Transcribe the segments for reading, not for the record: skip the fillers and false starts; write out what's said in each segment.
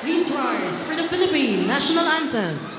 Please rise for the Philippine National Anthem.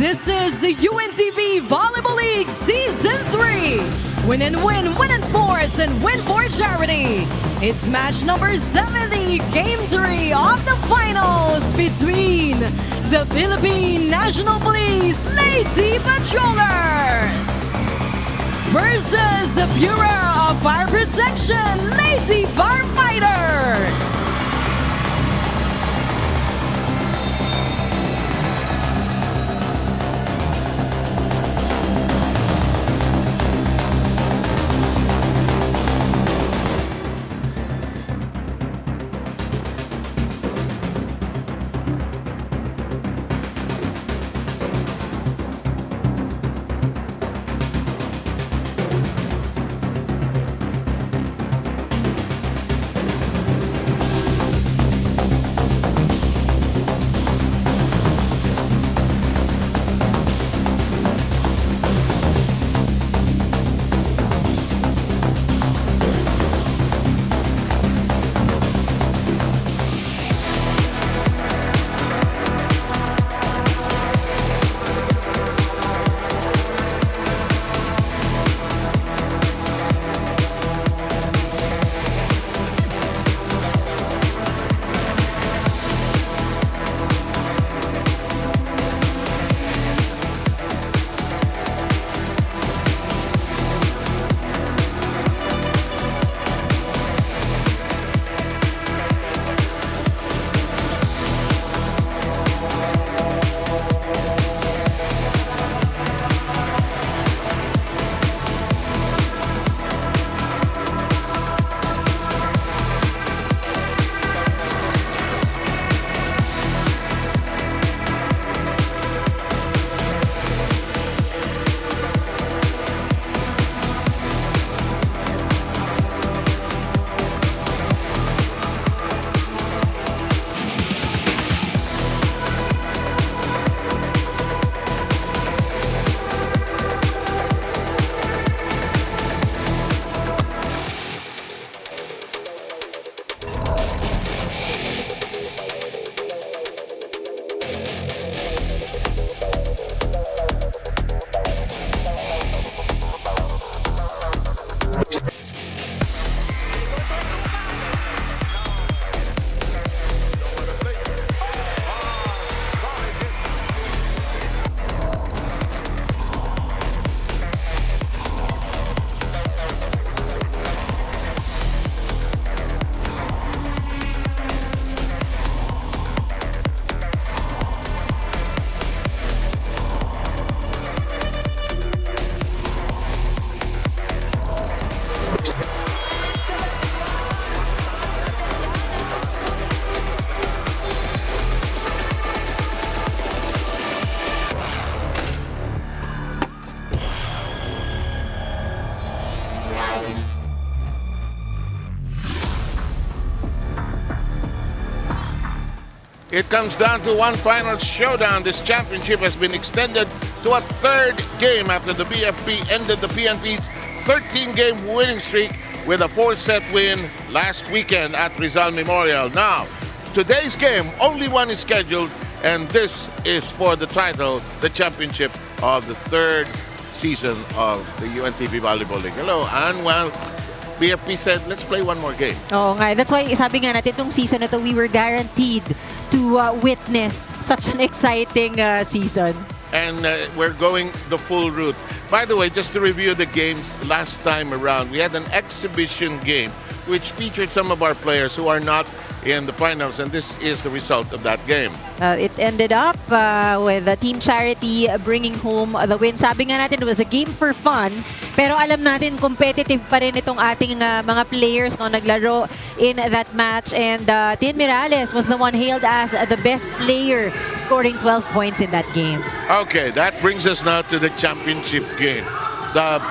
This is the UNTV Volleyball League Season 3. Win and win, win in sports, and win for charity. It's match number 70, Game 3 of the finals between the Philippine National Police Lady Patrollers versus the Bureau of Fire Protection Lady Firefighters. It comes down to one final showdown. This championship has been extended to a third game after the BFP ended the PNP's 13-game winning streak with a 4-set win last weekend at Rizal Memorial. Now, today's game, only one is scheduled, and this is for the title, the championship of the third season of the UNTV Volleyball League. Hello, Ann. Well, BFP said, let's play one more game. Oo nga. That's why sabi nga natin itong season na to, we were guaranteed to witness such an exciting season. And we're going the full route. By the way, just to review the games last time around, we had an exhibition game which featured some of our players who are not in the finals, and this is the result of that game. It ended up with Team Charity bringing home the win. Sabi nga natin, it was a game for fun, pero alam natin competitive pa rin itong ating mga players no naglaro in that match, and Tin Mirales was the one hailed as the best player, scoring 12 points in that game. Okay, that brings us now to the championship game. The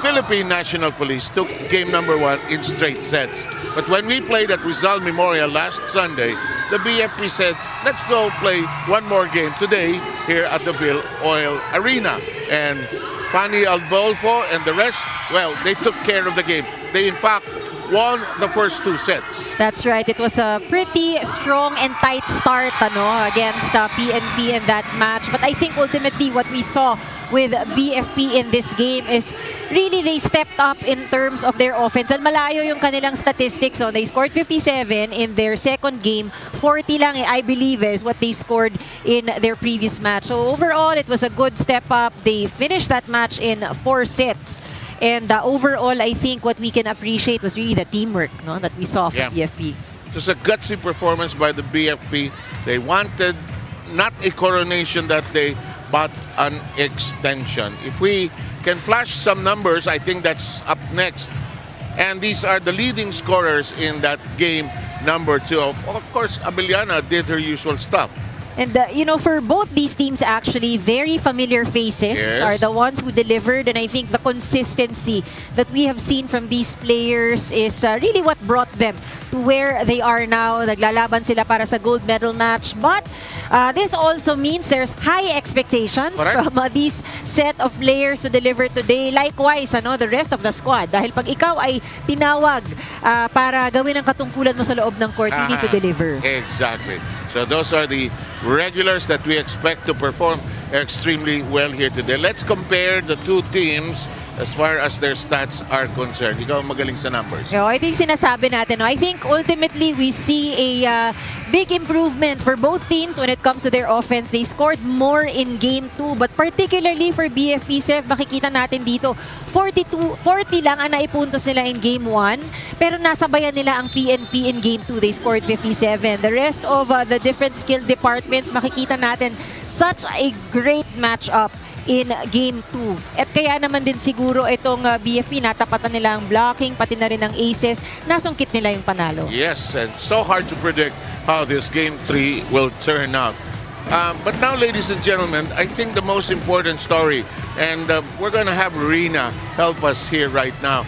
Philippine National Police took game number 1 in straight sets. But when we played at Rizal Memorial last Sunday, the BFP said, let's go play one more game today here at the FilOil Arena. And Pani Albolfo and the rest, well, they took care of the game. They, in fact, won the first 2 sets. That's right. It was a pretty strong and tight start against PNP in that match. But I think ultimately what we saw with BFP in this game is really they stepped up in terms of their offense. And malayo yung kanilang statistics. So they scored 57 in their second game. 40 lang, I believe, is what they scored in their previous match. So overall, it was a good step up. They finished that match in 4 sets. And overall, I think what we can appreciate was really the teamwork that we saw from BFP. It was a gutsy performance by the BFP. They wanted not a coronation that day, but an extension. If we can flash some numbers, I think that's up next. And these are the leading scorers in that game, number 2. Of course, Abellana did her usual stuff. And, for both these teams, actually, very familiar faces are the ones who delivered. And I think the consistency that we have seen from these players is really what brought them to where they are now. Naglalaban sila para sa gold medal match. But this also means there's high expectations from these set of players to deliver today. Likewise, the rest of the squad. Dahil pag ikaw ay tinawag para gawin ang katungkulan mo sa loob ng court, you need to deliver. Exactly. So those are the regulars that we expect to perform extremely well here today. Let's compare the 2 teams as far as their stats are concerned. Ikaw magaling sa numbers. I think sinasabi natin, I think ultimately we see a big improvement for both teams when it comes to their offense. They scored more in Game 2, but particularly for BFP, Sef, makikita natin dito, 40 lang ang naipuntos nila in Game 1, pero nasabayan nila ang PNP in Game 2. They scored 57. The rest of the different skill departments, makikita natin such a great matchup in Game 2. At kaya naman din siguro itong BFP, natapatan nila ang blocking, pati na rin ang aces, nasungkit nila yung panalo. Yes, and so hard to predict how this Game 3 will turn out. But now, ladies and gentlemen, I think the most important story, and we're going to have Rina help us here right now.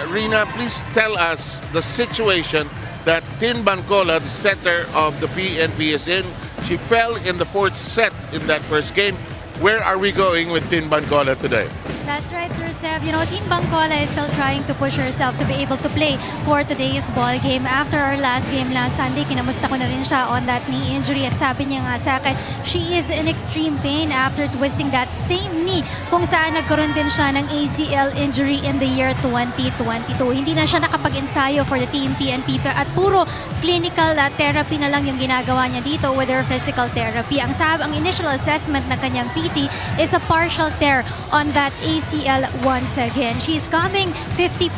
Rina, please tell us the situation that Tin Bancola, the setter of the PNP, is in. She fell in the 4th set in that first game. Where are we going with Tin Bancola today? That's right, Sir Seb. Tin Bancola is still trying to push herself to be able to play for today's ball game. After our last game last Sunday, kinamusta ko na rin siya on that knee injury at sabi niya nga sa akin, she is in extreme pain after twisting that same knee kung saan nagkaroon din siya ng ACL injury in the year 2022. Hindi na siya nakapag-ensayo for the team PNP at puro clinical therapy na lang yung ginagawa niya dito with her physical therapy. Ang initial assessment na kanyang PT is a partial tear on that ACL once again. She's coming 50%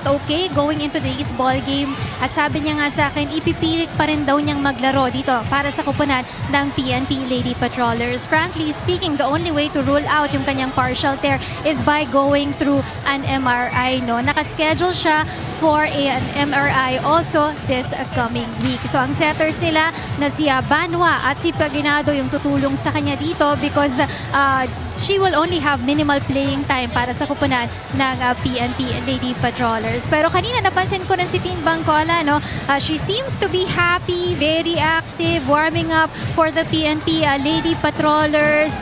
okay going into this ball game. At sabi niya nga sa akin, ipipilit pa rin daw niyang maglaro dito para sa kupunan ng PNP Lady Patrollers. Frankly speaking, the only way to rule out yung kanyang partial tear is by going through an MRI. Nakaschedule siya for an MRI also this coming week. So ang setters nila na si Banwa at si Paginado yung tutulong sa kanya dito because she will only have minimal playing time para sa kupunan ng PNP Lady Patrollers. Pero kanina napansin ko rin si Tin Bancola, she seems to be happy, very active, warming up for the PNP Lady Patrollers.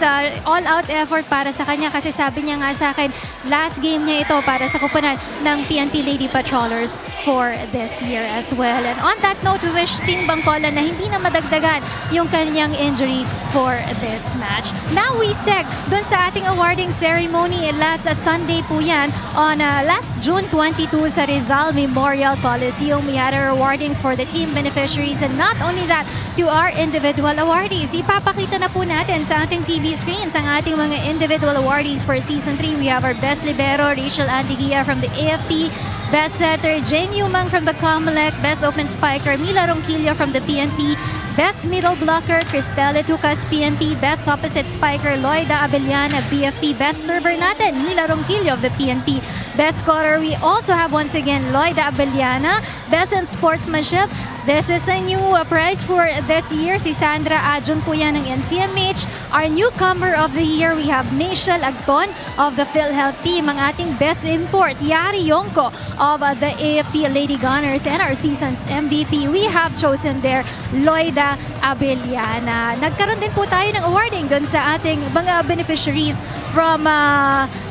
All-out effort para sa kanya kasi sabi niya nga sa akin, last game niya ito para sa kupunan ng PNP Lady Patrollers for this year as well. And on that note, we wish Tin Bancola na hindi na madagdagan yung kanyang injury for this match. Now we seg dun sa ating awarding ceremony last Sunday po yan on last June 22 sa Rizal Memorial Coliseum. We had our awardings for the team beneficiaries and not only that, to our individual awardees. Ipapakita na po natin sa ating TV screens ang ating mga individual awardees for Season 3. We have our Best Libero, Rachel Andigia from the AFP, Best Setter, Jane Yumang from the Comelec, Best Open Spiker, Mila Ronquillo from the PNP, Best Middle Blocker, Cristela Tucas, PNP, Best Opposite Spiker, Loida Abellana, BFP, Best Server natin, Mila Ronquillo of the PNP, Best Scorer, we also have once again Loida Abellana, Best in Sportsmanship. This is a new prize for this year, si Sandra Adjun po yan ng NCMH. Our newcomer of the year, we have Michelle Agton of the PhilHealth team, ang ating Best Import, Yari Yonko of the AFP Lady Gunners, and our season's MVP, we have chosen there Loida Abellana. Nagkaroon din po tayo ng awarding doon sa ating mga beneficiaries from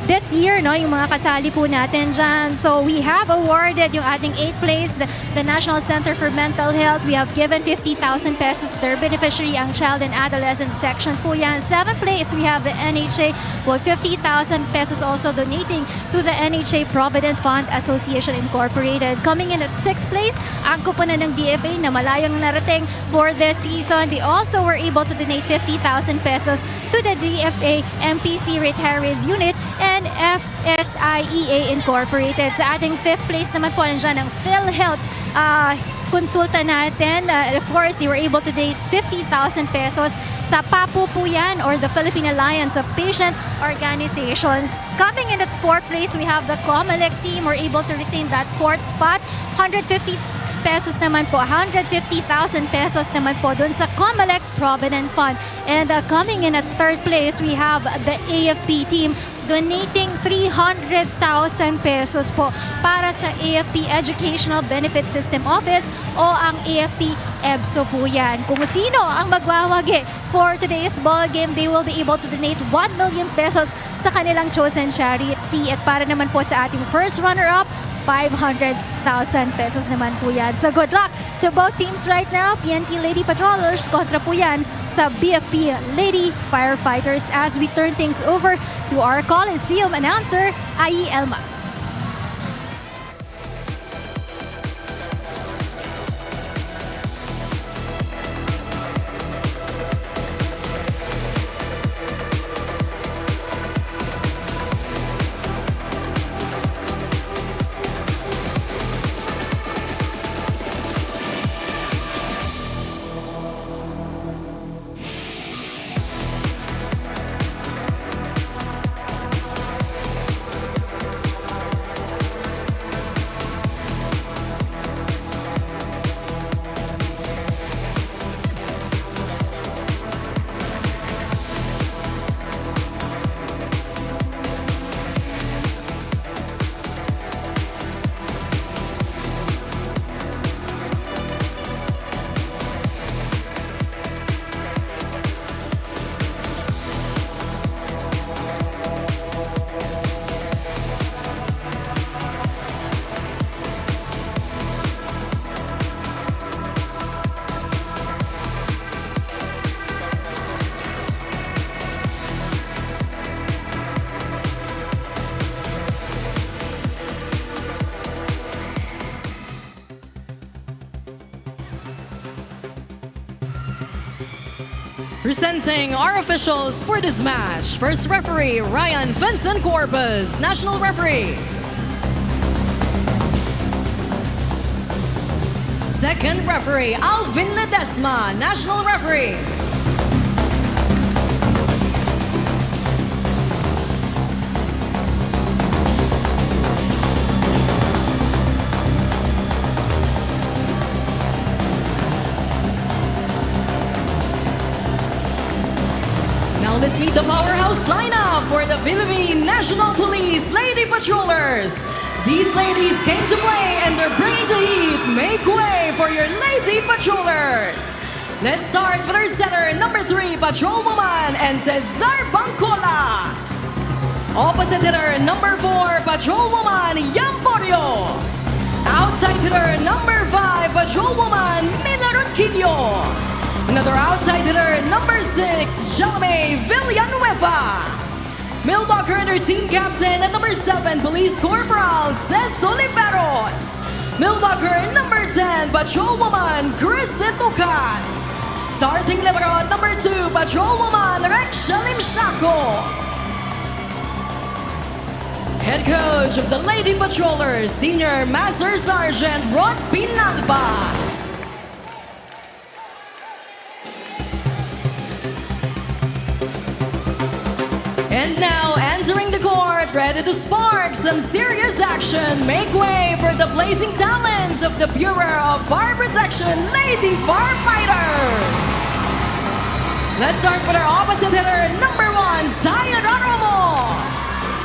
this year, no, yung mga kasali po natin dyan. So we have awarded yung ating 8th place, the National Center for Mental Health. We have given 50,000 pesos to their beneficiary, ang Child and Adolescent section po yan. 7th place, we have the NHA with 50,000 pesos also donating to the NHA Provident Fund Association Incorporated. Coming in at 6th place, ang kuponan ng DFA na malayong narating for this season. They also were able to donate 50,000 pesos to the DFA MPC Retirees Unit and FSIEA Incorporated. Sa ating 5th place naman po, nandiyan ang PhilHealth konsulta natin. Of course, they were able to donate 50,000 pesos sa PAPO po yan, or the Philippine Alliance of Patient Organizations. Coming in at 4th place, we have the COMELEC team. We're able to retain that 4th spot. 150 pesos naman po, 150,000 pesos naman po dun sa COMELEC Provident Fund. And coming in at 3rd place, we have the AFP team donating 300,000 pesos po para sa AFP Educational Benefit System Office o ang AFP EBSO po yan. Kung sino ang magwawagi for today's ball game, they will be able to donate 1 million pesos sa kanilang chosen charity. At para naman po sa ating first runner-up, 500,000 pesos naman po yan. So good luck to both teams right now. PNP Lady Patrollers kontra po yan sa BFP Lady Firefighters, as we turn things over to our Coliseum announcer, Ai Elma. Presenting our officials for this match. First referee, Ryan Vincent Corpus, national referee. Second referee, Alvin Ledesma, national referee. Let's meet the powerhouse lineup for the Philippine National Police Lady Patrollers. These ladies came to play and they're bringing the heat. Make way for your Lady Patrollers. Let's start with our setter, number 3, Patrolwoman and Cesar Bancola. Opposite hitter, number 4, Patrolwoman Yamporio. Outside hitter, number 5, Patrolwoman Mila Ronquillo. Another outside hitter, number 6, Jaume Villanueva. Milwaukee and her team captain at number 7, Police Corporal Ces Oliveros. Milwaukee number 10, Patrolwoman Chris Lucas. Starting libero at number 2, Patrolwoman Rexha Limshaco. Head coach of the Lady Patrollers, Senior Master Sergeant Rod Pinalba. And now, entering the court, ready to spark some serious action. Make way for the blazing talents of the Bureau of Fire Protection Lady Firefighters. Let's start with our opposite hitter, number 1, Sayara Romo.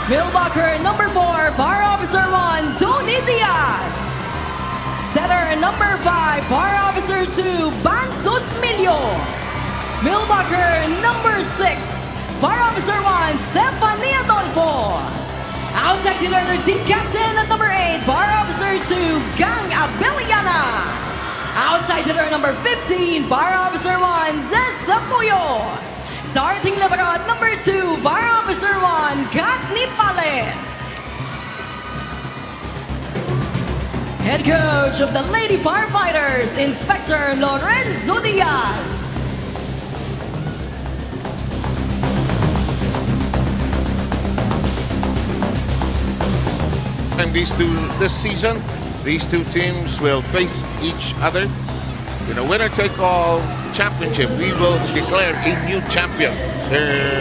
Milwaukee, number 4, Fire Officer 1, Tony Diaz. Setter, number 5, Fire Officer 2, Bansos Milio. Milwaukee, number 6, Fire Officer 1, Stephanie Adolfo. Outside hitter, team captain at number 8, Fire Officer 2, Gang Abeliana. Outside hitter number 15, Fire Officer 1, Desapuyo. Starting libero at number 2, Fire Officer 1, Kat Nipales. Head coach of the Lady Firefighters, Inspector Lorenzo Diaz. And this season, these two teams will face each other in a winner-take-all championship. We will declare a new champion.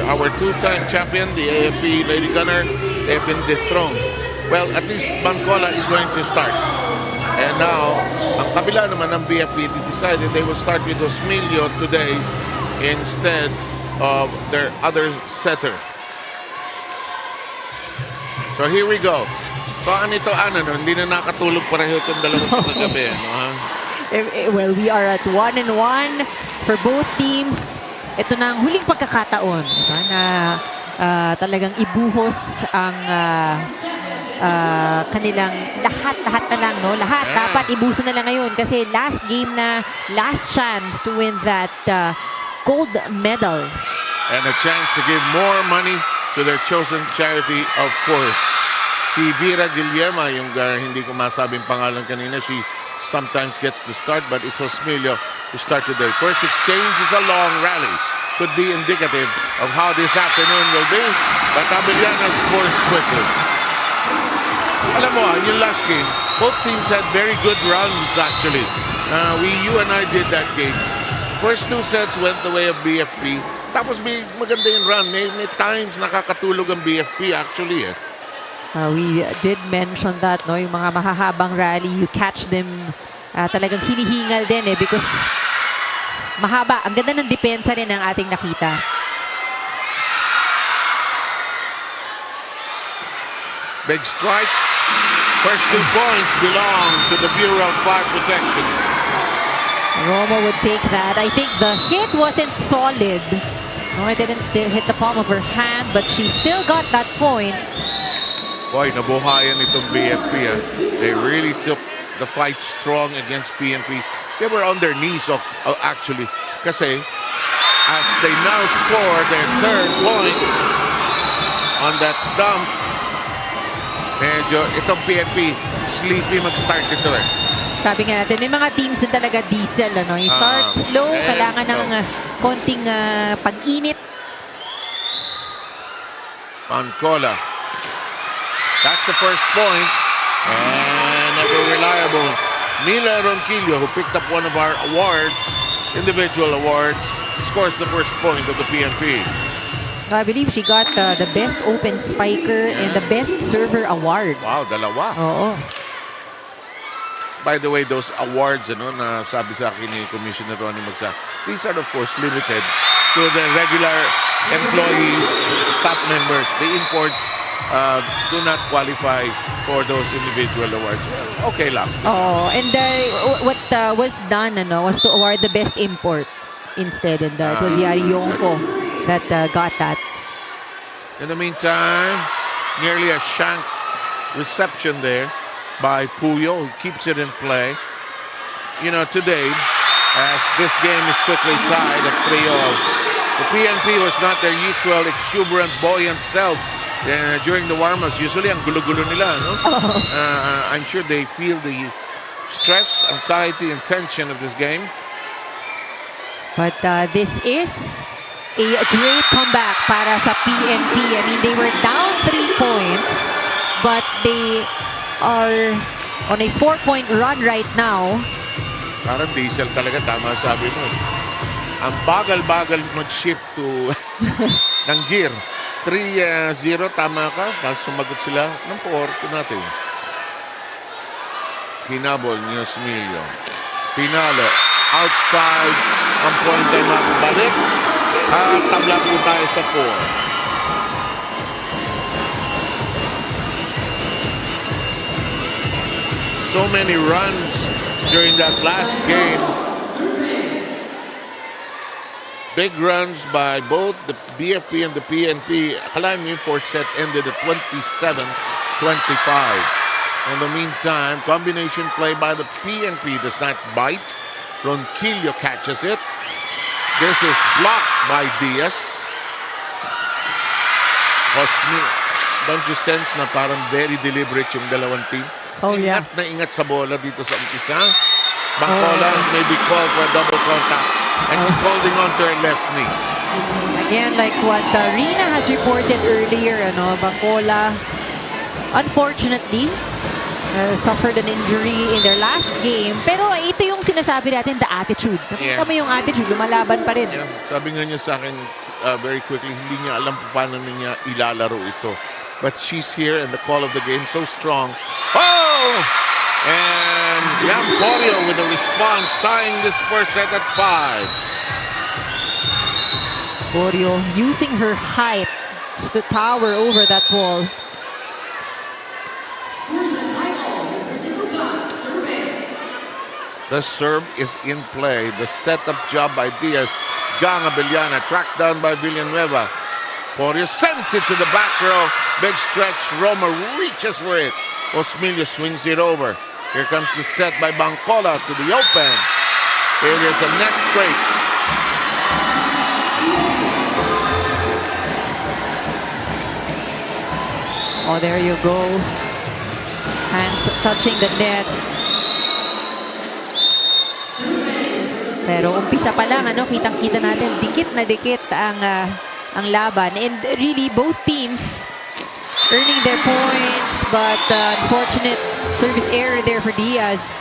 Our two-time champion, the AFP Lady Gunner, they have been dethroned. Well, at least Bancola is going to start. And now, ang kabila naman ng BFP decided they will start with Osmilio today instead of their other setter. So here we go. So ano ito, no? Hindi na nakatulog pareho itong dalawang kagabi. No, ha? Well, we are at 1-1 for both teams. Ito na ang huling pagkakataon, diba, na talagang ibuhos ang kanilang lahat na lang, no? Lahat dapat ibuso na lang ngayon kasi last game na, last chance to win that gold medal. And a chance to give more money to their chosen charity, of course. Si Vera Guillema, yung hindi ko masabing pangalan kanina, she sometimes gets the start, but it's Osmilio who started today. First exchange is a long rally. Could be indicative of how this afternoon will be, but Abeliana scores quickly. Alam mo, yung last game, both teams had very good runs actually. You and I did that game. First two sets went the way of BFP. Tapos may maganda yung run. May times nakakatulog ang BFP actually. We did mention that, no, yung mga mahahabang rally, you catch them talagang hinihingal din because mahaba. Ang ganda ng depensa rin ang ating nakita. Big strike. First 2 points belong to the Bureau of Fire Protection. Roma would take that. I think the hit wasn't solid. No, it didn't hit the palm of her hand, but she still got that point. Boy, nabuhayan itong BFP. They really took the fight strong against PNP. They were on their knees actually. Kasi as they now score their third point on that dump, medyo itong PNP sleepy mag-start ito eh. Sabi nga natin, may mga teams din talaga diesel. Ano? You start slow, kailangan ng konting pag-init. Bancola. That's the first point. And ever reliable Mila Ronquillo, who picked up one of our awards, individual awards, scores the first point of the PNP. I believe she got the best open spiker and the best server award. Wow, dalawa. Oo. By the way, those awards, na sabi sa akin ni Commissioner Ronnie Magsa, these are of course limited to the regular employees, staff members. The imports do not qualify for those individual awards. Well, okay lang. Oh, and what was done was to award the best import instead, and it was Yari Yonko that got that. In the meantime, nearly a shank reception there by Puyo, who keeps it in play. You know, today, as this game is quickly tied at 3-all, the PNP was not their usual exuberant, buoyant self. During the warm-ups, usually ang gulo-gulo nila, no? I'm sure they feel the stress, anxiety, and tension of this game. But this is a great comeback para sa PNP. I mean, they were down 3 points, but they are on a 4-point run right now. Parang diesel talaga, tama sabi mo. Ang bagal-bagal mag-shift to ng gear. 3-0, tama ka. Tapos sumagot sila ng 4 natin. Hinabol ni Osmilio. Pinalo. Outside ang point ay mabalik. At tabla po tayo sa 4. So many runs during that last game. Big runs by both the BFP and the PNP. Akalain mo yung fourth set ended at 27-25. In the meantime, combination play by the PNP does not bite. Ronquillo catches it. This is blocked by Diaz. Osmi, don't you sense na parang very deliberate yung dalawang team? Oh, yeah. Ingat na ingat sa bola dito sa umpisa. Bangkola may be called for a double contact. And she's holding on to her left knee. Again, like what Rina has reported earlier, Bangkola, unfortunately, suffered an injury in their last game. Pero ito yung sinasabi natin, the attitude. Nakita mo yung attitude, lumalaban pa rin. Yeah. Sabi nga niya sa akin very quickly, hindi niya alam paano niya ilalaro ito. But she's here and the call of the game so strong. Oh! And Yamporio with a response, tying this first set at 5. Borio using her height just to tower over that wall. The serve is in play. The setup job by Diaz. Gang Abellana tracked down by Villanueva. Borio sends it to the back row. Big stretch. Roma reaches for it. Osmilio swings it over. Here comes the set by Bangkola to the open. It is a net scrape. Oh, there you go. Hands touching the net. Pero umpisa pa lang, kitang-kita natin, dikit na dikit ang laban. And really, both teams earning their points, but unfortunate service error there for Diaz.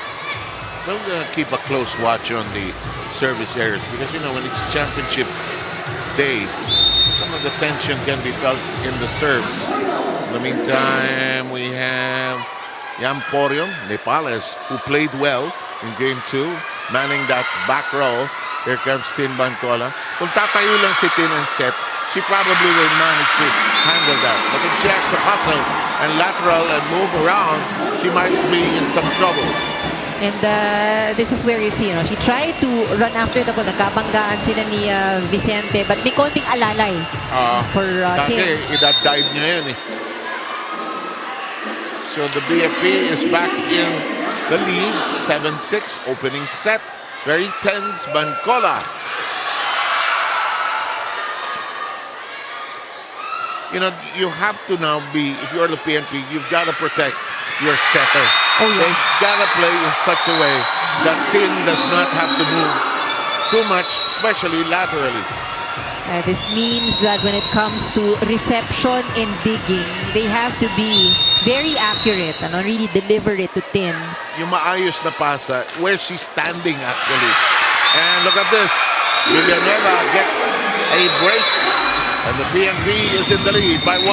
We'll keep a close watch on the service errors because, when it's championship day, some of the tension can be felt in the serves. In the meantime, we have Yamporio Nepales, who played well in Game 2, manning that back row. Here comes Tin Bangkola. Kung tatayo lang si Tin and set, she probably will manage to handle that. But if she has to hustle and lateral and move around, she might be in some trouble. And this is where you see, she tried to run after the ball. Nagkabanggaan sila ni Vicente, but may konting alalay for Tin. Dive niya yun eh. So the BFP is back in the lead, 7-6, opening set. Very tense, Bangkola. You have to now be, if you're the PNP, you've got to protect your setter. Oh, yeah. They've got to play in such a way that Tin does not have to move too much, especially laterally. This means that when it comes to reception and digging, they have to be very accurate and really deliver it to Tin. Yung maayos na pasa, where she's standing actually. And look at this. Villanueva gets a break. And the PNP is in the lead by 1.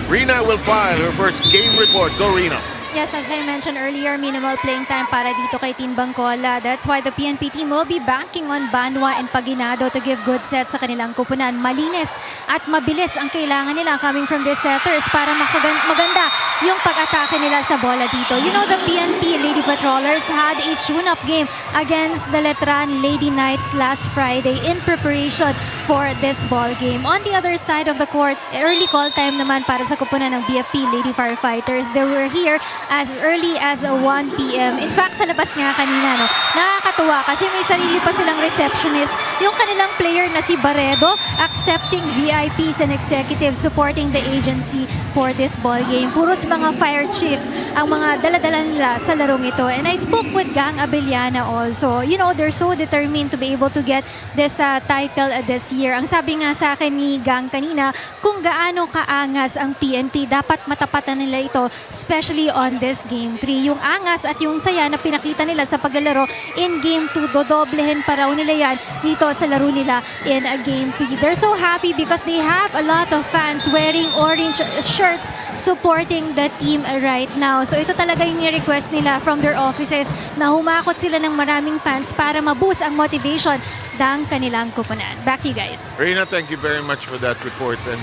Rina will file her first game report. Go, Rina. Yes, as I mentioned earlier, minimal playing time para dito kay Team Bangkola. That's why the PNP team will be banking on Banwa and Paginado to give good sets sa kanilang kupunan. Malinis at mabilis ang kailangan nila coming from these setters para maganda yung pag-atake nila sa bola dito. The PNP Lady Patrollers had a tune-up game against the Letran Lady Knights last Friday in preparation for this ball game. On the other side of the court, early call time naman para sa kupunan ng BFP Lady Firefighters. They were here as early as 1 p.m. In fact, sa labas nga kanina, nakakatuwa kasi may sarili pa silang receptionist. Yung kanilang player na si Barredo accepting VIPs and executives supporting the agency for this ball game. Puros mga fire chief ang mga dala-dala nila sa larong ito. And I spoke with Gang Abellana also. They're so determined to be able to get this title this year. Ang sabi nga sa akin ni Gang kanina, kung gaano kaangas ang PNP, dapat matapatan nila ito, especially on this Game 3. Yung angas at yung saya na pinakita nila sa paglalaro in Game 2, dodoblehin pa raw nila yan dito sa laro nila in Game 3. They're so happy because they have a lot of fans wearing orange shirts supporting the team right now. So ito talaga yung request nila from their offices na humakot sila ng maraming fans para ma-boost ang motivation ng kanilang kupunan. Back to you guys. Reina, thank you very much for that report. And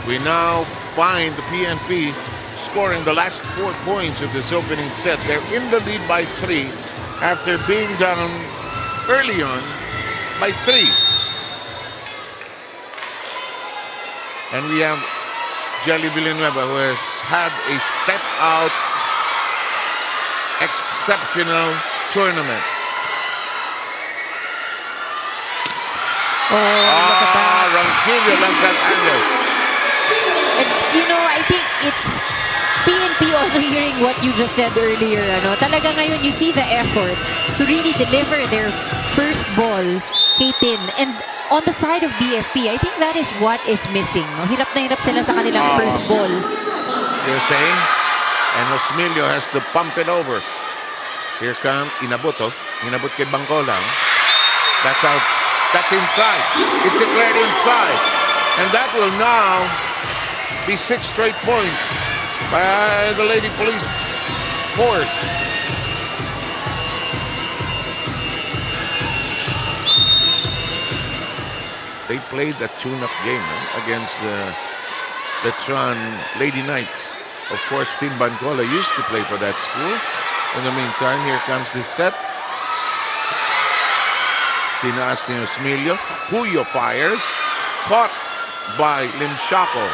we now find the PNP scoring the last 4 points of this opening set. They're in the lead by 3. after being down early on by 3. And we have Jelly Villanueva, who has had a step-out exceptional tournament. Oh, look at that. Ronquillo loves that angle. And, you know, I think it's PNP also hearing what you just said earlier. Ano? Talaga ngayon, you see the effort to really deliver their first ball kay Tin. And on the side of BFP, I think that is what is missing. No? Hirap na hirap sila sa kanilang first ball. You're saying? And Osmilio has to pump it over. Here comes Inabot. Inabot kay Bangkola. That's out. That's inside. It's declared inside. And that will now be 6 straight points by the Lady Police Force. They played a tune-up game against the Letran Lady Knights. Of course, Team Bancola used to play for that school. In the meantime, here comes this set. Tinaas ni Osmilio. Puyo fires. Caught by Limshaco.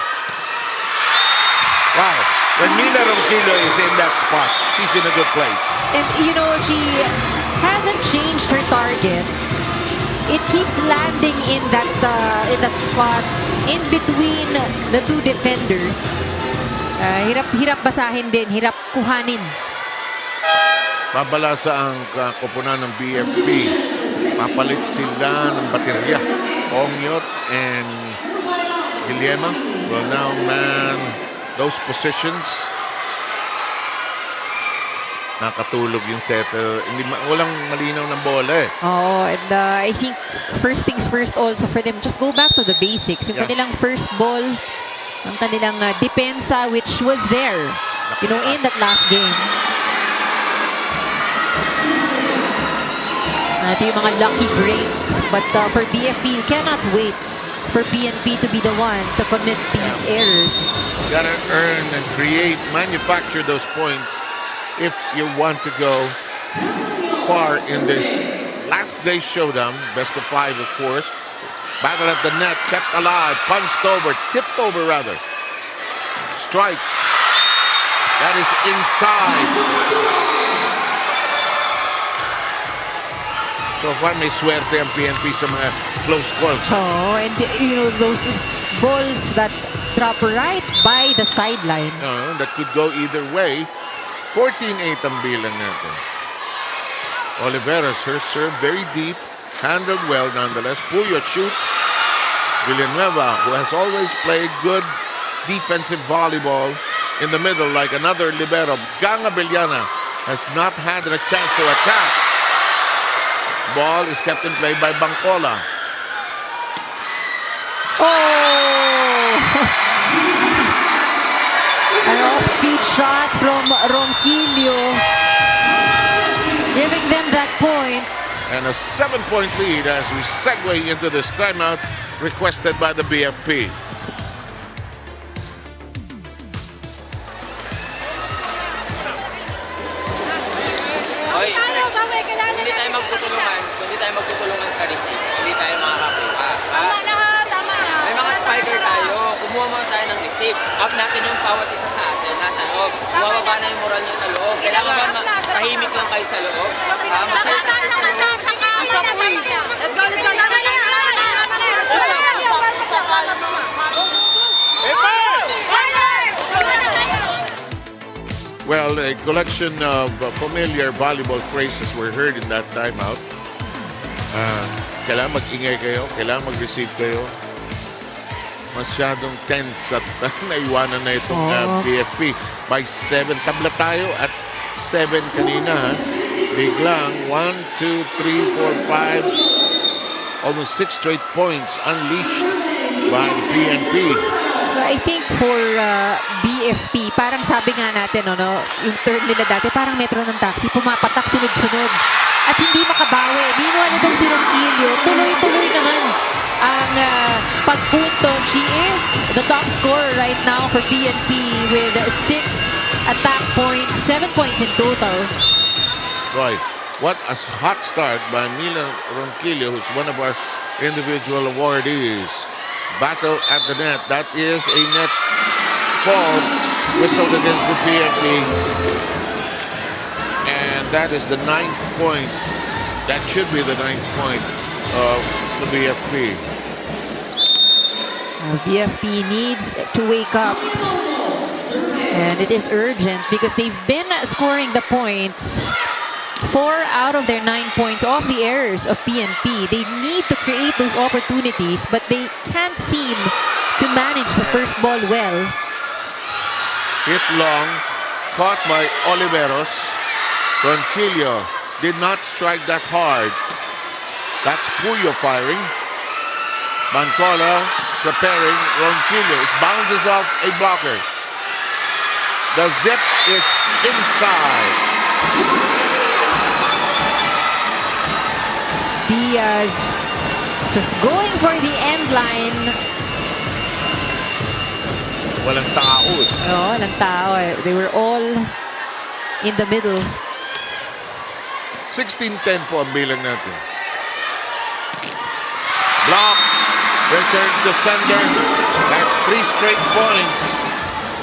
Wow. When Mila Ronquillo is in that spot, she's in a good place. And, you know, she hasn't changed her target. It keeps landing in that spot in between the two defenders. Hirap basahin din, hirap kuhanin. Babalasa ang koponan ng BFP. Mapalit sila ng baterya. Ongyot and Guillema will now man those positions. Nakatulog yung setter. Walang malinaw ng bola eh. Oh, and I think first things first also for them, just go back to the basics. Yung kanilang first ball, ang kanilang depensa which was there, you know, in that last game. Ito yung mga lucky break. But for BFP, you cannot wait for PNP to be the one to commit these errors. You gotta earn and create, manufacture those points if you want to go far in this last day showdown. Best of 5, of course. Battle at the net, kept alive, punched over, tipped over rather. Strike. That is inside. So far, may swerte ang PNP sa mga close calls. Oh, and you know, those balls that drop right by the sideline. That could go either way. 14-8 ang bilang natin. Oliveras, her serve very deep, handled well nonetheless. Puyo shoots. Villanueva, who has always played good defensive volleyball in the middle like another libero. Ganga Bellana has not had a chance to attack. Ball is kept in play by Bancola. Oh! An off-speed shot from Ronquillo, giving them that point. And a 7-point lead as we segue into this timeout requested by the BFP. Hindi tayo magtutulungan sa receive. Hindi tayo makakakuha. May mga spiker tayo. Kumuha muna tayo ng receive. Up natin yung bawat isa sa atin. Nasa loob. Bumababa na yung moral nyo sa loob. Kailangan ba tahimik lang kayo sa loob? Magsalita kayo sa loob. Let's go, let's go. Tama na. Well, a collection of familiar volleyball phrases were heard in that timeout. Kailangan mag-ingay kayo, kailangan mag-receive kayo. Masyadong tense at naiwanan na itong BFP. By 7, tabla tayo at 7 kanina. Biglang 1, 2, 3, 4, 5, almost 6 straight points unleashed by the PNP. I think for BFP, parang sabi nga natin, yung turn nila dati, parang metro ng taxi, pumapatak sunod-sunod. At hindi makabawi. Meanwhile, itong si Ronquillo, tuloy-tuloy naman ang pagpunto. She is the top scorer right now for PNP with 6 attack points, 7 points in total. Boy, What a hot start by Mila Ronquillo, who's one of our individual awardees. Battle at the net. That is a net ball whistled against the PNP. And that is the 9th point. That should be the 9th point of the BFP. BFP needs to wake up. And it is urgent because they've been scoring the points. 4 out of their 9 points off the errors of PNP. They need to create those opportunities, but they can't seem to manage the first ball well. Hit long, caught by Oliveros. Ronquillo did not strike that hard. That's Puyo firing. Bancola preparing. Ronquillo bounces off a blocker. The zip is inside. Diaz just going for the end line. Walang tao. Oh, walang tao. They were all in the middle. 16-10 po ang bilang natin. Block. Return to sender. That's 3 straight points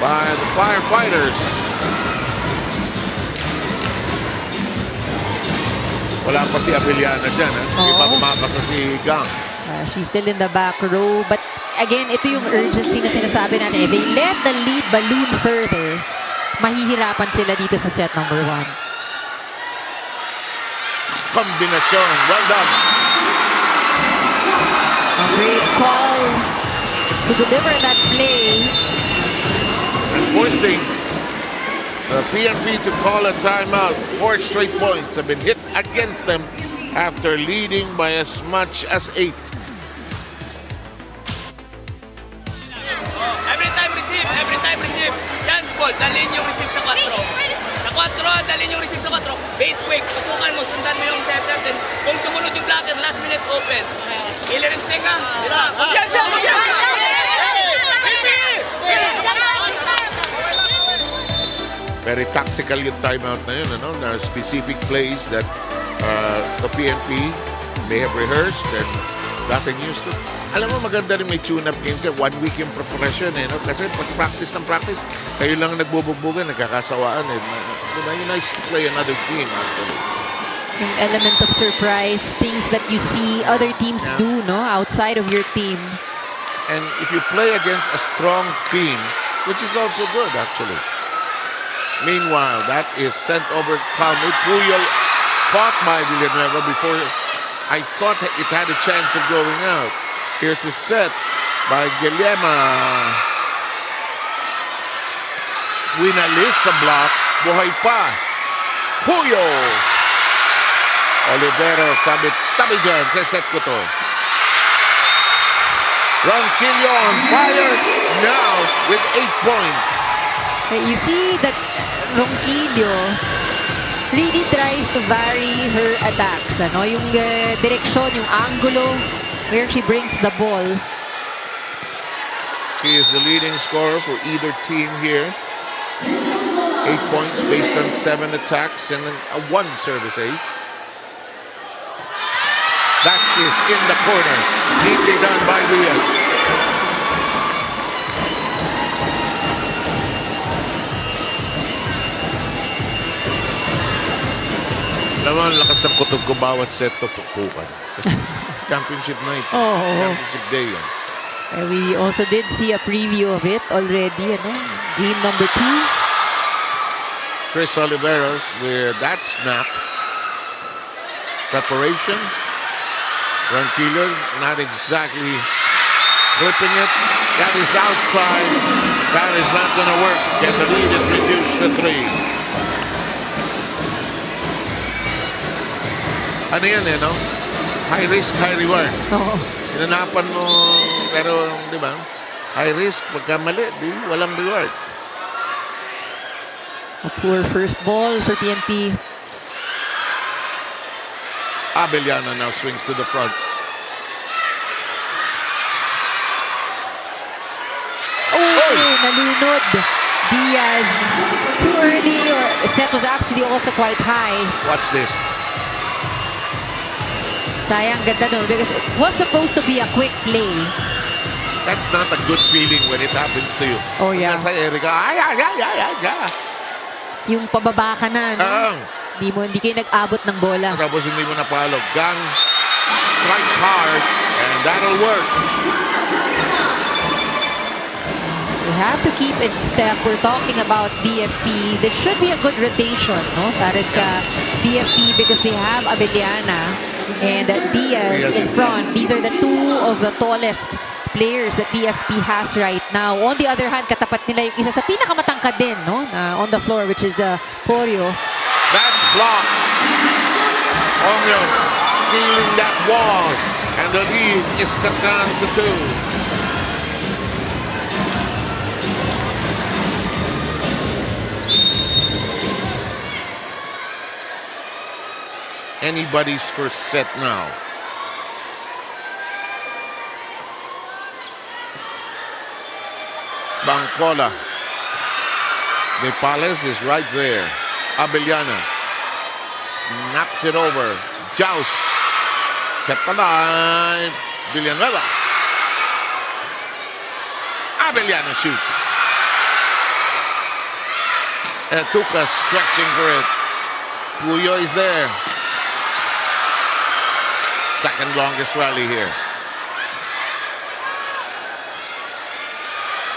by the Firefighters. Wala pa si Abiliana dyan. Hindi pa kumakasa si Gang. She's still in the back row. But again, ito yung urgency na sinasabi natin. If they let the lead balloon further, mahihirapan sila dito sa set number 1. Kombinasyon. Well done. A great call to deliver that play. And forcing the PNP to call a timeout. 4 straight points have been hit against them after leading by as much as 8. Every time receive. Chance ball, dalhin yung receive sa 4. Sa 4, dalhin yung receive sa 4. Bait quick, pasukan mo, sundan mo yung setter. Then, kung sumunod yung blocker, last minute open. Clearance na ka. Kumpiyansa! Very tactical yung timeout na yun. Ano? There are specific plays that the PNP, they have rehearsed and gotten used to. Alam mo, maganda rin may tune-up game ka. 1 week yung preparation. No? Kasi practice ng practice, kayo lang nagbubugbugan, nagkakasawaan. Diba? You nice to play another team, actually. Yung element of surprise, things that you see other teams do, no, outside of your team. And if you play against a strong team, which is also good, actually. Meanwhile, that is sent over calmly. Puyol caught by Villanueva before I thought it had a chance of going out. Here's a set by Guillermo. Winalis sa block. Buhay pa. Puyo. Olivero, sabi, tabi dyan, sa set ko to. Ronquillo on fire now with 8 points. You see that Ronquillo really tries to vary her attacks. Ano? Yung direksyon, yung angulo, where she brings the ball. She is the leading scorer for either team here. 8 points based on 7 attacks and a 1 service ace. That is in the corner. Neatly done by Diaz. Alam mo, ang lakas ng kutob ko bawat set to pupukan. Championship night. Championship day yan. We also did see a preview of it already. Ano? Game number 2. Chris Oliveros with that snap. Preparation. Ronquillo not exactly clipping it. That is outside. That is not going to work. And the lead is reduced to 3. Ano yan no? High risk, high reward. Oo. Hinanapan mo, pero di ba? High risk, pagka mali, di, walang reward. A poor first ball for PNP. Abellana now swings to the front. Oh, nalunod. Diaz. Too early. The set was actually also quite high. Watch this. sayang, ganda nun because it was supposed to be a quick play. That's not a good feeling when it happens to you. Oh, yeah. Nasa Erika, ay. Yung pababa ka na, no? Hindi kayo nag-abot ng bola. Tapos hindi mo napalo. Gang strikes hard and that'll work. We have to keep in step. We're talking about BFP. There should be a good rotation, no? Para sa BFP because they have Abellana and Diaz in front. These are the two of the tallest players that BFP has right now. On the other hand, katapat nila yung isa sa pinakamatangkad din, no? On the floor, which is Porio. That's blocked. Omyo stealing that wall. And the lead is cut down to 2. Anybody's first set now. Bangkola. De Pales is right there. Abellana snaps it over. Joust. Kept alive. Villanueva. Abellana shoots. Etuka stretching for it. Puyo is there. Second longest rally here.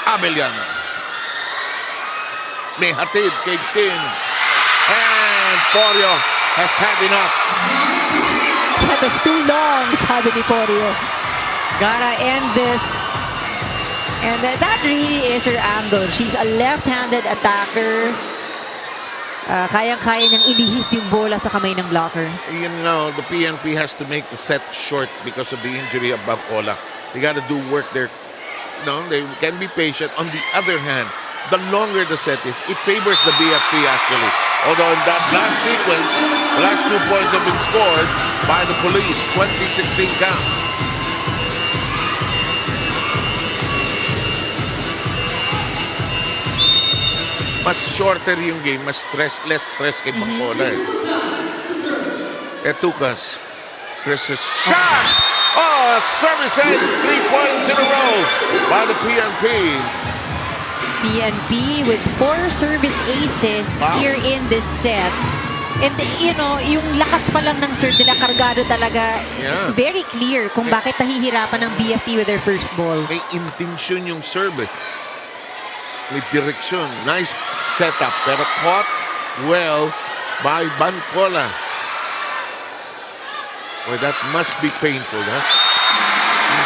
Abellana. May hatid kay Tin. And Porio has had enough. That was too long, sabi ni Porio. Gotta end this. And that really is her angle. She's a left-handed attacker. Kayang-kaya niyang ilihis yung bola sa kamay ng blocker. You know, the PNP has to make the set short because of the injury of Bangkola. They got to do work there. No, they can be patient. On the other hand, the longer the set is, it favors the BFP actually. Although in that last sequence, the last 2 points have been scored by the police. 20-16 count. Mas shorter yung game, mas less stress kay Bangkola. Etukas. Chris's shot! Oh, service ace, 3 points in a row by the PNP. PNP with 4 service aces here in this set. And you know, yung lakas pa lang ng serve nila, kargado talaga. Yeah. Very clear kung bakit nahihirapan ng BFP with their first ball. May intention yung serve. May direksyon. Nice setup, pero caught well by Bangkola. Well, that must be painful, huh?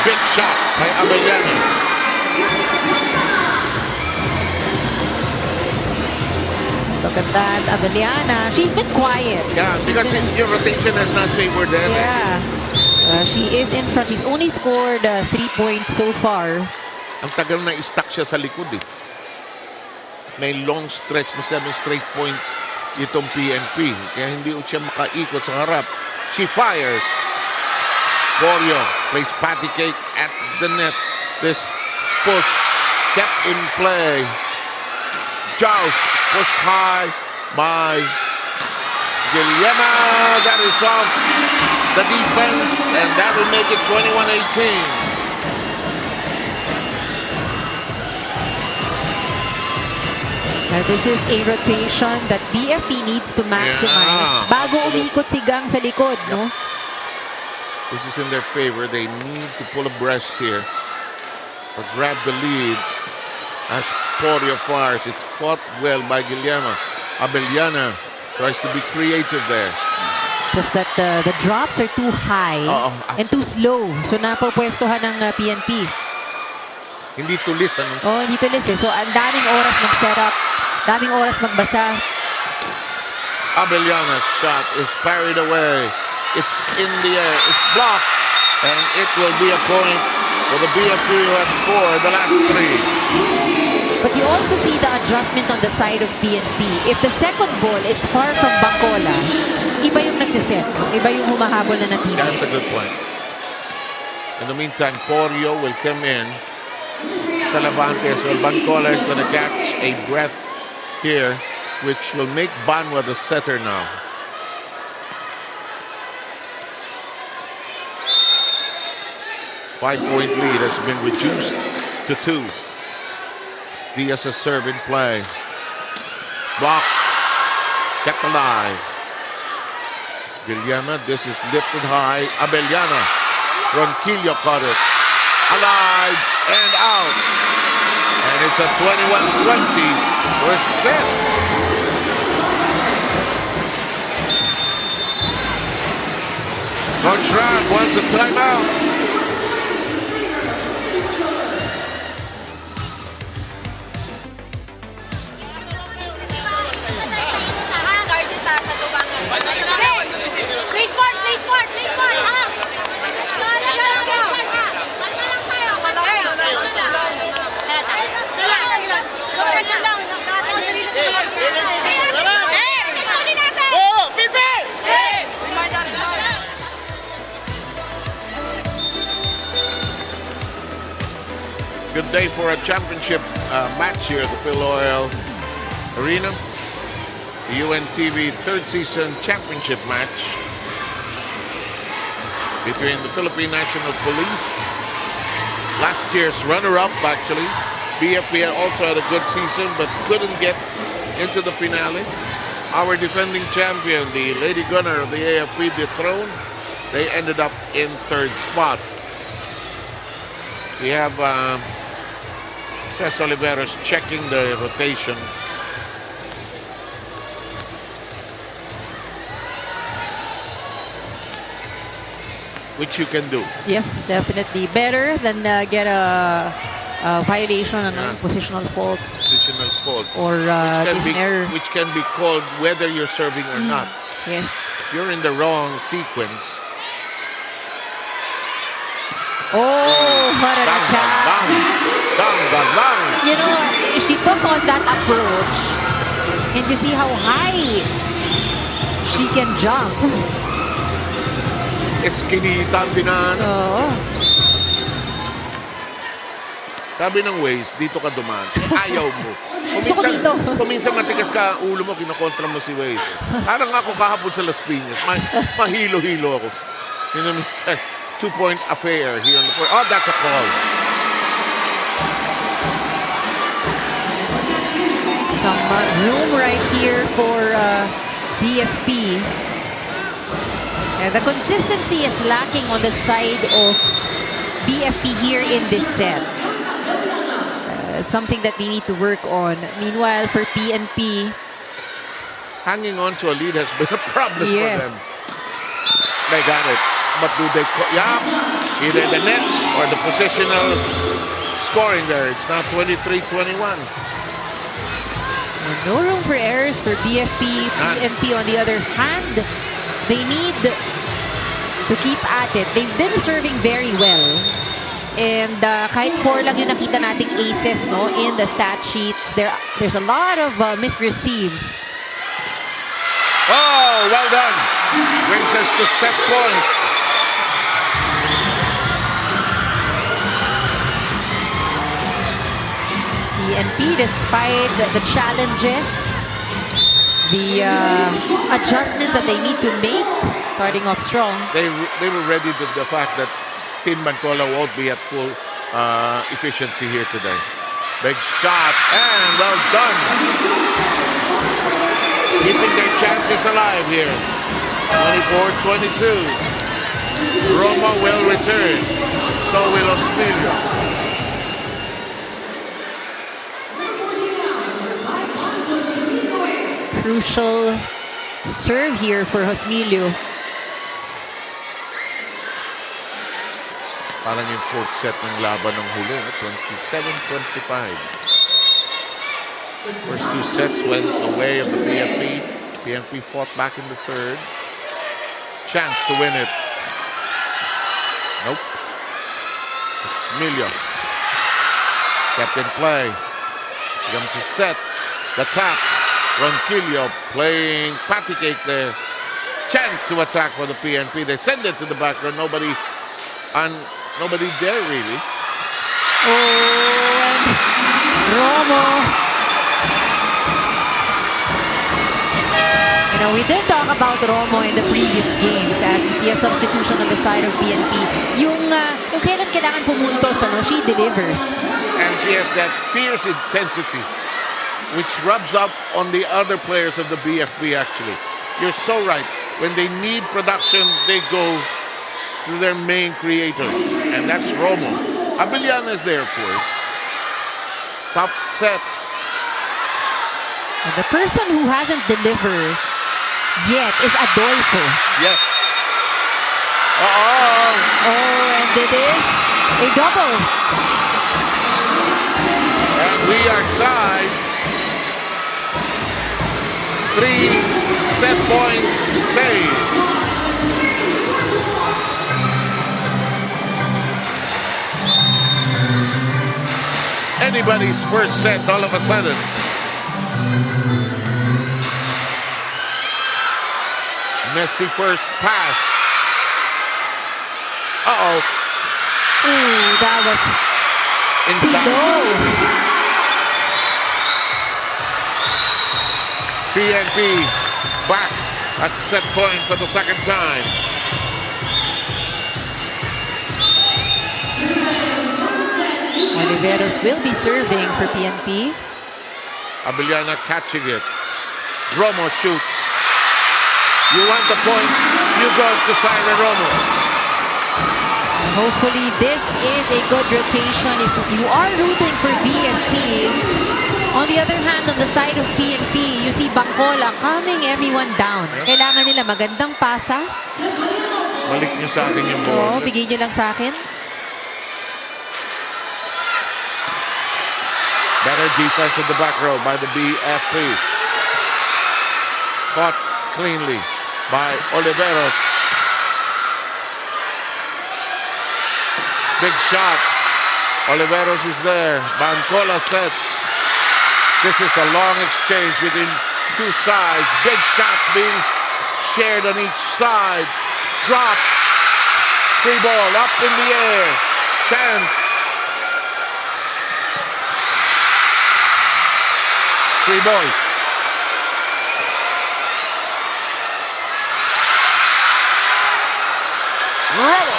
Big shot by Abellana. Look at that, Abellana. She's been quiet. Yeah, because your rotation has not favored them. Yeah. She is in front. She's only scored 3 points so far. Ang tagal na stuck siya sa likod eh. May long stretch na 7 straight points itong PNP. Kaya hindi siya makaikot sa harap. She fires. Porio plays patty cake at the net. This push kept in play. Joust pushed high by Guillermo. That is off the defense, and that will make it 21-18. This is a rotation that BFP needs to maximize bago umikot si Gang sa likod, no? This is in their favor. They need to pull abreast here or grab the lead as Porio fires. It's caught well by Guillermo. Abellana tries to be creative there. Just that the drops are too high and too slow. So napopwestuhan ng PNP. Hindi tulis, ano? Oh, hindi tulis eh. So ang daming oras mag-set up. Daming oras magbasa. Abellana's shot is parried away. It's in the air. It's blocked. And it will be a point for the BFP who have scored the last 3. But you also see the adjustment on the side of PNP. If the second ball is far from Bangkola, iba yung nagsiset. Iba yung humahabol na team. That's a good point. In the meantime, Porio will come in. Salavantes, well, Bangkola is going to catch a breath here, which will make Banwa the setter now. 5-point lead has been reduced to 2. Diaz's serve in play. Blocked. Kept alive. Villana, this is lifted high. Abellana. Ronquillo caught it. Alive and out. And it's a 21-20 first set. Coach Rod wants a timeout. Play smart, play smart, play smart. Good day for a championship match here at the FilOil Arena. The UNTV third season championship match between the Philippine National Police, last year's runner-up actually. BFP also had a good season but couldn't get into the finale. Our defending champion, the Lady Gunner of the AFP dethroned. They ended up in third spot. We have Cés Oliveros checking the rotation. Which you can do. Yes, definitely. Better than get a violation on positional faults. Positional fault. Or different error. Which can be called whether you're serving or not. Yes. If you're in the wrong sequence. Oh, what an attack. You know, she took on that approach. And you see how high she can jump. Eskinita dinan. Oo. Sabi ng Waze, dito ka dumaan. Ayaw mo. Gusto ko dito. Kuminsan matigas ka ulo mo, kinokontra mo si Waze. Parang ako kahapon sa Las Piñas. Mahilo-hilo ako. You know, minsan, 2-point affair here on the court. Oh, that's a call. Some room right here for BFP. The consistency is lacking on the side of BFP here in this set. Something that they need to work on. Meanwhile, for PNP, hanging on to a lead has been a problem for them. They got it. But do they... Yeah, either the net or the positional scoring there. It's now 23-21. No room for errors for BFP. PNP, on the other hand, they need to keep at it. They've been serving very well. And kahit 4 lang yung nakita nating aces, no, in the stat sheets, there's a lot of misreceives. Oh, well done. Brings us to set point. PNP, despite the challenges, the adjustments that they need to make, starting off strong. They were ready to the fact that Team Bancola won't be at full efficiency here today. Big shot and well done. Keeping their chances alive here. 24-22. Roma will return. So will Osmelia. Crucial serve here for Osmelia. Parang yung fourth set ng laban ng huli, 27-25. First 2 sets went the way of the PNP. PNP fought back in the third. Chance to win it. Nope. Osmelia kept in play. Here comes a set. The tap. Ronquillo playing patty cake there. Chance to attack for the PNP. They send it to the back row. Nobody there really. Oh, and Romo. Now, we did talk about Romo in the previous games as we see a substitution on the side of PNP. Yung kung kailan kailangan pumuntos, she delivers. And she has that fierce intensity, which rubs up on the other players of the BFP, actually. You're so right. When they need production, they go to their main creator, and that's Romo. Abiliana is there, of course. Top set. And the person who hasn't delivered yet is Adolfo. Yes. Oh, and it is a double. And we are tied. 3 set points saved. Anybody's first set all of a sudden. Messi first pass. Uh-oh. Ooh, that was too Inside. low. PNP back at set point for the second time. Oliveros will be serving for PNP. Abiliana catching it. Romo shoots. You want the point, you go to Syra Romo. Hopefully, this is a good rotation if you are rooting for BFP. On the other hand, on the side of PNP, you see Bangkola calming everyone down. Kailangan nila magandang pasa. Balik niyo sa akin yung Oo, ball. bigay nyo lang sa akin. Better defense in the back row by the BFP. Caught cleanly by Oliveros. Big shot. Oliveros is there. Bancola sets. This is a long exchange within two sides. Big shots being shared on each side. Drop. Free ball up in the air. Chance. Free ball. Roll.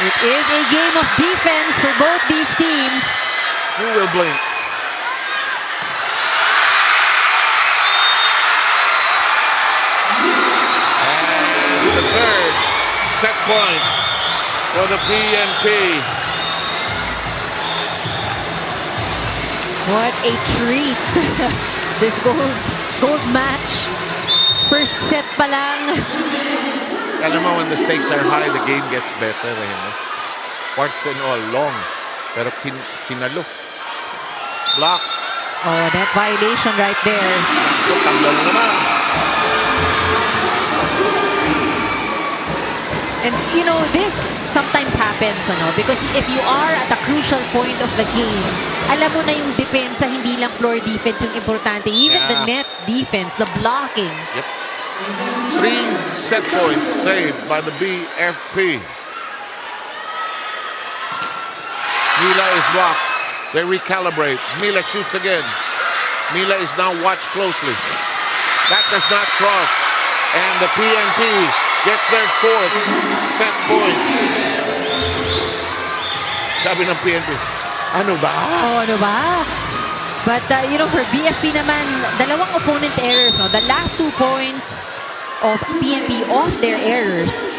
It is a game of defense for both these teams. Who will blink? And the third set point for the PNP. What a treat. This gold match. First set pa lang. Alam mo, when the stakes are high, the game gets better. Parts and all, long. Pero sinalo. Block. Oh, that violation right there. Tanggal naman. And you know, this sometimes happens, because if you are at a crucial point of the game, alam mo na yung depensa, hindi lang floor defense yung importante. Even the net defense, the blocking. Yep. 3 set points saved by the BFP. Mila is blocked. They recalibrate. Mila shoots again. Mila is now watched closely. That does not cross. And the PNP gets their 4th set point. Sabi ng PNP, ano ba? Oh, ano ba? But, for BFP naman, dalawang opponent errors. The last 2 points of PNP off their errors.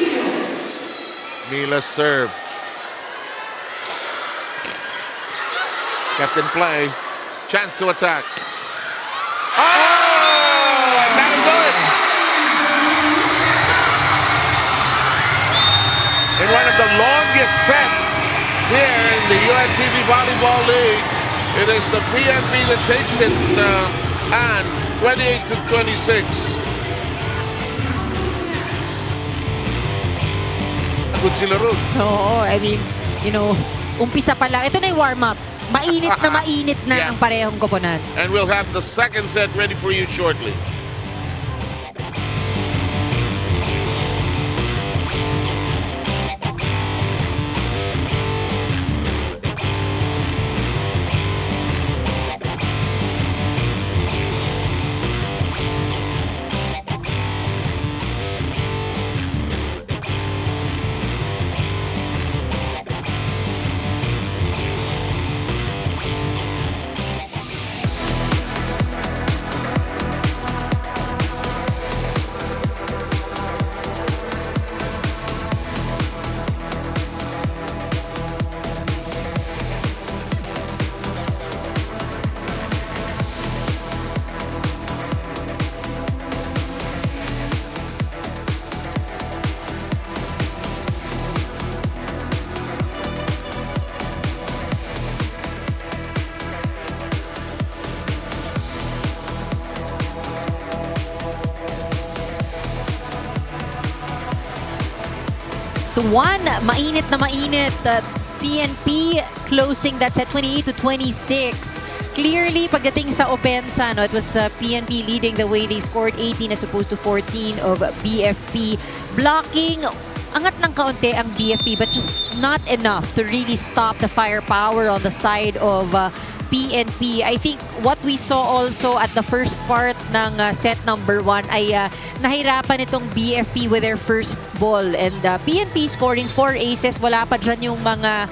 Mila serve. Kept in play. Chance to attack. Oh! Not good! In one of the longest sets here in the UNTV Volleyball League, it is the PNP that takes it and 28-26. Good sila ron. Oo, I mean, umpisa pa lang. Ito na yung warm-up. Mainit na Yeah. ang parehong koponan. And we'll have the second set ready for you shortly. 1. Mainit na mainit. PNP closing that set 28-26. Clearly, pagdating sa opensa, no, it was PNP leading the way. They scored 18 as opposed to 14 of BFP. Blocking, angat ng kaunti ang BFP, but just not enough to really stop the firepower on the side of PNP. I think what we saw also at the first part ng set number 1 ay nahirapan itong BFP with their first ball. And PNP scoring 4 aces. Wala pa dyan yung mga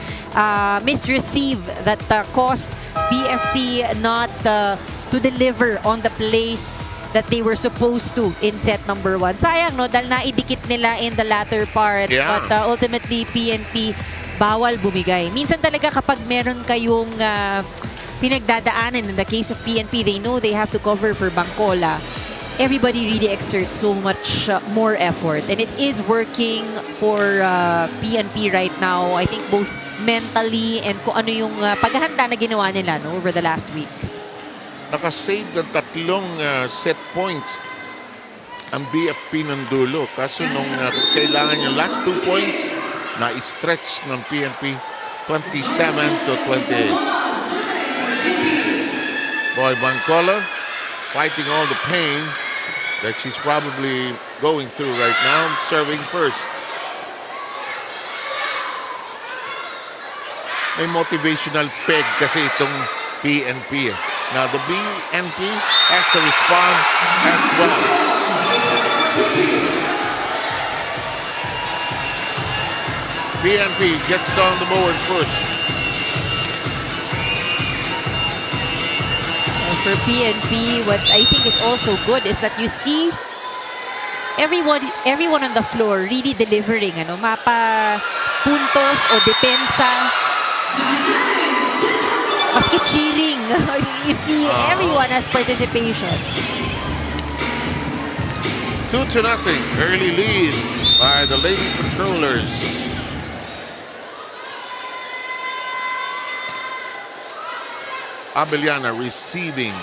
misreceive that caused BFP not to deliver on the plays that they were supposed to in set number 1. Sayang, no? Dahil naidikit nila in the latter part. Yeah. But ultimately, PNP bawal bumigay. Minsan talaga kapag meron kayong pinagdadaanan, in the case of PNP, they know they have to cover for Bangkola. Everybody really exerts so much more effort. And it is working for PNP right now. I think both mentally and kung ano yung paghahanda na ginawa nila, no, over the last week. Nakasave ng 3 set points ang BFP ng dulo. Kaso nung kailangan yung last 2 points, na-stretch ng PNP 27-28. Boy Bangkola fighting all the pain that she's probably going through right now, serving first. May motivational peg kasi itong PNP. Now the BNP has to respond as well. BNP gets on the board first. For PNP, what I think is also good is that you see everyone on the floor really delivering, ano, mapa puntos o depensa, maski cheering. You see everyone has participation. 2-0, early lead by the Lady Patrollers. Abellana receiving,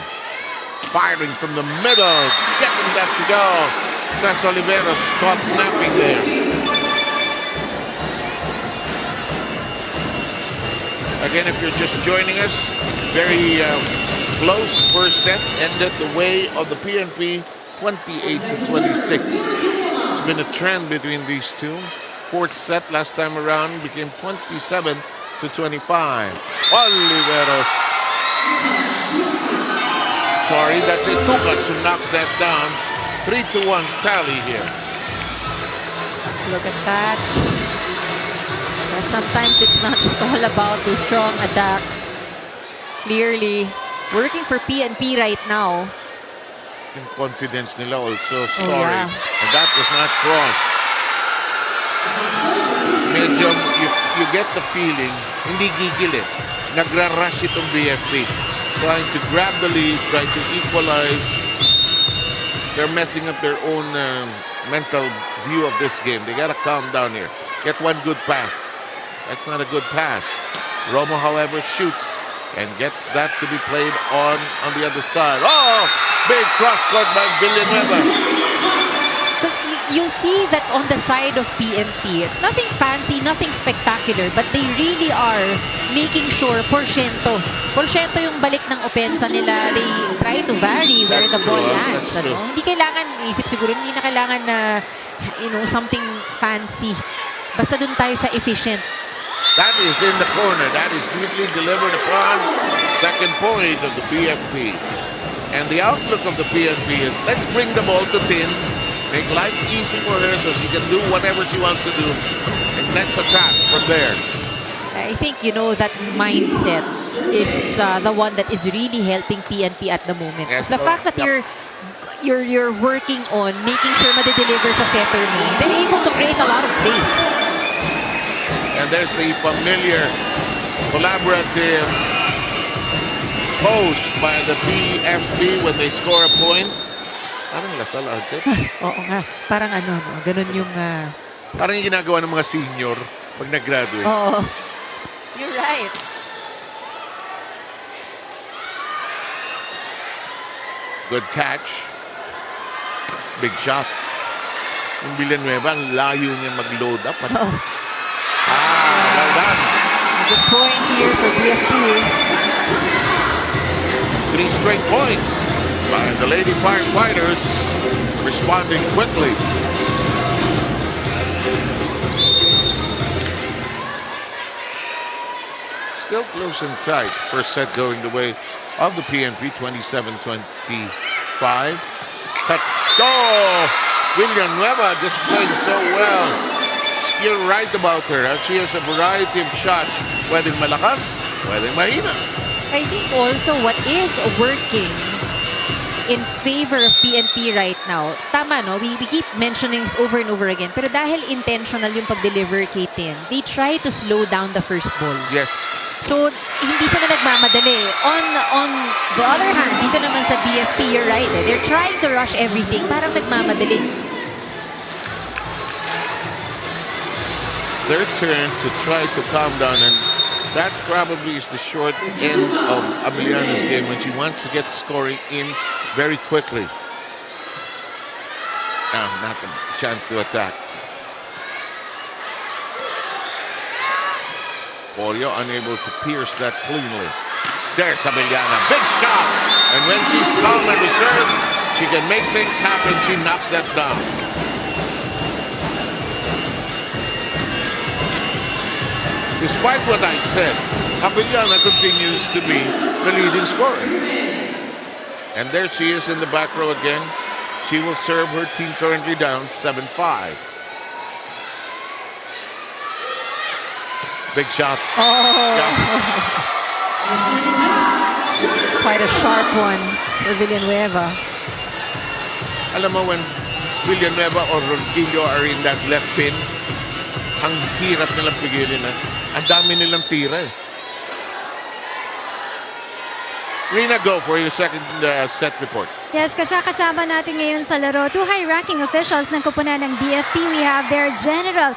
firing from the middle, getting that to go. Cés Oliveros caught napping there. Again, if you're just joining us, very close first set, ended the way of the PNP 28-26. It's been a trend between these two. Fourth set last time around became 27-25. Oliveros. Sorry, that's Itukas who knocks that down. 3-1 tally here. Look at that. Sometimes it's not just all about those strong attacks. Clearly, working for PNP right now. Yung confidence nila also, sorry. Oh, yeah. And that was not cross. Medyo, you get the feeling, hindi gigil eh. Nagra-rush itong BFP. Trying to grab the lead, trying to equalize. They're messing up their own mental view of this game. They gotta calm down here. Get one good pass. That's not a good pass. Romo, however, shoots and gets that to be played on the other side. Oh! Big cross-court by Villanueva. You'll see that on the side of PNP, it's nothing fancy, nothing spectacular, but they really are making sure porsyento yung balik ng opensa nila. They try to vary where the ball lands. Ano? Hindi kailangan, isip siguro, hindi na kailangan na, something fancy. Basta dun tayo sa efficient. That is in the corner. That is neatly delivered upon. Second point of the PNP. And the outlook of the PNP is, let's bring the ball to 10. Make life easy for her so she can do whatever she wants to do. And let's attack from there. I think, that mindset is the one that is really helping PNP at the moment. Yes, the fact that you're working on making sure ma-deliver sa center mo, they're able to create a lot of space. And there's the familiar collaborative post by the PFP when they score a point. Parang Lasal, Arjet. Oo nga. Parang ganun yung... Parang yung ginagawa ng mga senior pag nag-graduate. Oo. You're right. Good catch. Big shot. Yung Villanueva, ang layo niya mag-load up. Oh. Well done. Good point here for BFP. 3 straight points by the Lady Firefighters, responding quickly. Still close and tight. First set going the way of the PNP, 27-25. Villanueva just playing so well. You're right about her. She has a variety of shots. Pwedeng malakas, pwedeng mahina. I think also what is working in favor of PNP right now, tama no, we keep mentioning this over and over again, pero dahil intentional yung pag-deliver kay Tin, they try to slow down the first ball. Yes. So, hindi sila nagmamadali. On the other hand, dito naman sa BFP, you're right. They're trying to rush everything. Parang nagmamadali. Their turn to try to calm down, and that probably is the short end of Abiliana's game when she wants to get scoring in very quickly. Not a chance to attack. Polio unable to pierce that cleanly. There's Abiliana, big shot! And when she's calm and reserved, she can make things happen. She knocks that down. Despite what I said, Abiliana continues to be the leading scorer. And there she is in the back row again. She will serve her team currently down 7-5. Big shot. Oh. Quite a sharp one for Villanueva. Alam mo, when Villanueva or Ronquillo are in that left pin, ang hirap nilang pigilin. Ang dami nilang tira eh. Rina, go for your second set report. Yes, kasama natin ngayon sa laro. 2 high-ranking officials ng kupunan ng BFP. We have their General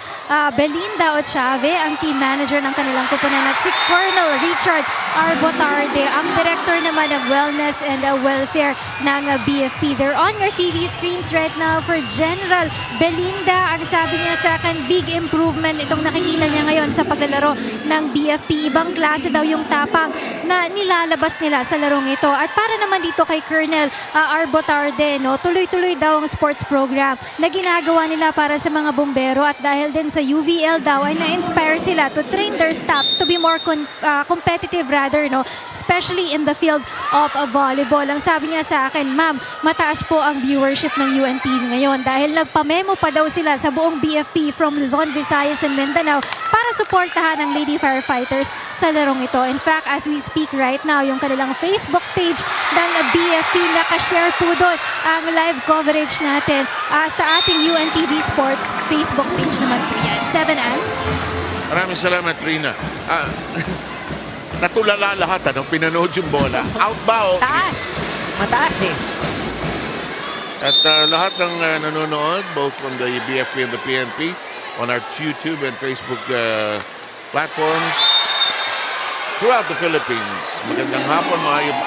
Belinda Ochave, ang team manager ng kanilang kupunan, at si Colonel Richard Arbotarde, ang director naman ng Wellness and Welfare ng BFP. They're on your TV screens right now for General Belinda. Ang sabi niya sa akin, big improvement itong nakikita niya ngayon sa paglalaro ng BFP. Ibang klase daw yung tapang na nilalabas nila sa larong ito. At para naman dito kay Colonel Arbotarde, no, tuloy-tuloy daw ang sports program na ginagawa nila para sa mga bumbero, at dahil din sa UVL daw ay na-inspire sila to train their staffs to be more competitive rather, no, especially in the field of volleyball. Ang sabi niya sa akin, ma'am, mataas po ang viewership ng UNTV ngayon dahil nagpamemo pa daw sila sa buong BFP from Luzon, Visayas and Mindanao para suportahan ang Lady Firefighters sa larong ito. In fact, as we speak right now, yung kanilang Facebook page ng BFP, nakashare po doon ang live coverage natin sa ating UNTV Sports Facebook page naman po yan. 7-An. Maraming salamat, Rina. Natulala lahat, pinanood yung bola. Out ba? Taas! Mataas eh. At lahat ng nanonood, both from the BFP and the PNP, on our YouTube and Facebook platforms throughout the Philippines. Magandang hapon, maayong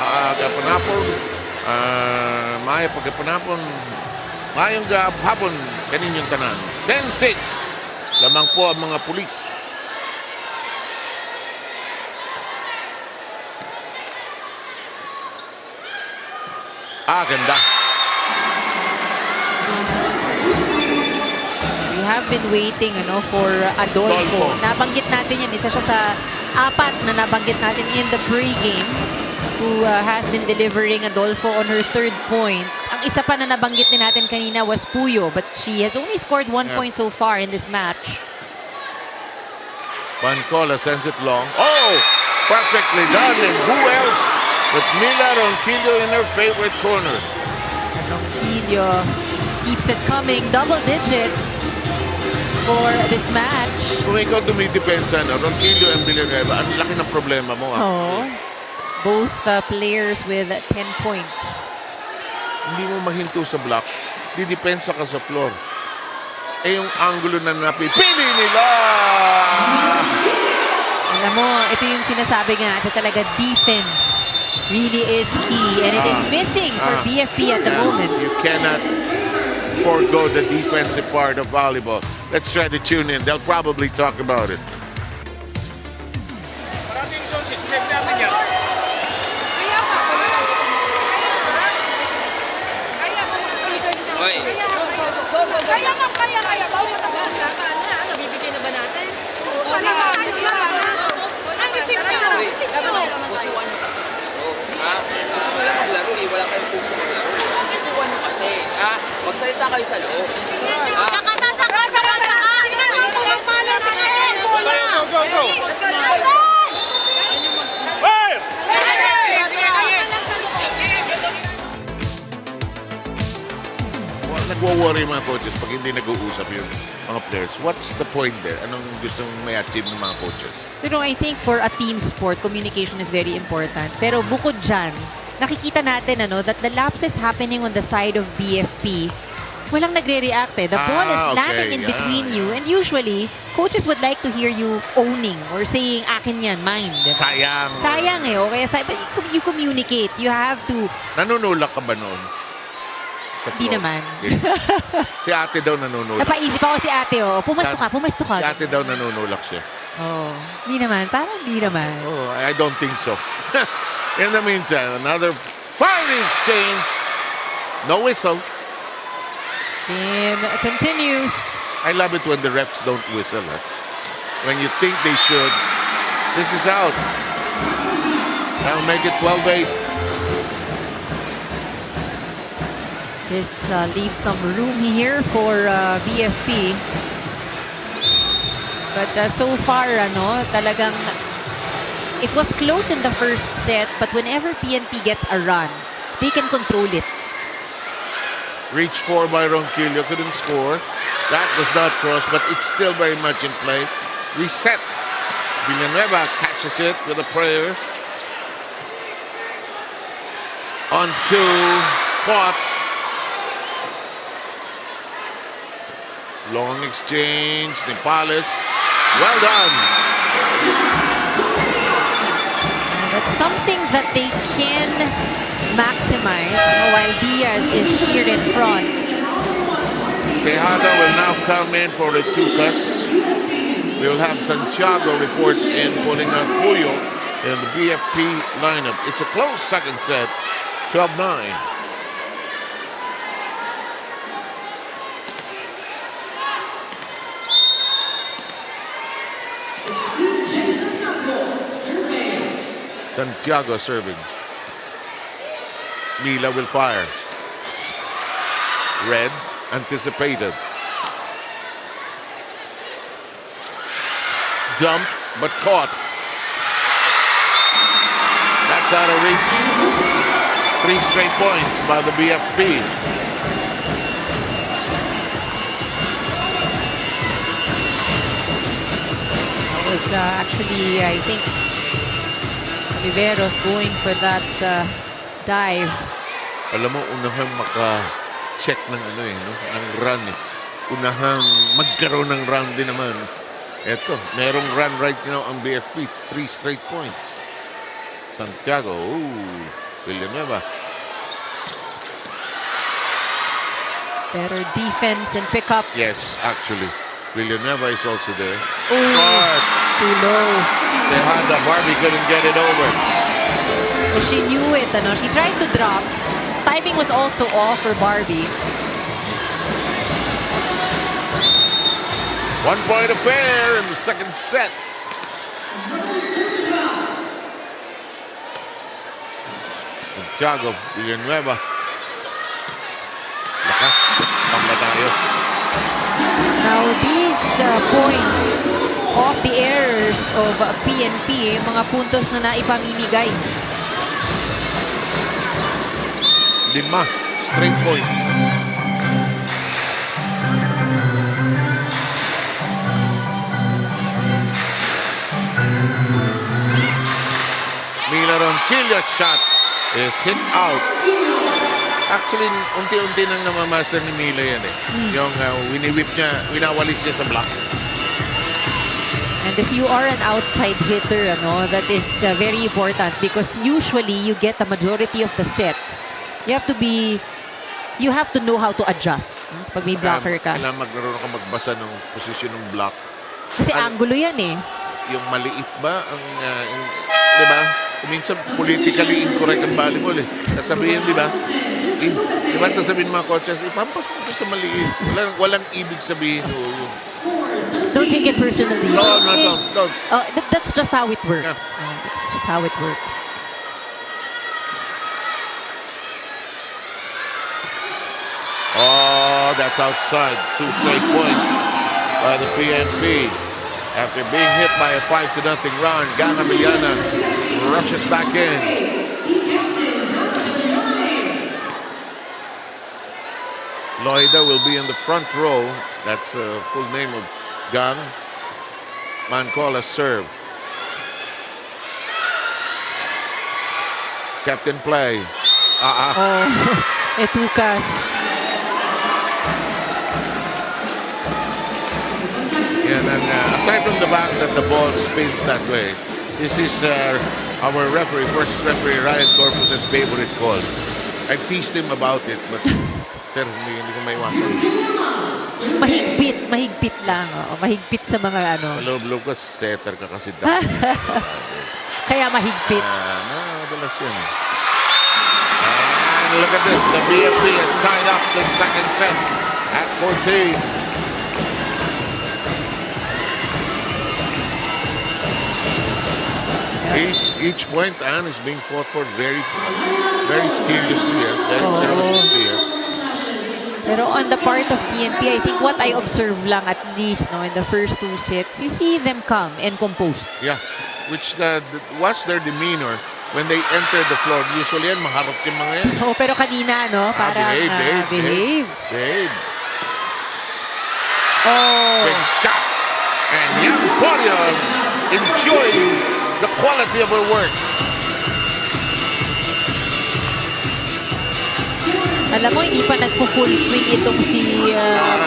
hapon, maayong pagkapanapon, maayong hapon, kaninyong tanan. 10-6, lamang po ang mga pulis. Ganda. We have been waiting for Adolfo. Nabanggit natin yan. Isa siya sa 4 na nabanggit natin in the pre-game who has been delivering Adolfo on her 3rd point. Ang isa pa na nabanggit din natin kanina was Puyo, but she has only scored 1 point so far in this match. Bancola sends it long. Oh! Perfectly done. And who else but Mila Ronquillo in her favorite corner? Ronquillo keeps it coming. Double digit for this match. Kung ikaw dumidepensa, Ronquillo and Villanueva, ang laki ng problema mo. Oh. Both players with 10 points. Hindi mo mahinto sa block. Didepensa ka sa floor. Yung angulo na napipili nila! Alam mo, ito yung sinasabi nga natin talaga, defense really is key, and it is missing for BFP at the moment. You cannot forego the defensive part of volleyball. Let's try to tune in. They'll probably talk about it. Oy, Kaya. Bawat ang usapan na. Bibigyan na ba natin? pusuan nyo kasi maglaro. Gusto nyo lang maglaro eh, wala kayong puso maglaro. Pusuan nyo kasi. Magsalita kayo sa loob. Nagwo-worry mga coaches pag hindi nag-uusap yung mga players. What's the point there? Anong gustong may achieve ng mga coaches? I think for a team sport, communication is very important. Pero bukod dyan, nakikita natin that the lapses happening on the side of BFP, walang nagre-react eh. The ball is landing in between you. And usually, coaches would like to hear you owning or saying, akin yan, mine. Diba? Sayang. Sayang eh. Okay, but you communicate. You have to. Nanunulak ka ba noon? Di naman. Si ate daw nanunulak. Napaisip ako si ate, pumasto ka. Si ate daw nanunulak siya. Di naman. Parang di naman. Oh, I don't think so. In the meantime, another firing exchange. No whistle. Game continues. I love it when the refs don't whistle. When you think they should, this is out. That'll make it 12-8. This leaves some room here for BFP. But so far, talagang it was close in the first set, but whenever PNP gets a run, they can control it. Reach for by Ronquillo, couldn't score. That does not cross, but it's still very much in play. Reset. Villanueva catches it with a prayer. On to Pot. Long exchange, Nepales. Well done. That's something that they can maximize while Diaz is here in front. Tejada will now come in for the Tucas. We'll have Santiago reports in, pulling out Puyo in the BFP lineup. It's a close second set, 12-9. Santiago serving. Mila will fire. Red anticipated. Dumped but caught. That's out of reach. 3 straight points by the BFP. That was actually, I think, Oliveros going for that dive. Alam mo, unahang maka-check ng ng run eh. Unahang magkaroon ng run din naman. Eto, merong run right now ang BFP. 3 straight points. Santiago, Villanueva. Better defense and pickup. Yes, actually. Villanueva is also there. Short. Too low. Tejada, Barbie couldn't get it over. Well, she knew it. She tried to drop. Timing was also off for Barbie. 1 point affair in the second set. Santiago, Villanueva. Lakas, pambatayo. Now these points of the errors of PNP, mga puntos na naipamimigay. 5 straight points. Mila Ronquillo's shot is hit out. Actually, unti-unti nang namamaster ni Mila yan eh. Yung wini-whip niya, winawalis niya sa block. And if you are an outside hitter, that is very important because usually you get the majority of the sets. You have to know how to adjust. Pag may blocker ka. Kailangan magkaroon ka magbasa ng posisyon ng block. Kasi angulo yan eh. Yung maliit ba ang di ba? Minsan politically incorrect ang volleyball eh. Sasabihin, di ba? Di ba sasabihin mga coaches, ipampas mo ito sa maliit. Walang ibig sabihin. Don't take it personally. No. That's just how it works. Yeah. That's just how it works. Oh, that's outside. 2 straight points by the PNP. After being hit by a 5-0 run, Gana Villana rushes back in. Loida will be in the front row. That's the full name of Gang. Mancola serve. Captain play. Oh, Etukas. And then, aside from the fact that the ball spins that way, this is our referee, first referee, Ryan Corpus's favorite call. I've teased him about it, but sir, hindi ko maiwasan. Mahigpit lang. Oh. Mahigpit sa mga ano. Loob-loob ka, setter ka kasi dati. Kaya mahigpit. Madalas yun. And look at this, the BFP has tied up the second set at 14. Each point, Anne, is being fought for very seriously. Very seriously. Pero on the part of PNP, I think what I observe lang at least in the first 2 sets, you see them calm and composed. Yeah, which was their demeanor when they entered the floor. Usually yan, maharap yung mga yan. Oh, pero kanina, parang behave. Oh. Big shot. And Yang Porio enjoying the quality of her work. Alam mo, hindi pa nagpo-full swing itong si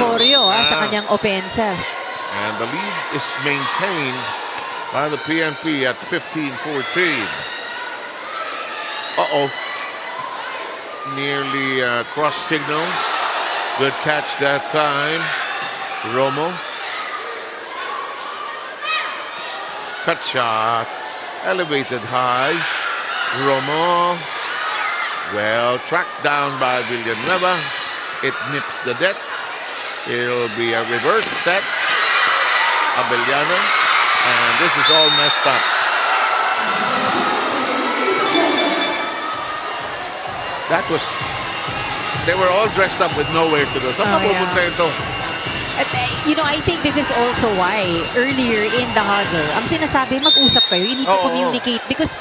Porio sa kanyang opensa. And the lead is maintained by the PNP at 15-14. Uh-oh. Nearly cross signals. Good catch that time. Romo. Cut shot. Elevated high. Romo. Well, tracked down by Villanueva. It nips the deck. It'll be a reverse set. Abellano. And this is all messed up. They were all dressed up with nowhere to go. Saan pa pupunta ito? At, I think this is also why earlier in the huddle, ang sinasabi, mag-usap kayo. You need to communicate because,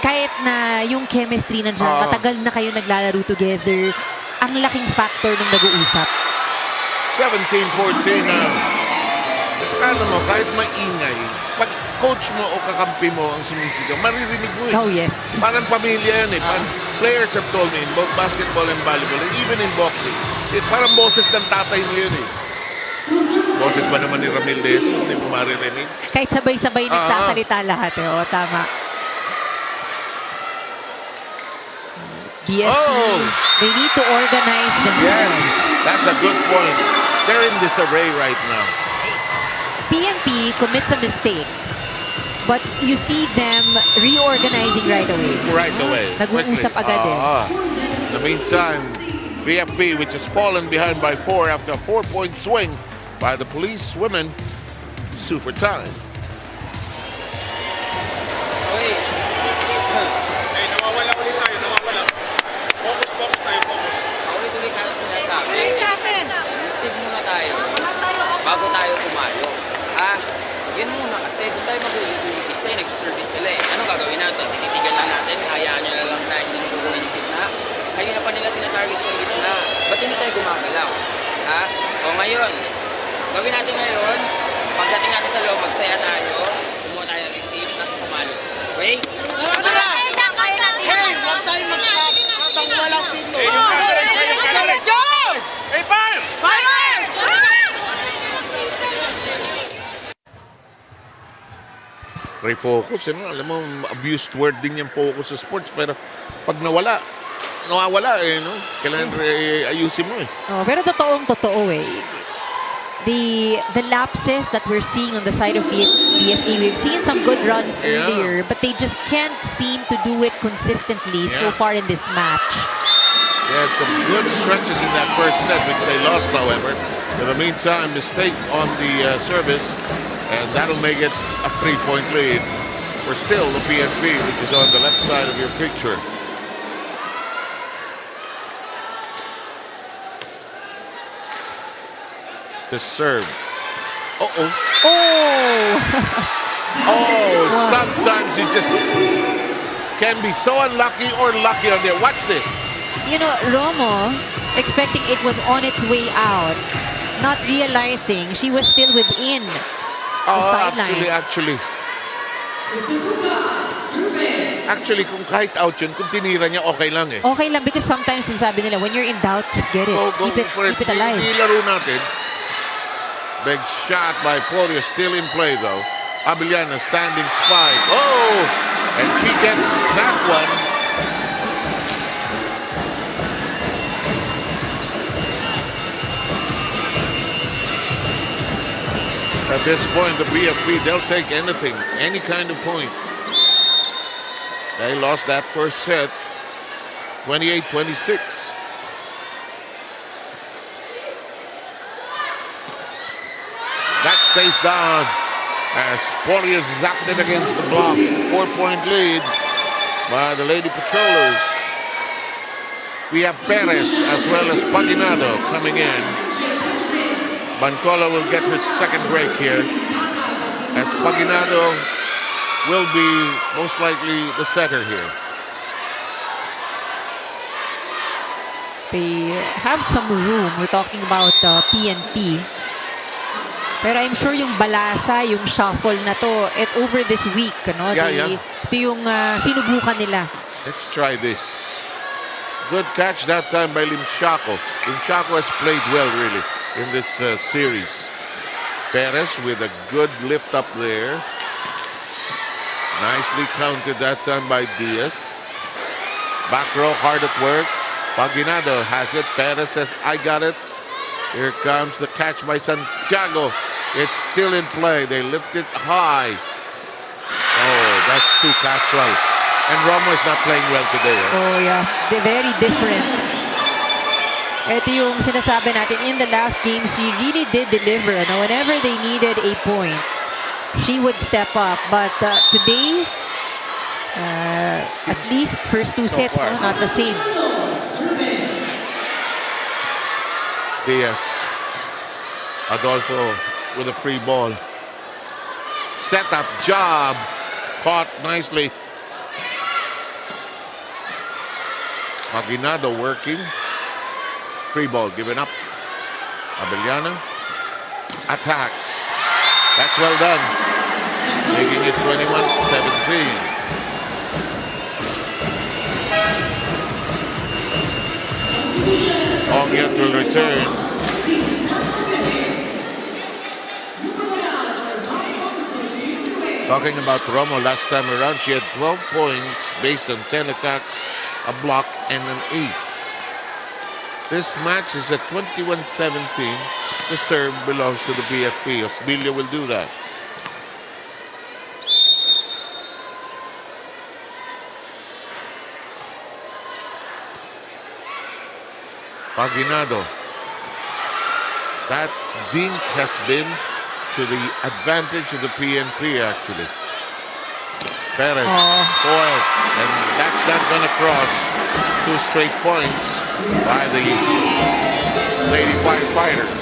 kahit na yung chemistry nandiyan, matagal na kayo naglalaro together, ang laking factor ng nag-uusap. 17-14 now. At saka mo, kahit maingay, pag coach mo o kakampi mo ang sumisigaw, maririnig mo eh. Oh, yes. Parang pamilya yan eh. Players have told me in both basketball and volleyball, and even in boxing, parang boses ng tatay mo yun eh. Boses ba naman ni Ramil Dez? Hindi mo maririnig. Kahit sabay-sabay nagsasalita lahat eh. O, tama. BFP, they need to organize themselves. Yes, that's a good point. They're in disarray right now. PNP commits a mistake, but you see them reorganizing right away. Right away. Nag-uusap agad eh. In the meantime, BFP, which has fallen behind by 4 after a 4-point swing by the police women, sue for time. Nawawala ulit tayo, nawawala. Focus tayo, focus. Ulit-ulit natin sinasabi. Receive muna tayo bago tayo pumalo. Yun muna kasi doon tayo mag-ulit-ulit isa, nagsiservice sila eh. Anong gagawin natin? Tinitigan lang natin, hayaan nyo na lang na hindi nagugulan yung gitna. Kanina pa nila tinatarget yung gitna. Ba't hindi tayo gumagalaw? O ngayon, gawin natin ngayon, pagdating natin sa loob, magsaya tayo, kumuha tayo ng receive, tapos pumalo. Okay? Hey, huwag tayo mag-stop habang walang pito. George! Hey, Fires! Refocus, alam mo, abused word din yung focus sa sports, pero pag nawala, nawawala no? Kailangan ayusin mo Oh, pero totoo eh. The lapses that we're seeing on the side of BFE, we've seen some good runs earlier, but they just can't seem to do it consistently so far in this match. They had some good stretches in that first set, which they lost, however. In the meantime, mistake on the service, and that'll make it a 3-point lead for still the PNP, which is on the left side of your picture. The serve. Uh-oh. Oh, sometimes you just can be so unlucky or lucky on there. Watch this. You know, Romo, expecting it was on its way out, not realizing she was still within the sideline. Actually, kung kahit out yun, kung tinira niya, okay lang eh. Okay lang because sometimes sabi nila, when you're in doubt, just get it. Go Keep it alive. Hindi laro natin. Big shot by Polio, still in play though. Abellana standing spike. Oh! And she gets that one. At this point, the BFP, they'll take anything, any kind of point. They lost that first set, 28-26. That stays down as Polio zapped it against the block. 4-point lead by the Lady Patrollers. We have Perez as well as Paginado coming in. Bancola will get her second break here, as Paginado will be most likely the setter here. They have some room. We're talking about PNP. Pero I'm sure yung balasa, yung shuffle na to, over this week, no? Ito yung sinubukan nila. Let's try this. Good catch that time by Limshako. Limshako has played well, really, in this series. Perez with a good lift up there. Nicely counted that time by Diaz. Back row hard at work. Paginado has it. Perez says, I got it. Here comes the catch by Santiago. It's still in play. They lift it high. Oh, that's too casual. And Romo is not playing well today. Oh, yeah. They're very different. Ito yung sinasabi natin. In the last game, she really did deliver. Now, whenever they needed a point, she would step up. But today, at least first two sets, no, not the same. Diaz. Adolfo with a free ball. Setup job. Caught nicely. Paginado working. Free ball given up. Abellana. Attack. That's well done. Making it 21-17. Ongyat will return. Talking about Romo last time around, she had 12 points based on 10 attacks, a block, and an ace. This match is at 21-17. The serve belongs to the BFP. Osbilio will do that. Paginado. That zinc has been to the advantage of the PNP, actually. Perez, foil, and that's not going to cross. 2 straight points by the Lady Firefighters.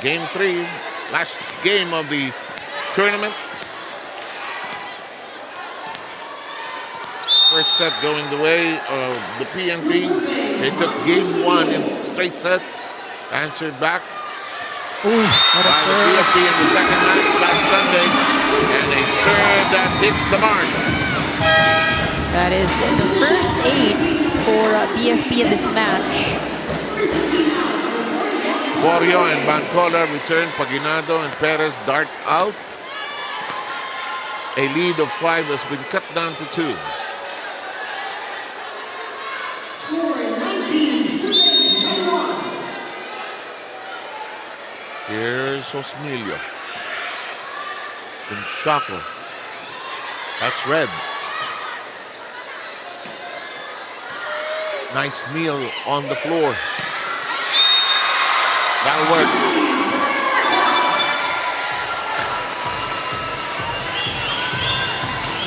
Game 3, last game of the tournament. First set going the way of the PNP. They took game 1 in straight sets. Answered back by the BFP in the second match last Sunday. And a serve that hits the mark. That is the first ace for BFP in this match. Borio and Bancola return. Paginado and Perez dart out. A lead of 5 has been cut down to 2. Score 19-1. Here's Osmilio. And Shako. That's red. Nice kneel on the floor. That'll work.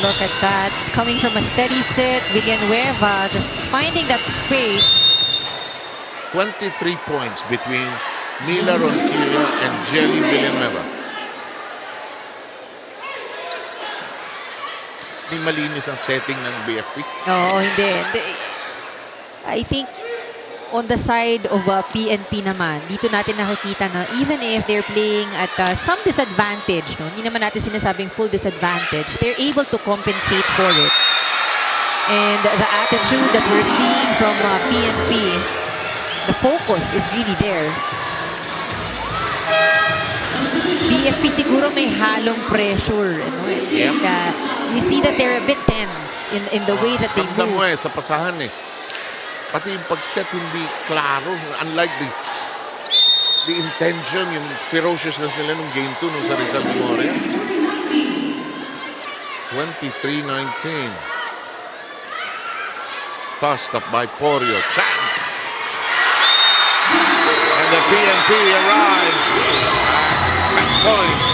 Look at that. Coming from a steady sit, Villanueva just finding that space. 23 points between Mila Ronquillo and Jelly Villanueva. Hindi malinis ang setting ng BFP. Oo, hindi. I think on the side of PNP naman, dito natin nakikita na even if they're playing at some disadvantage, no? Hindi naman natin sinasabing full disadvantage, they're able to compensate for it. And the attitude that we're seeing from PNP, the focus is really there. BFP siguro may halong pressure. Ano? Yep. You see that they're a bit tense in the way that they Ramdam mo move. sa pasahan eh. Pati yung pag-set hindi klaro. Unlike the intention, yung ferociousness nila nung game 2 nung sa Rizal Memorial. 23-19. Tossed up by Porio. Chance! And the PNP arrives at set point.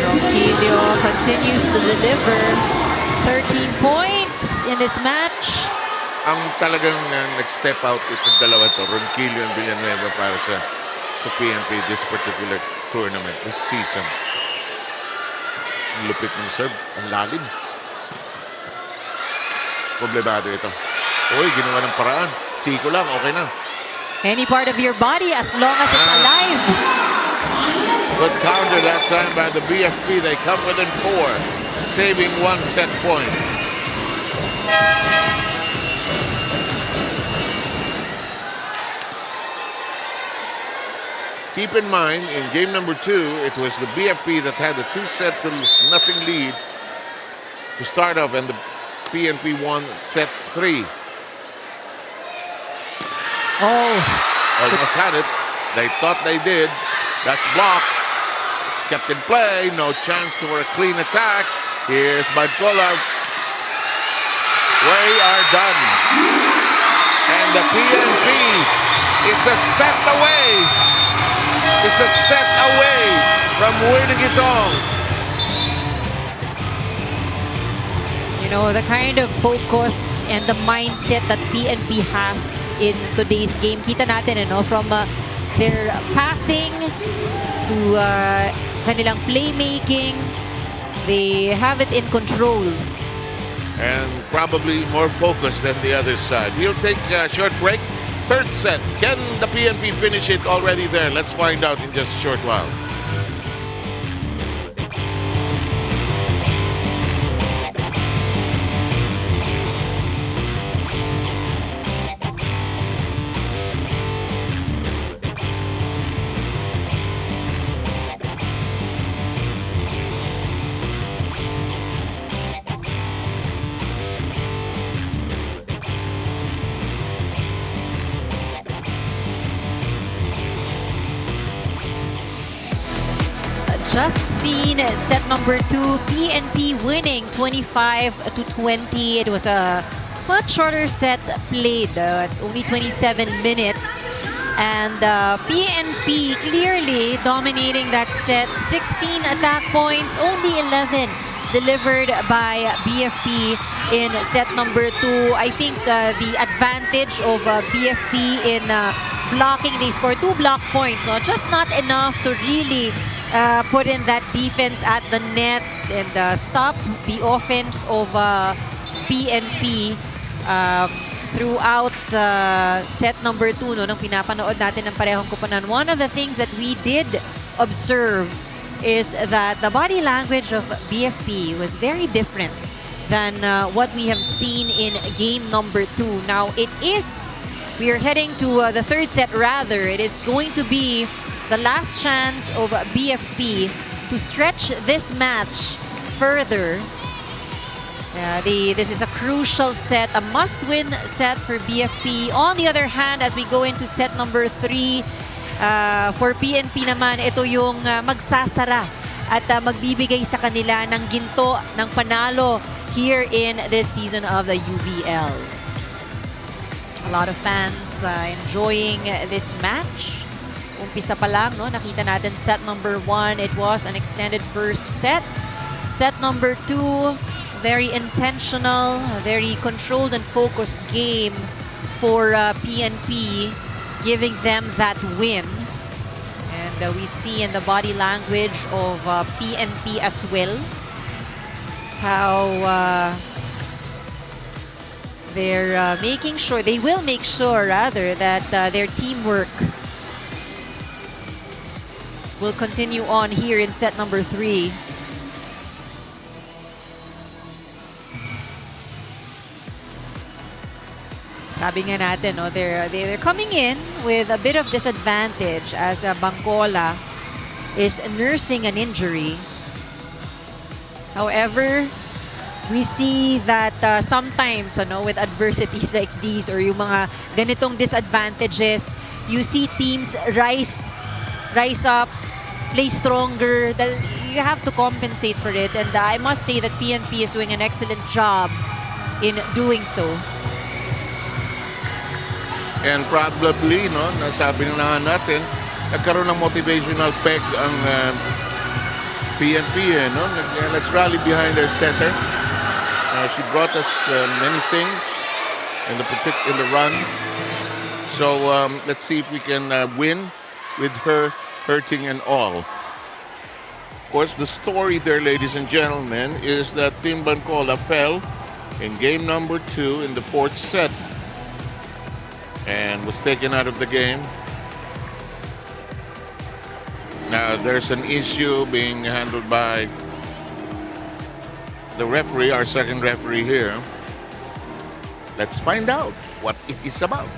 Ronquillo continues to deliver 13 points in this match. Ang talagang nag-step out itong dalawa to, Ronquillo and Villanueva para sa PNP this particular tournament, this season. Ang lupit ng serve, ang lalim. Problemado ito. Uy, ginawa ng paraan. Siko lang, okay na. Any part of your body as long as it's alive. Good counter that time by the BFP. They come within 4, saving 1 set point. Keep in mind, in game number 2, it was the BFP that had a 2-0 lead to start off, and the PNP won set 3. Oh, Almost had it. They thought they did. That's blocked. It's kept in play. No chance for a clean attack. Here's Badcola. We are done. And the PNP is a set away. Is a set away from winning it all. you know, the kind of focus and the mindset that PNP has in today's game. Kita natin, you know, from their passing to kanilang playmaking. They have it in control. And probably more focused than the other side. We'll take a short break. Third set. Can the PNP finish it already there? Let's find out in just a short while. Just seen set number 2, PNP winning 25-20. It was a much shorter set played, only 27 minutes. And PNP clearly dominating that set. 16 attack points, only 11 delivered by BFP in set number 2. I think the advantage of BFP in blocking, they scored 2 block points. So just not enough to really put in that defense at the net and stop the offense of PNP throughout set number 2, no, nang pinapanood natin ng parehong koponan. One of the things that we did observe is that the body language of BFP was very different than what we have seen in game number 2. Now, it is We are heading to the third set rather. It is going to be the last chance of BFP to stretch this match further. This is a crucial set, a must-win set for BFP. On the other hand, as we go into set number 3, for PNP naman, ito yung magsasara at magbibigay sa kanila ng ginto, ng panalo here in this season of the UVL. A lot of fans enjoying this match. Umpisa pa lang, no? Nakita natin set number 1. It was an extended first set. Set number 2, very intentional, very controlled and focused game for PNP, giving them that win. And we see in the body language of PNP as well how they're making sure, they will make sure rather, that their teamwork will continue on here in set number 3. Sabi nga natin, no, they're coming in with a bit of disadvantage as Bangkola is nursing an injury. However, we see that sometimes, with adversities like these or yung mga ganitong disadvantages, you see teams rise up, play stronger. You have to compensate for it. And I must say that PNP is doing an excellent job in doing so. And probably, nasabi na nga natin, nagkaroon ng motivational peg ang PNP. Let's rally behind their center. She brought us many things in the run. So let's see if we can win with her hurting and all. Of course, the story there, ladies and gentlemen, is that Team Bangkola fell in game number 2 in the 4th set and was taken out of the game. Now there's an issue being handled by the referee, our second referee here. Let's find out what it is about.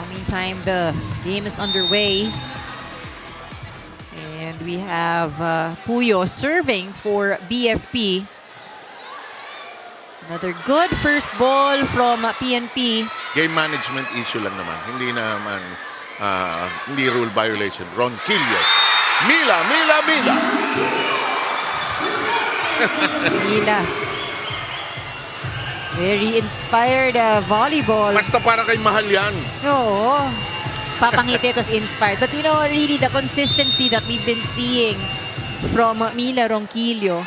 Meantime, the game is underway. And we have Puyo serving for BFP. Another good first ball from PNP. Game management issue lang naman. Hindi naman, hindi rule violation. Ronquillo. Mila. Mila. Very inspired volleyball. Basta para kay mahal yan. Oo. Papangiti, tas inspired. But really the consistency that we've been seeing from Mila Ronquillo.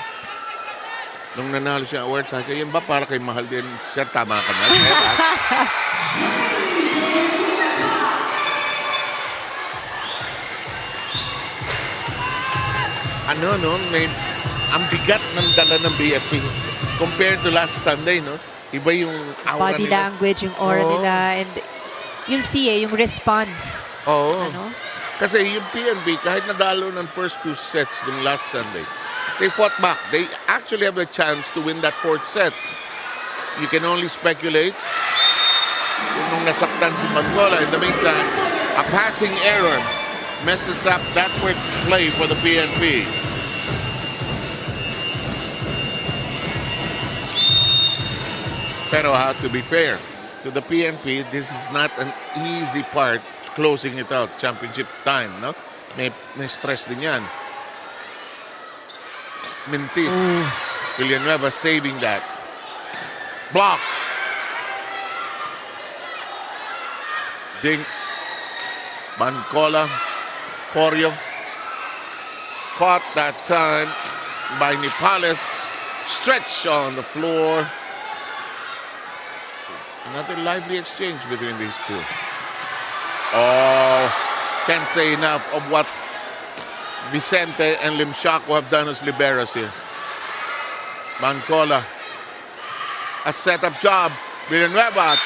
Nung nanalo siya award, sabi ko, yan ba para kay mahal din? Sir, tama ka na. Ang bigat ng dala ng BFP compared to last Sunday, no? Iba yung aura Body nila. language, yung aura nila. And you'll see yung response. Oo. Kasi yung PNP, kahit nadalo ng first 2 sets ng last Sunday, they fought back. They actually have a chance to win that 4th set. You can only speculate kung nasaktan si Bangkola. In the meantime, a passing error messes up that quick play for the PNP. Pero to be fair to the PNP, this is not an easy part closing it out. Championship time, no? May stress din yan. Mintis. Villanueva saving that. Block. Ding. Bangkola. Corio. Caught that time by Nipales. Stretch on the floor. Another lively exchange between these two. Oh, can't say enough of what Vicente and Limshaco have done as liberos here. Bangkola. A setup job. Villanueva.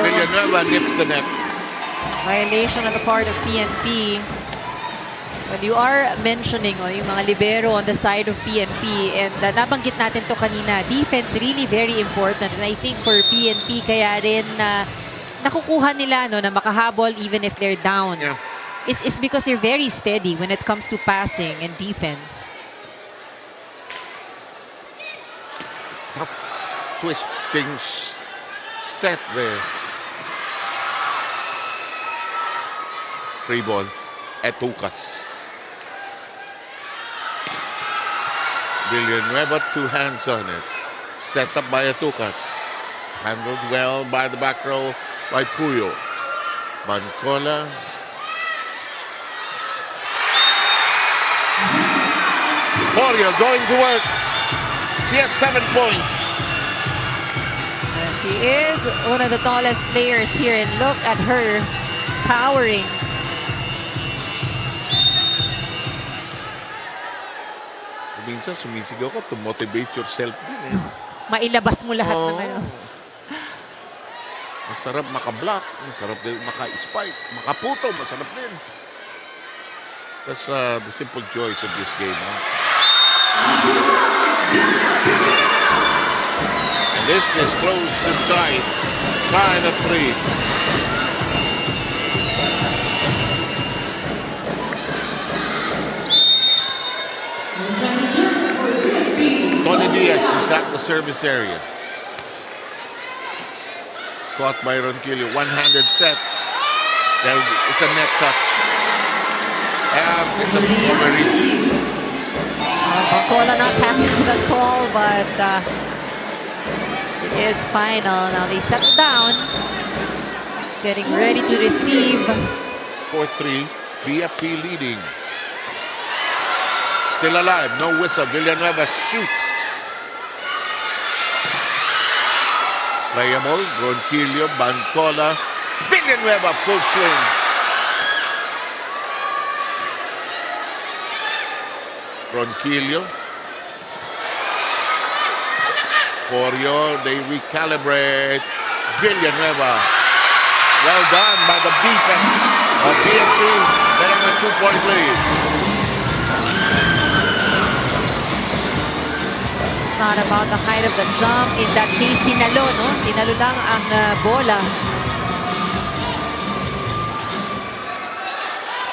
Villanueva nips the net. Violation on the part of PNP. Well, you are mentioning yung mga libero on the side of PNP, and nabanggit natin to kanina, defense really very important, and I think for PNP kaya rin nakukuha nila na makahabol even if they're down. Yeah. Is because they're very steady when it comes to passing and defense. Tough twisting set there. Free ball at Tukas. Villanueva, 2 hands on it. Set up by Atukas. Handled well by the back row by Puyo. Bancola. Porio going to work. She has 7 points. She is one of the tallest players here, and look at her powering. Minsan sumisigaw ka to motivate yourself din eh. Mailabas mo lahat Oo. naman. Masarap maka-block, masarap din maka-spike, makaputo, masarap din. That's the simple joys of this game. And this is close and tight. Tied at 3. Tony Diaz is at the service area. Caught by Ronquillo. One-handed set. There, it's a net touch. It's a overreach. Bancola not happy with that call, but it is final. Now they settle down. Getting ready to receive. 4-3. BFP leading. Still alive. No whistle. Villanueva shoots. Playable. Ronquillo, Bancola. Villanueva full swing. Ronquillo. Porio, they recalibrate. Villanueva. Well done by the defense of BFP. Getting a 2-point lead. Not about the height of the jump. In that case, sinalo, no? Sinalo lang ang bola.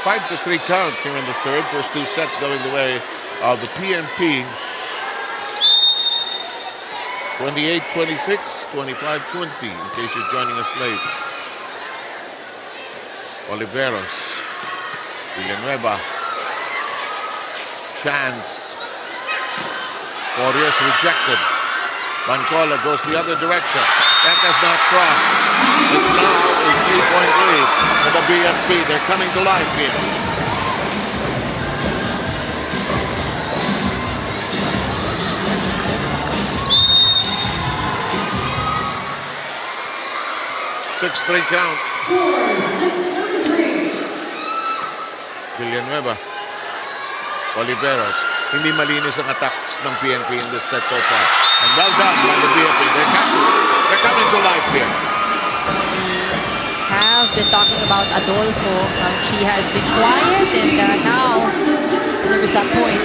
5-3 count here in the third. First 2 sets going the way of the PNP. 28-26, 25-20, in case you're joining us late. Oliveros. Villanueva. Chance. Porio's rejected. Bancola goes the other direction. That does not cross. It's now a 3-point lead for the BFP. They're coming to life here. Six-3 count. Villanueva. Oliveros. Hindi malinis ang attacks ng PNP in this set so far. And well done by the BFP. They're coming to life here. Have been talking about Adolfo. She has been quiet, and now there was that point.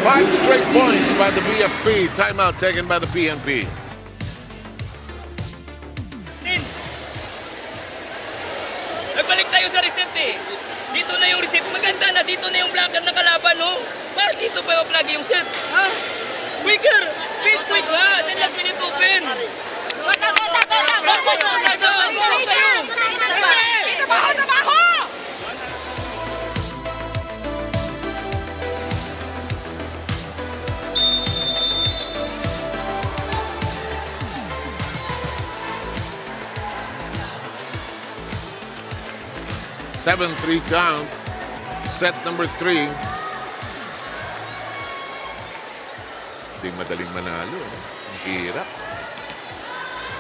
5 straight points by the BFP. Timeout taken by the PNP. Nagbalik tayo sa reset eh. Dito na yung reset. Maganda na. Dito na yung blocker ng kalaban, no? Bakit dito pa yung plug yung set? Ha? Quicker! Quick ha! 10 last minute open! Trabaho! 7-3 count. Set number 3. Hindi madaling manalo. Ang hirap.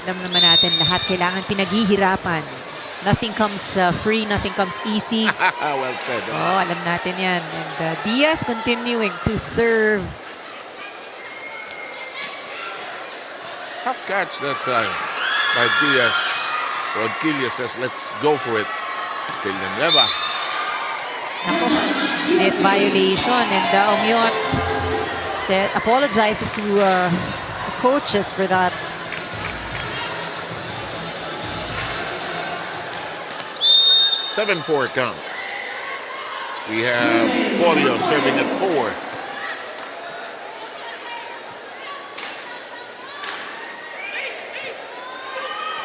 Alam naman natin, lahat kailangan pinaghihirapan. Nothing comes free, nothing comes easy. Well said. Oh, alam natin yan. And Diaz continuing to serve. Tough catch that time by Diaz. Rodquillo says, let's go for it. Villanueva. Net violation, and Omyot apologizes to the coaches for that. Seven 4 count. We have Polio serving at 4.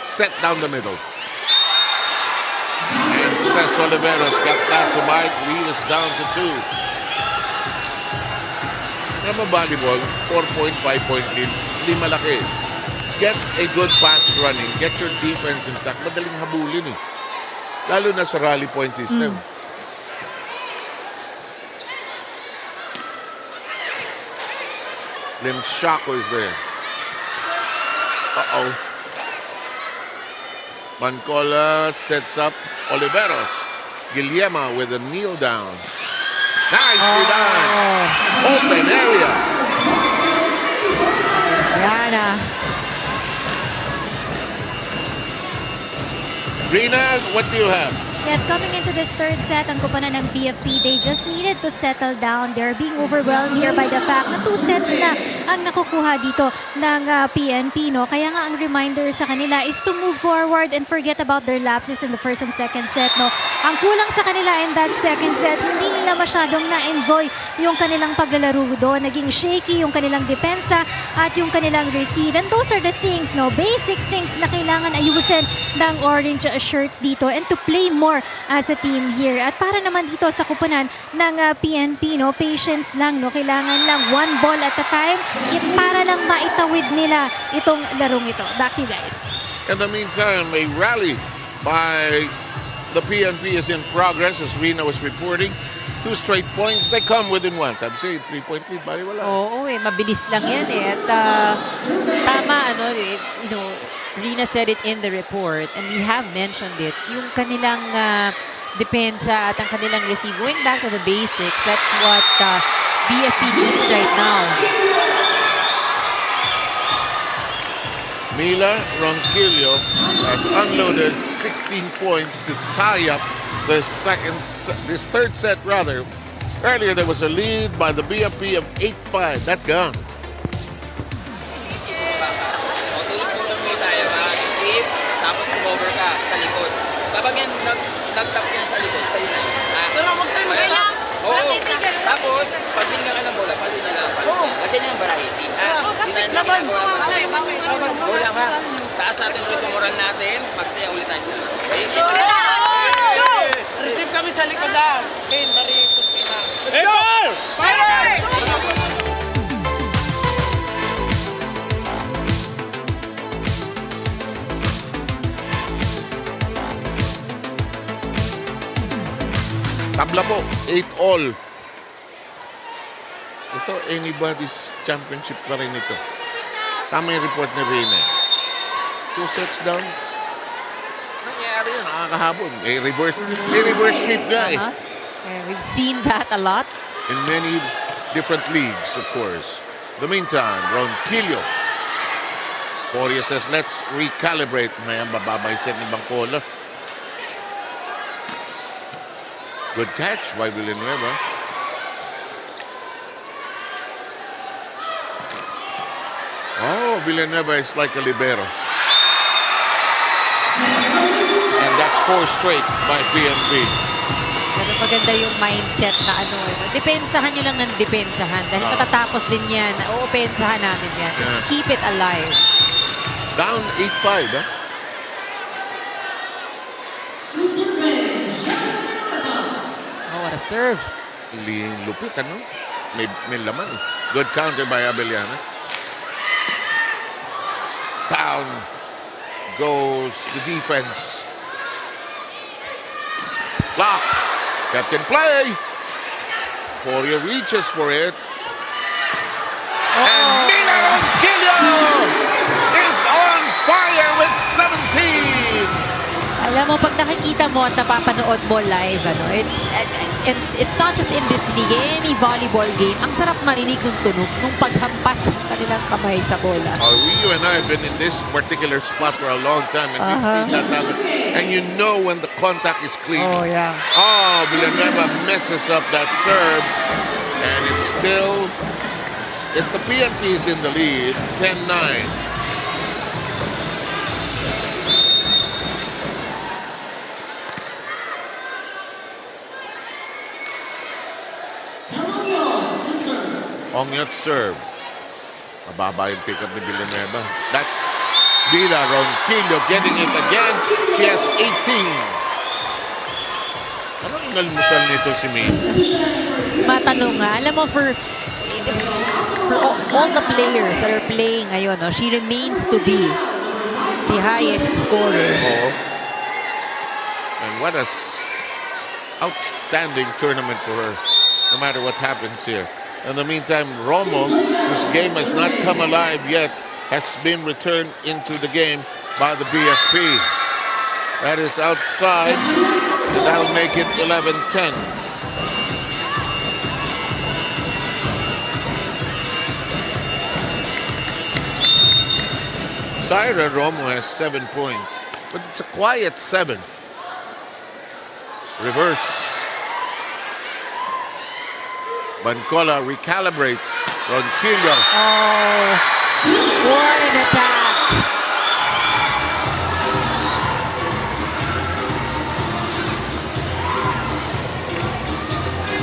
Set down the middle. And Cesc Oliveros got that to Mike. Lead is down to 2. Naman volleyball, 4-point, 5-point lead. Hindi malaki. Get a good pass running. Get your defense intact. Madaling habulin eh. Lalo na sa rally point system. Lim Shaco is there. Uh-oh. Mancola sets up Oliveros. Guillermo with a kneel down. Nicely done. Open area. Yana. Rina, what do you have? Yes, coming into this third set, ang kupanan ng BFP, they just needed to settle down. They're being overwhelmed here by the fact na 2 sets na ang nakukuha dito ng PNP, no? Kaya nga ang reminder sa kanila is to move forward and forget about their lapses in the first and second set, no? Ang kulang sa kanila in that second set, hindi nila masyadong na-enjoy yung kanilang paglalaro doon. Naging shaky yung kanilang depensa at yung kanilang receive. And those are the things, no? Basic things na kailangan ayusin ng orange shirts dito and to play more as a team here. At para naman dito sa kupunan ng PNP, no, patience lang, no, kailangan lang one ball at a time para lang maitawid nila itong larong ito. Back to you guys. In the meantime, a rally by the PNP is in progress, as Rina was reporting. 2 straight points. They come within one. Sabi sa'yo, 3-point lead, bali wala. Oo, mabilis lang yan eh. At tama, ano, you know, Rina said it in the report, and we have mentioned it, yung kanilang depensa at ang kanilang receive. Going back to the basics, that's what BFP needs right now. Mila Ronquillo has unloaded 16 points to tie up this third set rather. Earlier there was a lead by the BFP of 8-5. That's gone. Tapos cover ka sa likod. Kapag yan, nag-tap yan sa likod, sa'yo na yun. Pero mag-time ka lang. Oo. Tapos, pag binigyan ka ng bola, palo na lang. Lagyan na yung variety. Hindi na ginagawa ng bola ha. Taas natin ulit yung moral natin. Magsaya ulit tayo sa likod. Okay? Receive kami sa likod ha. Ken, bari yung na. Let's go! Fighters! Tabla po, 8-all. Ito, anybody's championship pa rin ito. Tama yung report ni Rina. 2 sets down. Nangyari yun, nakakahabol. May reverse sweep nga eh. We've seen that a lot. In many different leagues, of course. In the meantime, Ronquillo. Poria says, let's recalibrate. May ang bababay set ni Bangcola. Good catch by Villanueva. Oh, Villanueva is like a libero. And that's 4 straight by PNP. Pero maganda yung mindset na ano, depensahan nyo lang ng depensahan. Dahil matatapos din yan, uupensahan namin yan. Just keep it alive. Down 8-5, huh? What a serve. Lupit, ano? May laman. Good counter by Abellana. Down goes the defense. Blocked. Kept in play. Poria reaches for it. And Mila Ronquillo is on fire with 17. Alam mo, pag nakikita mo at napapanood mo live, ano, it's not just in this league, any volleyball game, ang sarap marinig ng tunog nung paghampas ng kanilang kamay sa bola. You and I have been in this particular spot for a long time, and we've seen that happen and you know when the contact is clean. Oh, yeah. Oh, Villanueva messes up that serve, and it's still, if the PNP is in the lead, 10-9. Ongyot serve. Mababa yung pick-up ni Villanueva. That's Villa Ronquillo getting it again. She has 18. Anong inalmusal nito si May? Matanong nga. Alam mo, for all the players that are playing ngayon, no, she remains to be the highest scorer. Oo. And what a outstanding tournament for her, no matter what happens here. In the meantime, Romo, whose game has not come alive yet, has been returned into the game by the BFP. That is outside, and that'll make it 11-10. Syra Romo has 7 points, but it's a quiet 7. Reverse. Bancola recalibrates. Ronquillo. Oh, what an attack.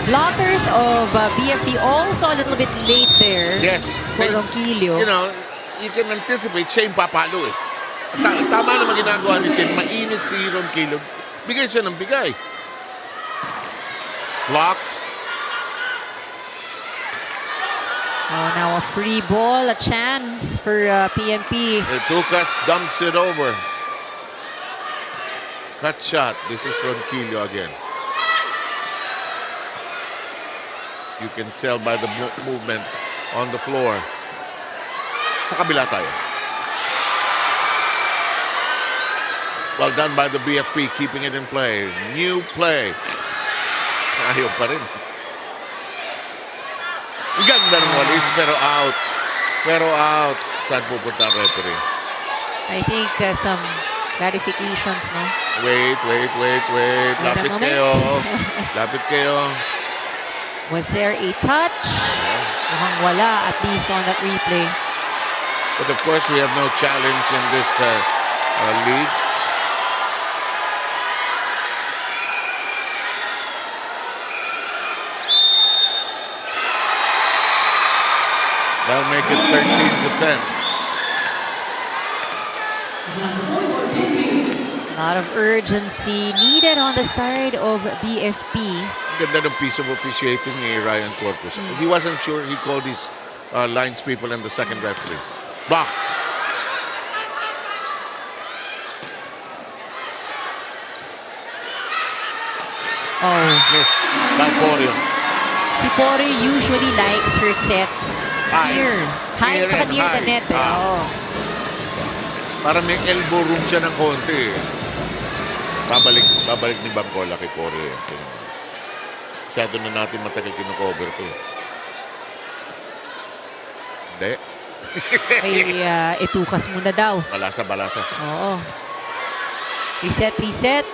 Blockers of BFP also a little bit late there. Yes. For Ronquillo. You know, you can anticipate siya yung papalo eh. Tama naman ginagawa ni Tim. Mainit si Ronquillo. Bigay siya ng bigay. Blocked. Oh, now a free ball, a chance for PNP. Tucas dumps it over. Cut shot. This is Ronquillo again. You can tell by the movement on the floor. Sa kabila tayo. Well done by the BFP, keeping it in play. New play. Ayaw pa rin. Ganda ng walis, pero out. Pero out. Saan pupunta ang referee? I think some clarifications, no? Wait. Lapit kayo. Lapit kayo. Was there a touch? Mukhang wala, at least on that replay. But of course, we have no challenge in this league. That'll make it 13-10. A lot of urgency needed on the side of BFP. Ganda ng piece of officiating ni Ryan Corpus. He wasn't sure, he called his lines people and the second referee. Blocked. Oh, Miss by Porio. si Pori usually likes her sets here. High Here tsaka and near the high. net. Eh. Oh. Parang may elbow room siya ng konti. Babalik ni Bancola kay Porio. Masyado na natin matagal kino-cover to. Hindi. Ay, itukas muna daw. Balasa. Oo. Reset.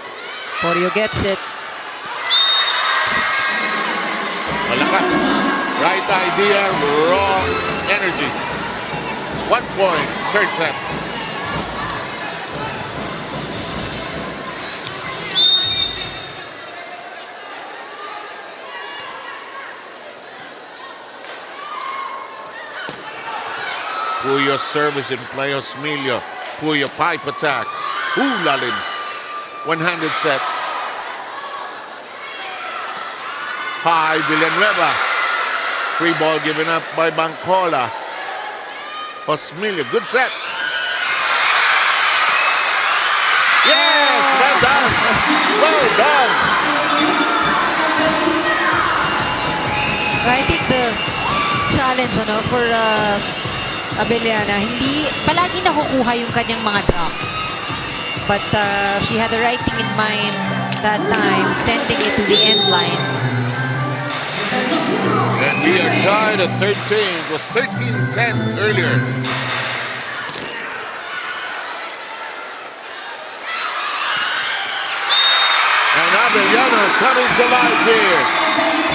Porio gets it. Malakas. Right idea, wrong energy. 1 point, third set. Puyo's service in play. Osmilio. Puyo pipe attack. Lalim. One-handed set. High Villanueva. Free ball given up by Bancola. Osmilio. Good set. Yes! Well done. Well done. I think the challenge for Abellana, hindi palagi nakukuha yung kanyang mga drop. But she had the right thing in mind that time, sending it to the end line. And we are tied at 13. It was 13-10 earlier. final coming to life here.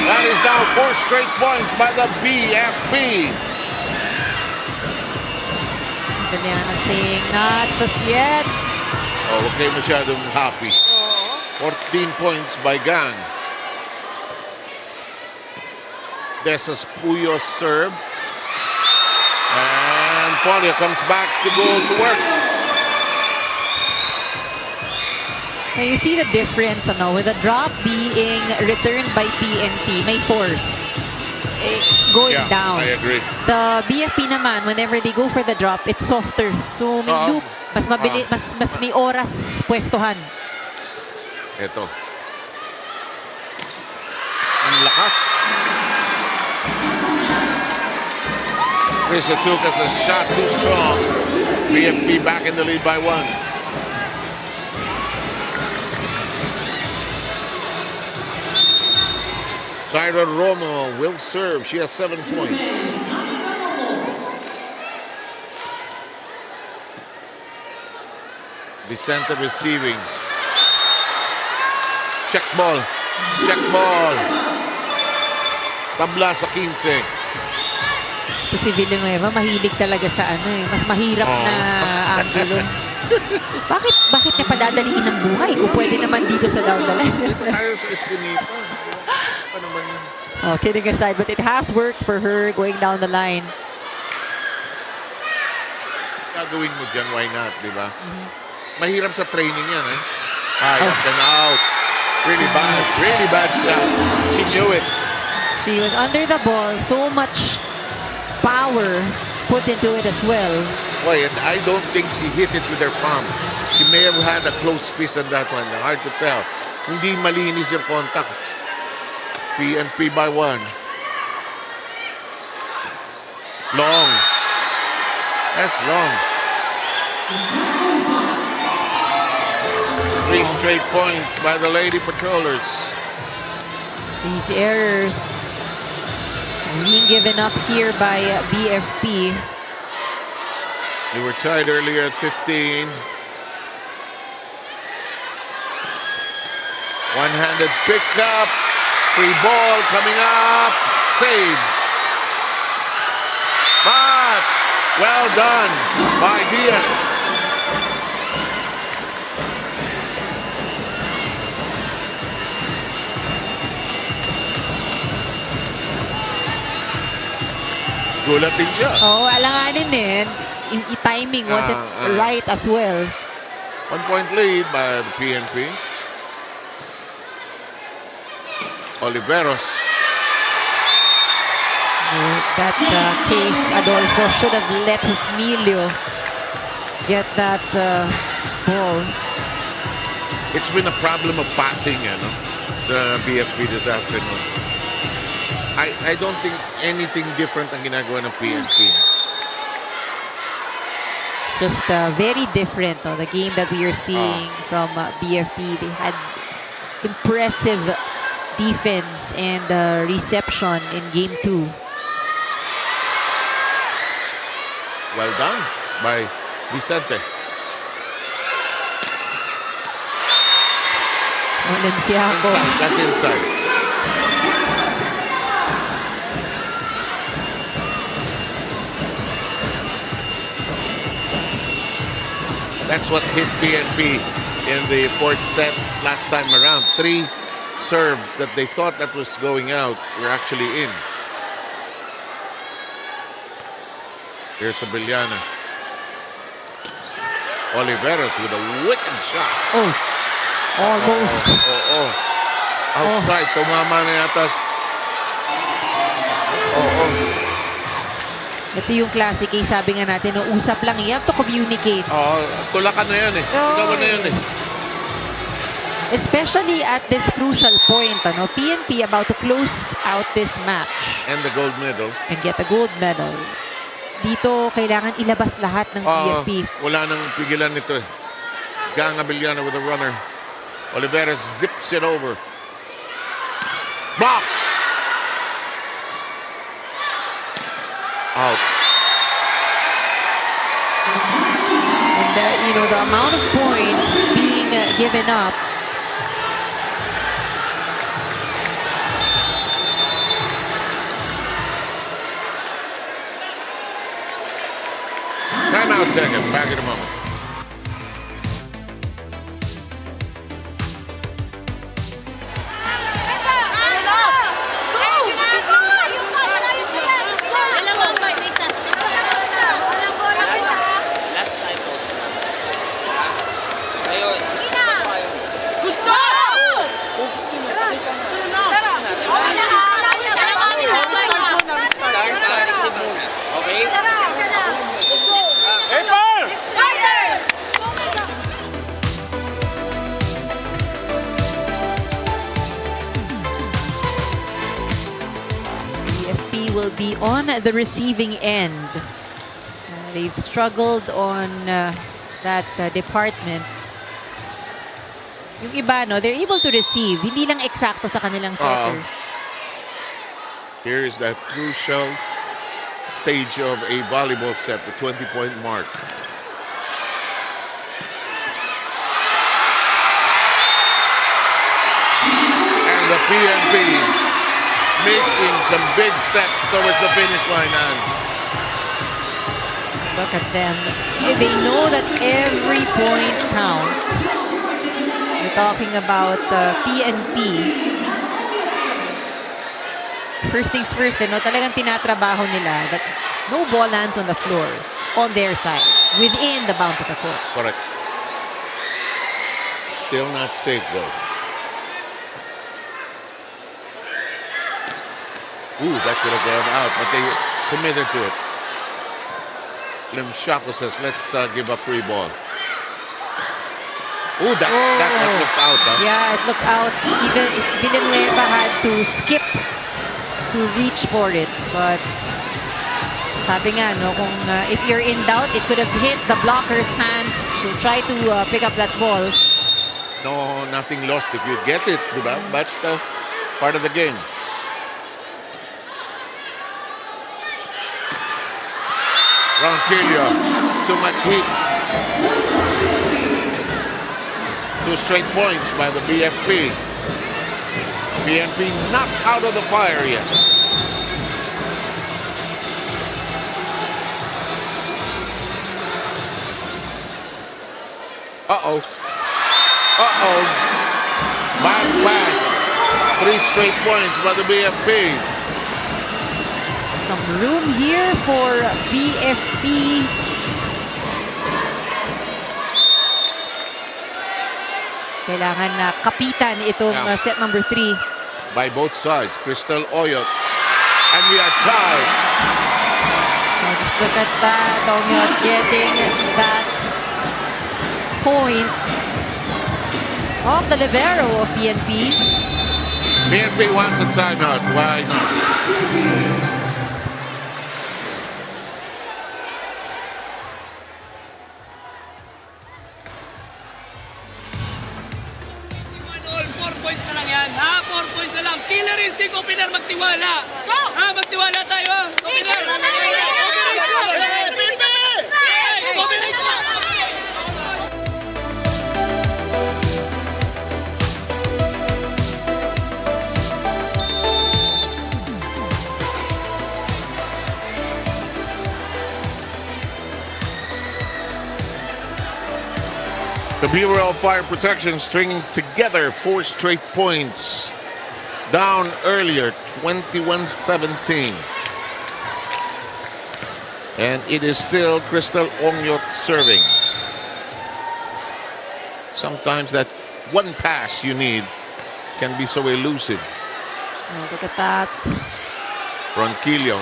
That is now 4 straight points by the BFP. Juliana saying, not just yet. Oh, okay, masyadong happy. 14 points by Gang. Desas Puyos serve. And Polia comes back to go to work. Now you see the difference with the drop being returned by PNP, may force going Yeah, down. I agree. The BFP naman, whenever they go for the drop, it's softer. So may loop, mas mabili, mas may oras pwestuhan. Ito. Ang lakas. Chris Atucas a shot too strong. BFP back in the lead by 1. Tyra Romo will serve. She has 7 points. Vicente receiving. Check ball. Check ball. Tabla sa 15. Kasi Villanueva, mahilig talaga sa mas mahirap na angulo. Bakit niya padadaliin ang buhay? Kung pwede naman dito sa down the line. Dito tayo sa Eskinita. Pa naman yun. Oh, kidding aside, but it has worked for her going down the line. Gagawin mo dyan, why not, di ba? Mahirap sa training yan, eh. Up and out. Really bad shot. She knew it. She was under the ball, so much power put into it as well. Boy, and I don't think she hit it with her palm. She may have had a close fist on that one. Hard to tell. Hindi malinis yung contact. PNP by 1. Long. That's long. 3 straight points by the Lady Patrollers. These errors being given up here by BFP. They were tied earlier at 15. One-handed pickup. Free ball coming up. Save. But well done by Diaz. Gulat din siya. Oh, alanganin din. Timing wasn't right as well. 1 point lead by the PNP. Oliveros. That case, Adolfo should have let Jusmilio get that ball. It's been a problem of passing, sa BFP this afternoon. I don't think anything different ang ginagawa ng PNP. It's just very different, the game that we are seeing from BFP. They had impressive defense and reception in game 2. Well done by Vicente. Olimsiako. Inside, that's inside. That's what hit PNP in the 4th set last time around. 3 serves that they thought that was going out were actually in. Here's Abiliana. Oliveros with a wicked shot. Oh, almost. Outside, tumama na yatas. Ito yung classic case, sabi nga natin, usap lang, you have to communicate. Tulakan na yan eh. Tulakan na yan eh. Especially at this crucial point, PNP about to close out this match. And the gold medal. And get a gold medal. Dito, kailangan ilabas lahat ng PFP. Wala nang pigilan nito eh. Gang Abiliana with a runner. Oliveras zips it over. Block! Out. And, the amount of points being given up I'll take it. Back in a moment. Last time po. Ngayon, gusto mo ba kayo? Gusto! Kung gusto nyo, pakita mo. Start, receive muna. Okay? Hey, Paul! BFP will be on the receiving end. They've struggled on that department. Yung iba, no, they're able to receive. Hindi lang eksakto sa kanilang setter. Here is that crucial stage of a volleyball set, the 20-point mark. And the PNP making some big steps towards the finish line. And Look at them. They know that every point counts. We're talking about PNP. First things first, no, talagang tinatrabaho nila that no ball lands on the floor on their side, within the bounds of the court. correct. Still not safe though. Ooh, that could have gone out, but they committed to it. Lim Shako says, let's give a free ball. Ooh, that looked out, huh? Yeah, it looked out. Even Villanueva had to skip to reach for it. But sabi nga, no, kung if you're in doubt, it could have hit the blocker's hands. So try to pick up that ball. No, nothing lost if you get it, diba? But part of the game. Ronquillo, too much heat. 2 straight points by the BFP. BFP not out of the fire yet. Uh-oh. Uh-oh. Back past. 3 straight points by the BFP. Some room here for BFP. Kailangan na kapitan itong set number 3. By both sides. Crystal Oyot. And we are tied. Oh, just look at that. Oyot getting that point off the libero of PNP. PNP wants a timeout. Why not? All 4 points na lang yan, ha? 4 points na lang. Killer instinct, opener, magtiwala. Ha? Magtiwala tayo, ha? Opener. The Bureau of Fire Protection stringing together 4 straight points. Down earlier, 21-17. And it is still Crystal Ongyot serving. Sometimes that one pass you need can be so elusive. Oh, look at that. Ronquillo.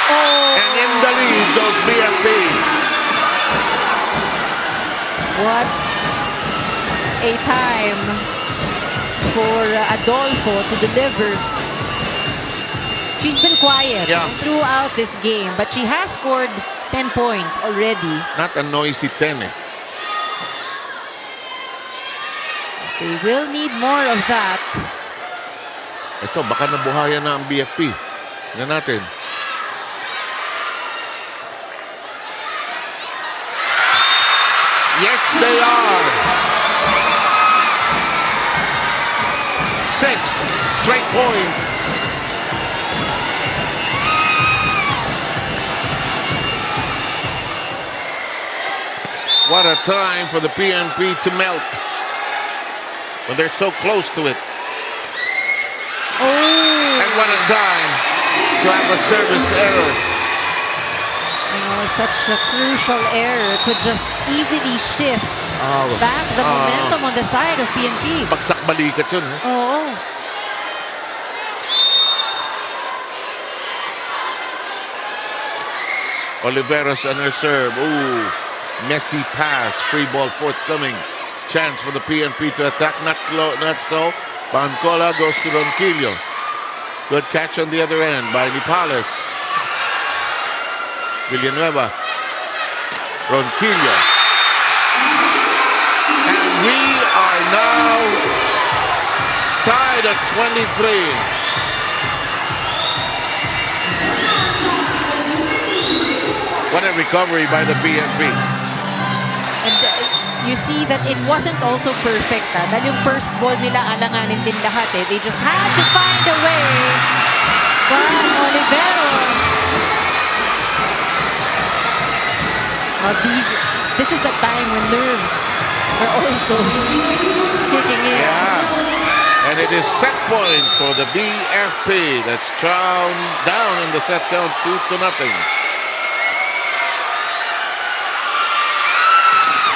Oh, And in the lead goes BFP. what a time for Adolfo to deliver. She's been quiet throughout this game, but she has scored 10 points already. Not a noisy 10. They will need more of that. Ito, baka nabuhayan na ang BFP. Tingnan natin. Yes, they are. 6 straight points. What a time for the PNP to melt when they're so close to it. Oh! And what a time to have a service error. You know, such a crucial error could just easily shift back the momentum on the side of PNP. Bagsak balikat yun. Ha? Oo. Oliveros on her serve. Ooh, messy pass. Free ball forthcoming. Chance for the PNP to attack. Not so. Bancola goes to Ronquillo. Good catch on the other end by Nipales. Villanueva. Ronquillo. And we are now tied at 23. What a recovery by the PNP. And you see that it wasn't also perfect. Dahil yung first ball nila, alanganin din lahat. They just had to find a way. But Oliveros. This is a time when nerves are also kicking in. Yeah. And it is set point for the BFP. That's down in the set count 2-0.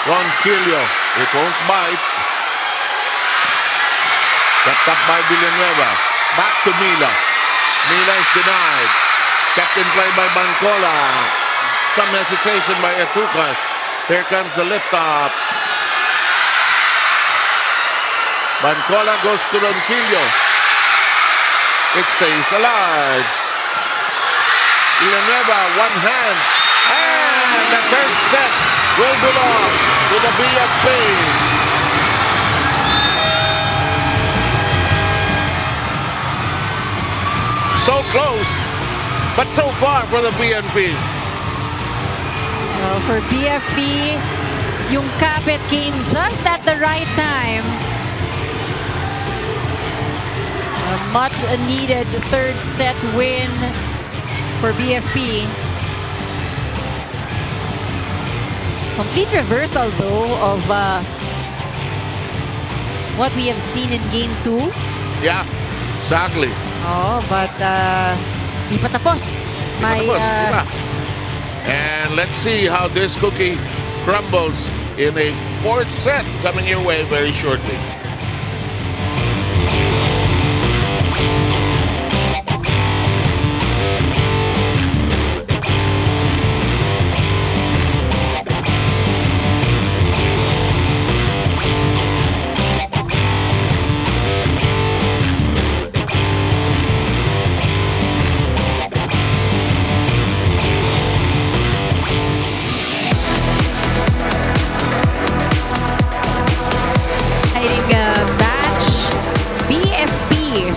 Ronquillo, it won't bite. Kept up by Villanueva. Back to Mila. Mila is denied. Kept in play by Bancola. Some hesitation by Etucas. Here comes the lift up. Bancola goes to Ronquillo. It stays alive. Villanueva, one hand. And the third set will belong to the BFP. So close, but so far for the BNP. Well, for BFP, yung kapit came just at the right time. A much needed third set win for BFP. Complete reversal though of what we have seen in game 2. Yeah, exactly. Oh, but di pa tapos. And let's see how this cookie crumbles in a fourth set coming your way very shortly.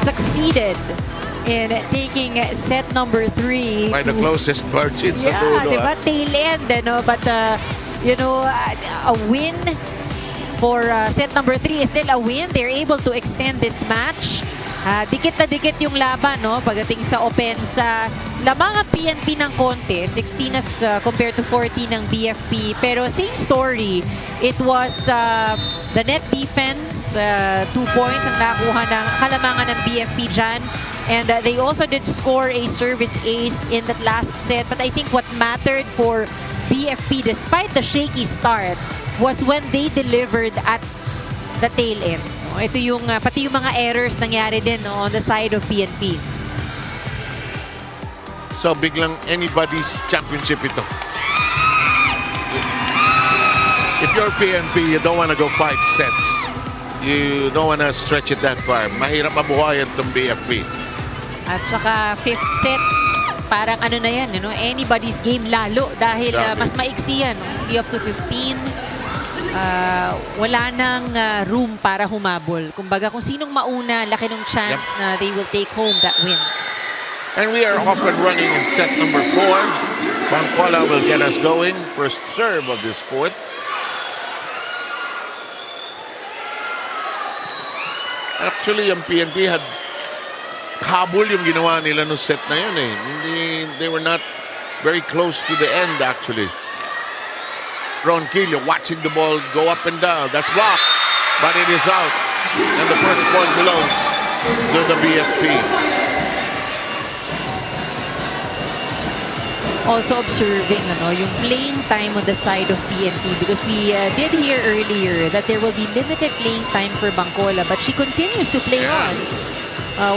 Succeeded in taking set number 3 by the closest margin sa dulo. Diba? Tail end, no? But you know, a win for set number 3 is still a win. They're able to extend this match. Dikit na dikit yung laban, no? Pagdating sa opensa, lamang ang PNP ng konti, 16 as compared to 14 ng BFP. Pero same story. It was the net defense, 2 points ang nakuha ng kalamangan ng BFP dyan. And they also did score a service ace in that last set. But I think what mattered for BFP, despite the shaky start, was when they delivered at the tail end. Ito yung, pati yung mga errors nangyari din on the side of PNP. So biglang anybody's championship ito. If you're PNP, you don't want to go 5 sets. You don't want to stretch it that far. Mahirap mabuhayan itong BFP. At saka 5th set, parang ano na yan, you know, anybody's game lalo dahil mas maiksi yan. Only up to 15. Wala nang room para humabol. Kumbaga, kung sinong mauna, laki ng chance na they will take home that win. And we are off and running in set number 4. Bancola will get us going. First serve of this fourth. Actually, ang PNP had habol yung ginawa nila no set na yun eh. They were not very close to the end actually. Ronquillo watching the ball go up and down. That's blocked, but it is out. And the first point belongs to the BFP. Also observing yung playing time on the side of PNP, because we did hear earlier that there will be limited playing time for Bangkola, but she continues to play on.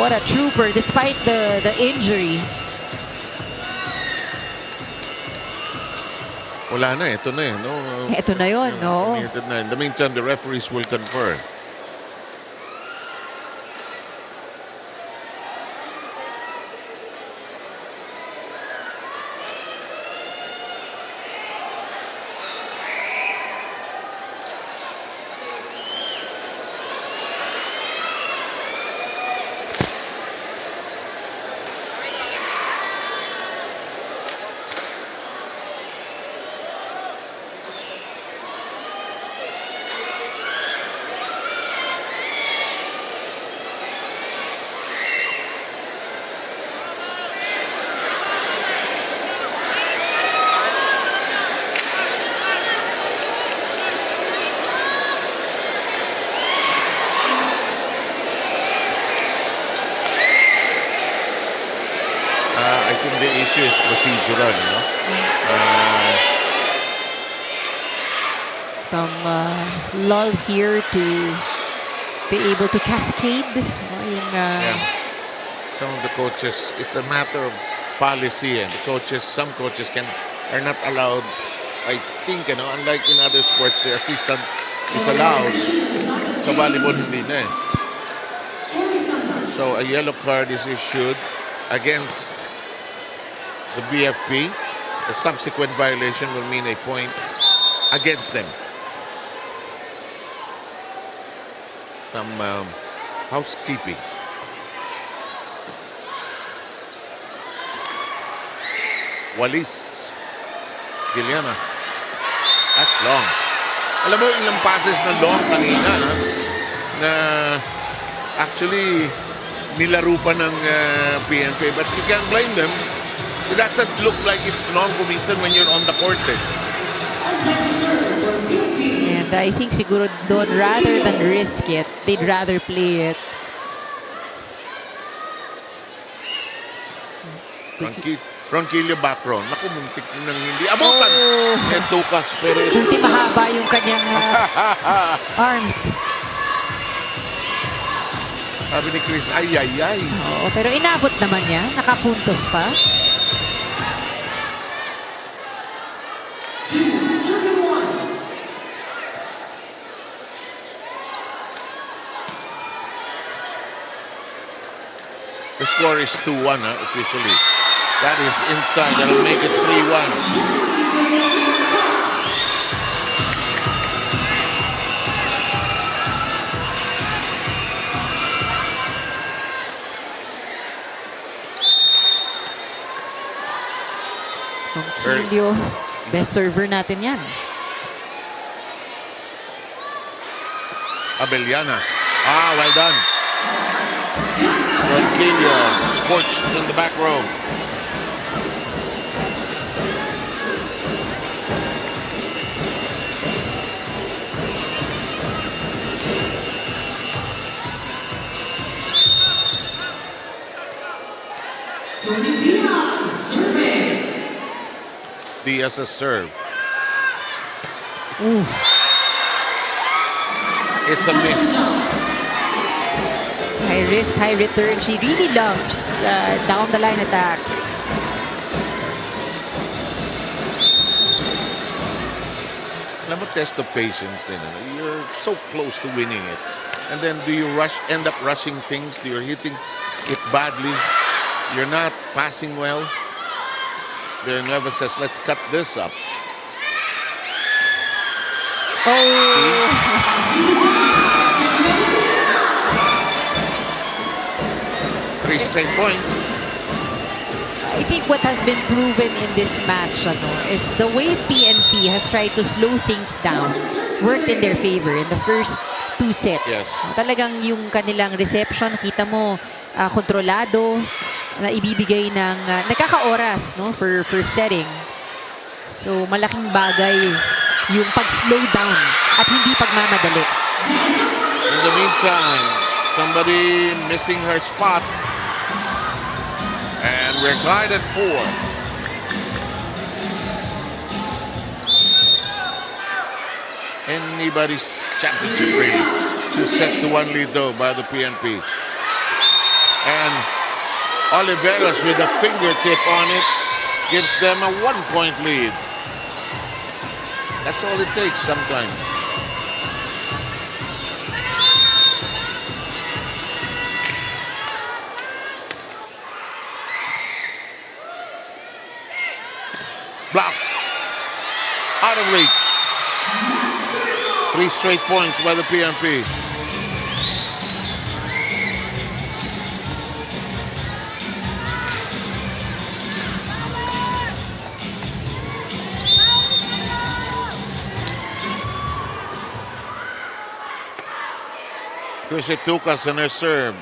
What a trooper despite the injury. Wala na, ito na no? Ito na yun, no? Committed na. In the meantime, the referees will confer. I think the issue is procedural, no? Some lull here to be able to cascade. Some of the coaches, it's a matter of policy, and the coaches, some coaches are not allowed. I think, unlike in other sports, the assistant is allowed. Sa volleyball, hindi na. So a yellow card is issued against the BFP. The subsequent violation will mean a point against them. Some housekeeping. Walis Giliana. That's long. Alam mo, ilang passes na long kanina na actually nilaro pa ng PNP, but you can't blame them. It doesn't look like it's long kuminsan when you're on the court. And I think siguro doon, rather than risk it, they'd rather play it. Ronquillo back row. Naku, muntik nang hindi. Abutan! Tukas, pero... Hindi mahaba yung kanyang arms. Sabi ni Chris, ay. Oo, pero inabot naman niya. Nakapuntos pa. The score is 2-1 officially. That is inside. That'll make it 3-1. Ronquillo, best server natin yan. Abellana. Well done. Ronquillo scorched in the back row. Diaz's serve. Ooh. It's a miss. High risk, high return. She really loves down the line attacks. Alam mo, test of patience din. You're so close to winning it. And then do you end up rushing things? You're hitting it badly. You're not passing well. Villanueva says, let's cut this up. Oh! Three straight points. I think what has been proven in this match is the way PNP has tried to slow things down worked in their favor in the first two sets. Yes. Talagang yung kanilang reception, kita mo, kontrolado, na ibibigay ng nagkaka-oras for setting. So malaking bagay yung pag-slow down at hindi pagmamadali. In the meantime, somebody missing her spot. And we're tied at 4. Anybody's championship really. 2-1 lead though by the PNP. And Oliveros with a fingertip on it gives them a 1-point lead. That's all it takes sometimes. Blocked. Out of reach. 3 straight points by the PNP. Chrissy Tucas and her serve.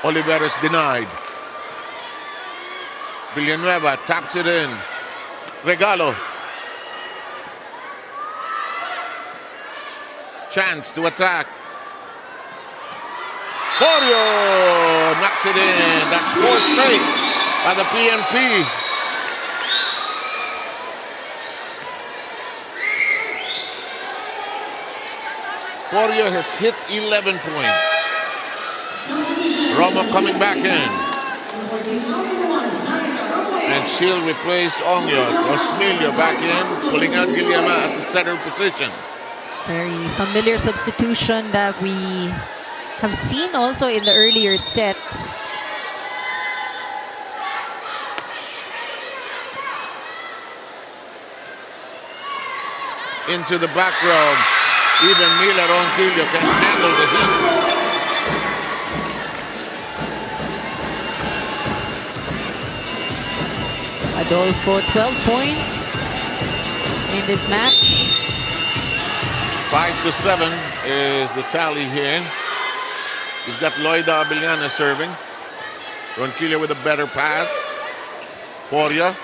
Oliveros denied. Villanueva taps it in. Regalo. Chance to attack. Corio knocks it in. That's 4 straight by the PNP. Corio has hit 11 points. Romo coming back in. And she'll replace Ongyo. Osmilio back in, pulling out Guillema at the center position. Very familiar substitution that we have seen also in the earlier sets. Into the back row. Even Mila Ronquillo can handle the heat. Adolfo, 12 points in this match. 5-7 is the tally here. You've got Loida Abellana serving. Ronquillo with a better pass. Coria.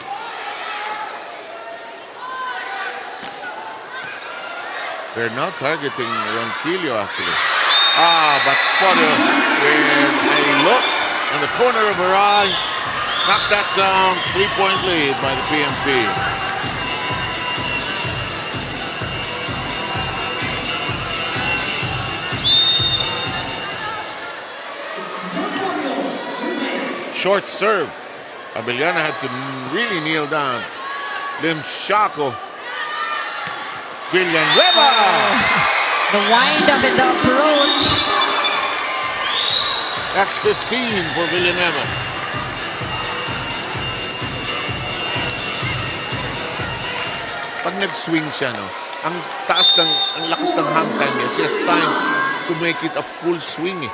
They're now targeting Ronquillo actually. But Coria with a look in the corner of her eye. Knocked that down. 3-point lead by the PNP. Short serve. Abellana had to really kneel down. Limshako. Villanueva. The wind up and the approach. That's 15 for Villanueva. Pag nag-swing siya, no, ang lakas ng hang time niya. She has time to make it a full swing.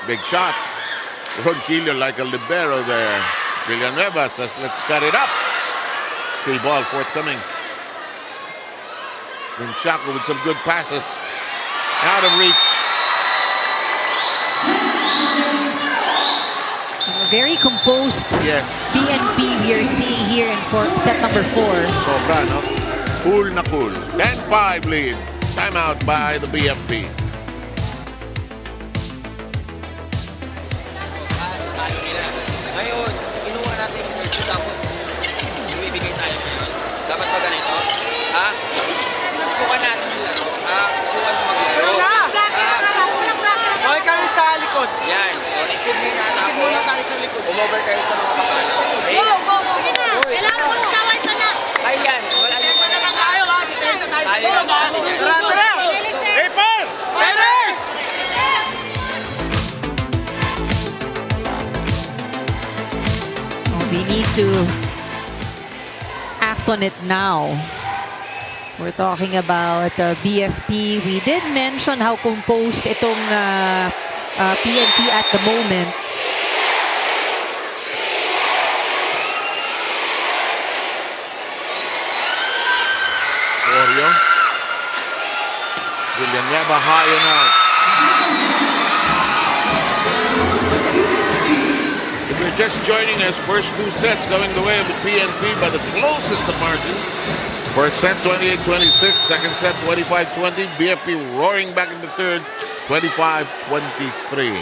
Big shot. Ronquillo like a libero there. Villanueva says, let's cut it up. Still ball forthcoming. Rimshako with some good passes. Out of reach. Very composed. Yes. PNP we are seeing here in set number 4. Sobra, no? Cool na cool. 10-5 lead. Timeout by the BFP. Ngayon, kinuha natin yung nerd tapos ibibigay tayo ngayon. Dapat ba ganito? Ha? Susukan natin yung laro. Ha? Susukan yung maglaro. Okay kami sa likod. Yan. O, receive nyo na tapos umover kayo sa mga kapala. Okay? Go! Kailangan mo skawal ka na! Ay, yan. Wala nyo pa naman. Tayo ha, depensa tayo sa Tayo dulo. natin yan. Tara! Paper! Fighters! We need to act on it now. We're talking about BFP. We did mention how composed itong PNP at the moment. Corio. Villanueva high and out. just joining us, first 2 sets going the way of the PNP by the closest of margins. First set 28-26, second set 25-20. BFP roaring back in the third, 25-23.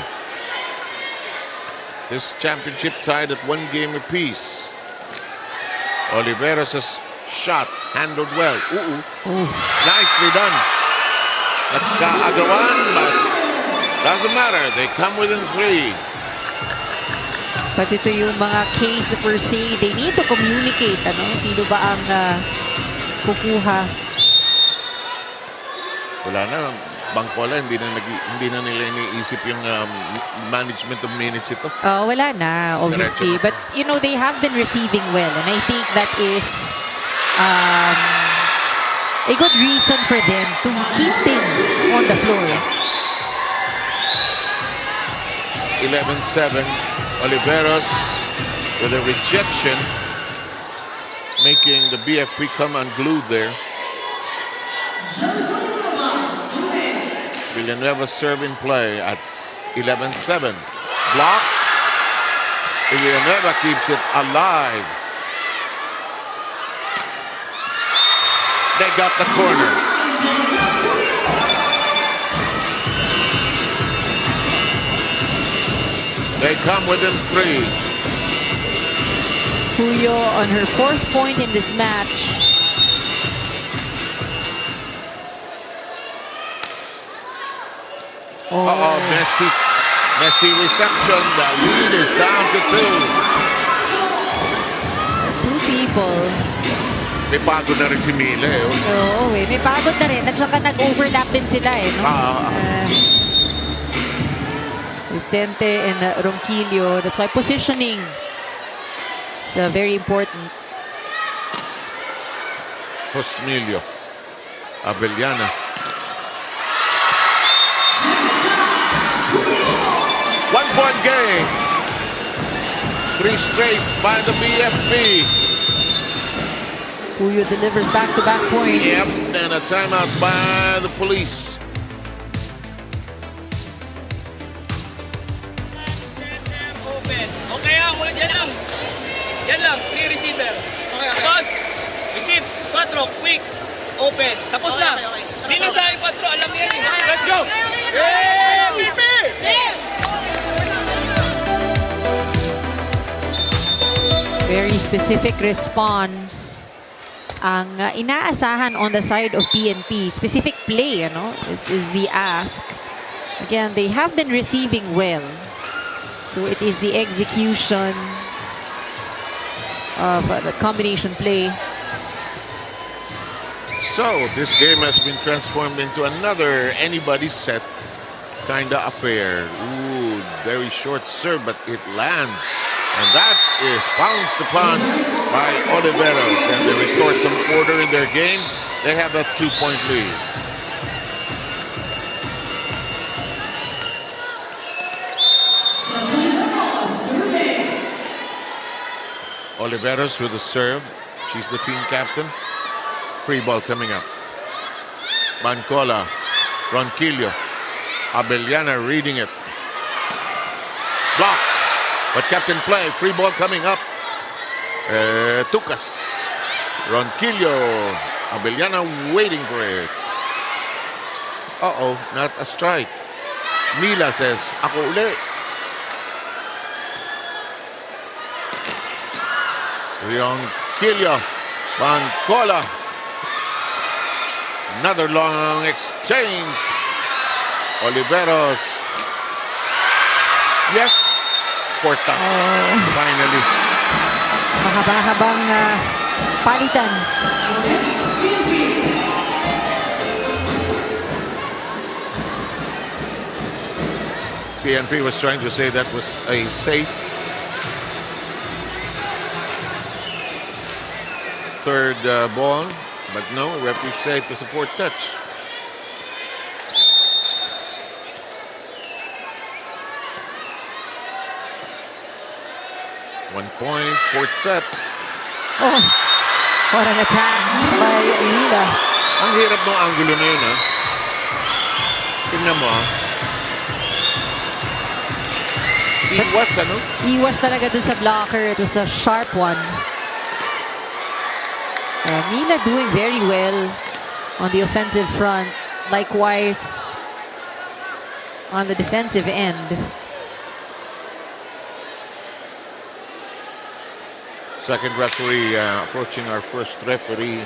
This championship tied at 1 game apiece. Oliveros' shot handled well. Nicely done. Nagkaagawan, but doesn't matter. They come within 3. But ito yung mga case na per se, they need to communicate. Sino ba ang kukuha? Wala na. Bangkola, hindi na nila iniisip yung management of minutes ito. Wala na, obviously. But, they have been receiving well. And I think that is a good reason for them to keep them on the floor. 11-7. Oliveros with a rejection, making the BFP come unglued there. Villanueva serve in play at 11-7. Block. Villanueva keeps it alive. They got the corner. They come within 3. Puyo on her 4th point in this match. Messy reception. The lead is down to 2 people. May pagod na rin si Mila. Oo, may pagod na rin. At saka nag-overlap din sila Vicente and Ronquillo. That's why positioning is very important. Josmilio. Abellana. 1-point game. 3 straight by the BFP. Puyo delivers back-to-back points. Yep, and a timeout by the police. Open. Okay ulit yan lang. Yan lang, 3 receiver. Tapos, receive, 4, quick, open. Tapos na. Hindi na sa 4, alam niya yan. Let's go! Hey, BP! Very specific response ang inaasahan on the side of PNP. Specific play, is the ask. Again, they have been receiving well. So it is the execution of the combination play. So this game has been transformed into another anybody's set kind of affair. Ooh, very short serve, but it lands. And that is pounced upon by Oliveros. And they restore some order in their game. They have a 2-point lead. Oliveros with the serve. She's the team captain. Free ball coming up. Bancola. Ronquillo. Abellana reading it. Blocked. But kept in play. Free ball coming up. Tucas. Ronquillo. Abellana waiting for it. Uh-oh, not a strike. Mila says, ako uli. Ronquillo. Bancola. Another long exchange. Oliveros. Yes. Fourth up. Finally. Mahaba-habang palitan. PNP was trying to say that was a safe third ball, but no, referee said it was a fourth touch. One point, fourth set. Oh, what an attack by Lila. Ang hirap ng angulo na yun, ha? Tingnan mo, ha? Iwas, ano? Iwas talaga dun sa blocker. It was a sharp one. Mila doing very well on the offensive front. Likewise on the defensive end. Second referee approaching our first referee,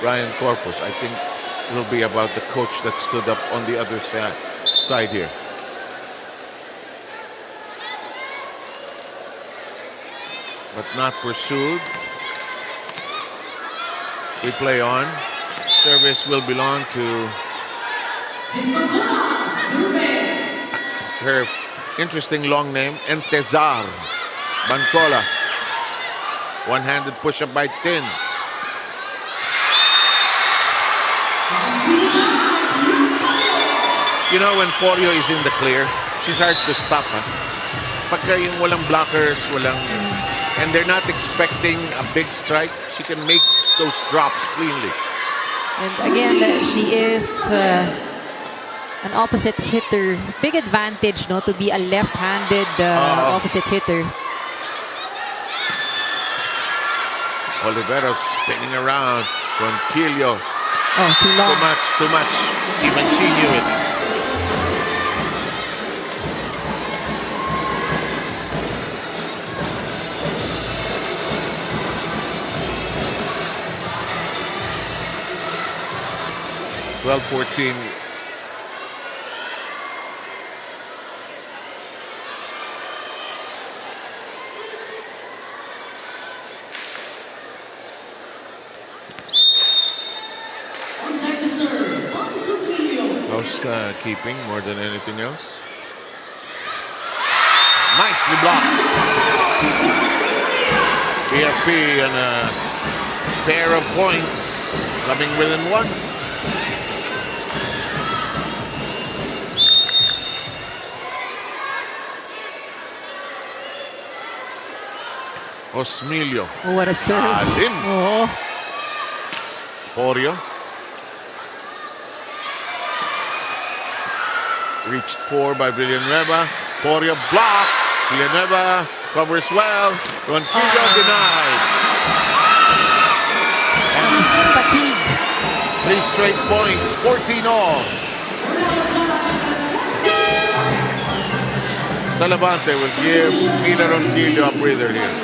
Ryan Corpus. I think it will be about the coach that stood up on the other side here. But not pursued. We play on. Service will belong to her interesting long name, Entezar Bancola. One-handed push-up by Tin. You know, when Porio is in the clear, she's hard to stop. Pagka yung walang blockers, and they're not expecting a big strike, she can make those drops cleanly. And again, she is an opposite hitter. Big advantage, no, to be a left-handed opposite hitter. Oliveros spinning around. Ronquillo. Oh, too long. Too much. Even she knew it. (12-14). Keeping more than anything else. Nicely blocked. BFP and a pair of points coming within one. Osmilio. Oh, what a serve. Alin. Oh. Porio. Reached for by Villanueva. Porio blocked. Villanueva covers well. Ronquillo denied. Fatigue. 3 straight points. 14 all. Salavante will give Ina Ronquillo a breather here.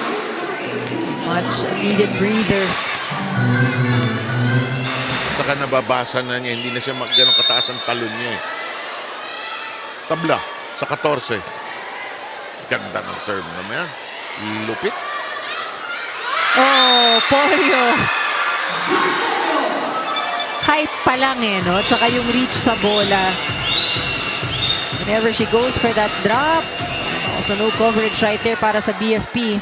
Much needed breather. Saka nababasa na niya. Hindi na siya ganun kataas ang talon niya. Tabla sa 14. Ganda ng serve naman yan. Lupit. Oh, Porio. Height pa lang no? Tsaka yung reach sa bola. Whenever she goes for that drop. Also no coverage right there para sa BFP.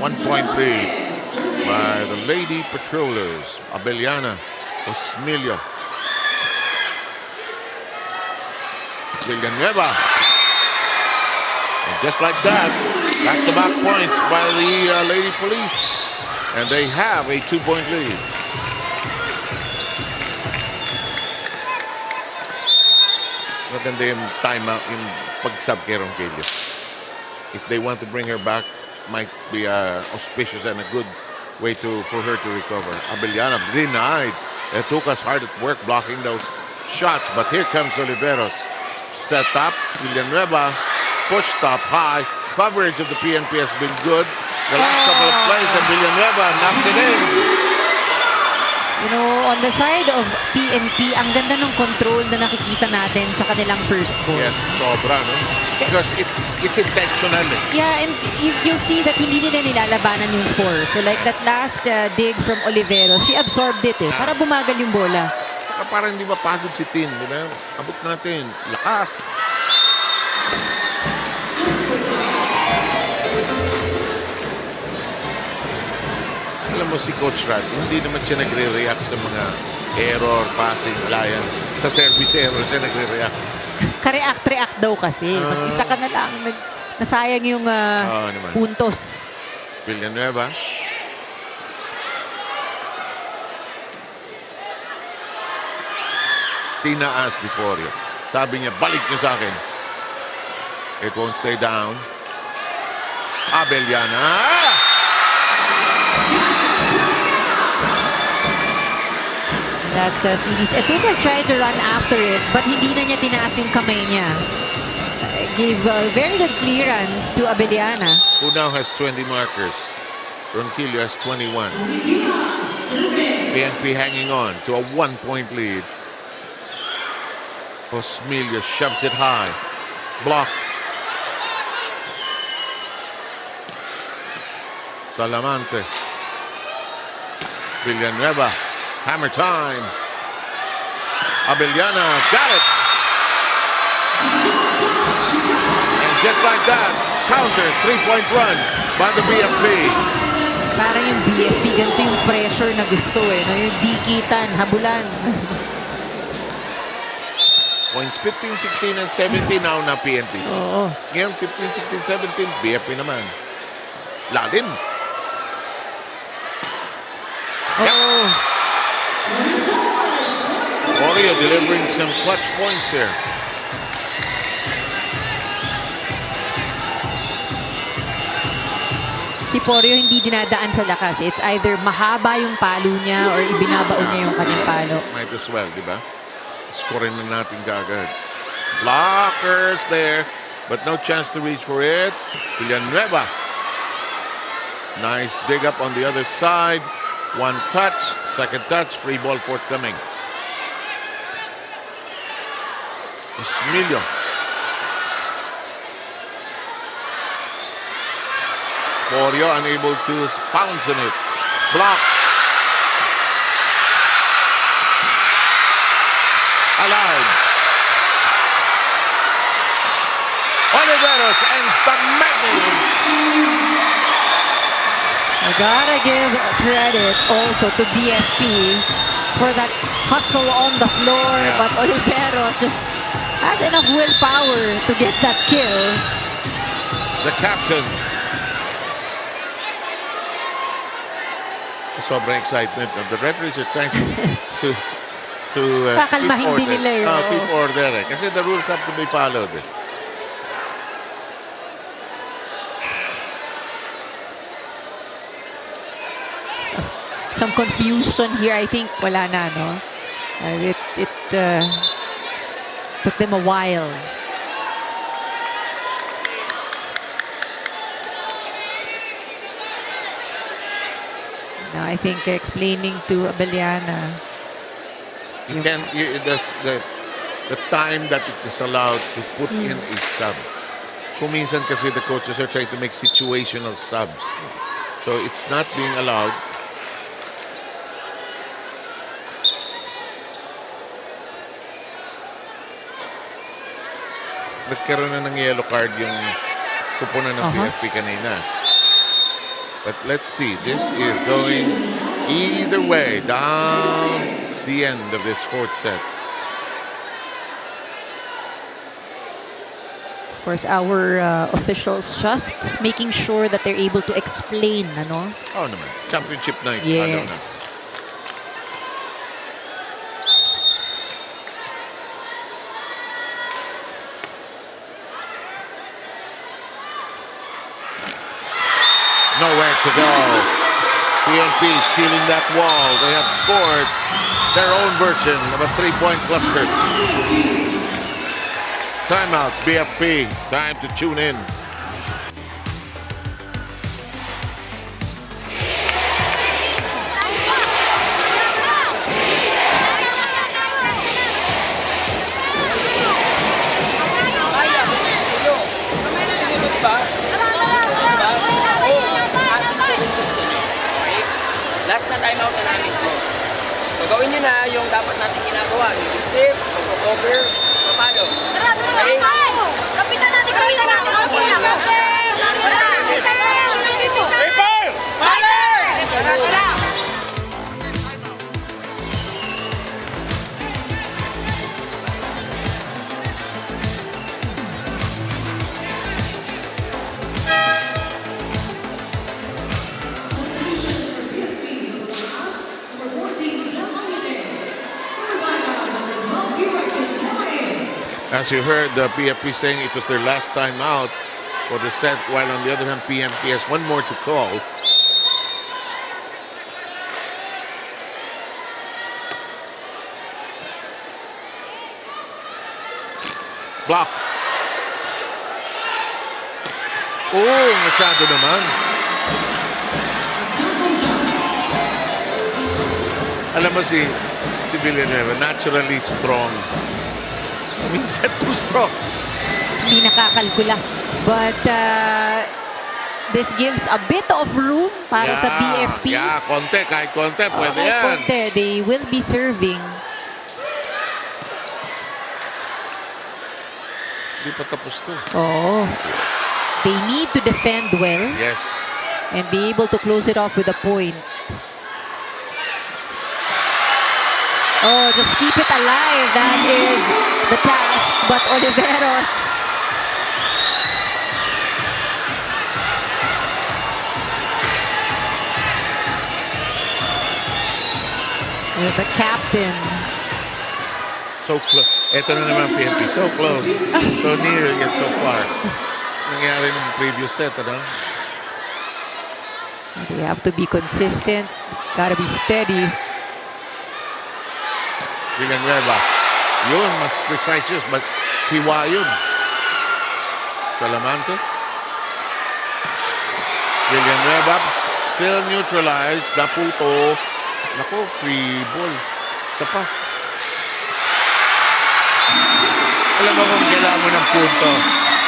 1-point lead by the Lady Patrollers. Abellana, Osmilio. Villanueva. And just like that, back-to-back points by the Lady Police. And they have a 2-point lead. Maganda yung timeout, yung pag-sub kay Ronquillo. If they want to bring her back, might be auspicious and a good way for her to recover. Abellana denied. Etuca's hard at work blocking those shots, but here comes Oliveros. Set up, Villanueva, push stop high. Coverage of the PNP has been good. The last couple of plays, and Villanueva knocks it in. You know, on the side of PNP, ang ganda ng control na nakikita natin sa kanilang first ball. Yes, sobra, no? Because it's intentional. Yeah, and you'll see that hindi nila nilalabanan yung 4. So like that last dig from Oliveros, she absorbed it para bumagal yung bola. Para hindi mapagod si Tin, di ba? Abot natin. Lakas. Alam mo si Coach Rad, hindi naman siya nagre-react sa mga error, passing, wala yan. Sa service error siya nagre-react. Ka-react-react daw kasi. Mag-isa ka na lang. Nasayang yung puntos. Villanueva. Tinaas ni Porio. Sabi niya, balik niyo sa akin. It won't stay down. Abellana. That series, Etukas tried to run after it, but hindi na niya tinaas yung kamay niya. Gave very good clearance to Abellana. Who now has 20 markers. Ronquillo has 21. PNP hanging on to a 1-point lead. Osmelia shoves it high. Blocked. Salamante. Villanueva. Hammer time. Abellana got it. And just like that, counter 3-point run by the BFP. Parang yung BFP, ganito yung pressure na gusto eh. No? Yung dikitan, habulan. Points 15, 16, and 17 now na PNP. Oo. Ngayon 15, 16, 17, BFP naman. Lalim. Oo. Oreo delivering some clutch points here. Si Porio hindi dinadaan sa lakas. It's either mahaba yung palo niya or ibinabaon niya yung kanyang palo. Might as well, di ba? Scoring na natin kaagad. Blockers there, but no chance to reach for it. Villanueva. Nice dig up on the other side. One touch, second touch, free ball forthcoming. Osmelia. Porio unable to pounce on it. Block. Allowed. Oliveros ends the madness. I gotta give credit also to BFP for that hustle on the floor, Yeah. but Oliveros just has enough willpower to get that kill. The captain. Sobrang excitement. The referees are trying to Kakalmahin keep din order. nila eh, oo. Keep order eh. Kasi the rules have to be followed eh. Some confusion here, I think wala na, no? It took them a while. Now I think explaining to Abellana. You can the time that it is allowed to put in a sub. Kung minsan kasi the coaches are trying to make situational subs. So it's not being allowed. Nagkaroon na ng yellow card yung kupunan ng PFP kanina. But let's see. This is going either way down the end of this fourth set. Of course, our officials just making sure that they're able to explain, ano? Oh naman. Championship night. Ano na. Yes. Nowhere to go. PNP sealing that wall. They have scored their own version of a three-point cluster. Timeout, BFP. Time to tune in. Sunod ba? Sunod ba? Oo. Atin ko kung gusto nyo. Okay? Last na timeout na namin ko. So gawin nyo na yung dapat natin ginagawa. Yung receive, mag-cover, papalo. Okay? Kapitan natin, kapitan natin. Okay, As you heard the PFP saying it was their last time out for the set, while on the other hand, PNP has one more to call. Block. Oh, masyado naman. Alam mo si Villanueva, naturally strong. Minsan too strong. Hindi nakakalkula. But this gives a bit of room para sa BFP. Yeah, konti, kahit konti, pwede yan. Konti, they will be serving. Hindi pa tapos to. Oh. They need to defend well. Yes. And be able to close it off with a point. Oh, just keep it alive. That is the task. But Oliveros. With the captain. So close. Ito na naman PNP. So close. So near yet so far. Nangyari ng previous set, ano? They have to be consistent. Gotta be steady. Villanueva. Yun, mas precise yun. Mas hiwa yun. Salamante. Villanueva. Still neutralized. Naputo. Naku, free ball. Isa pa. Alam mo kung kailangan mo ng punto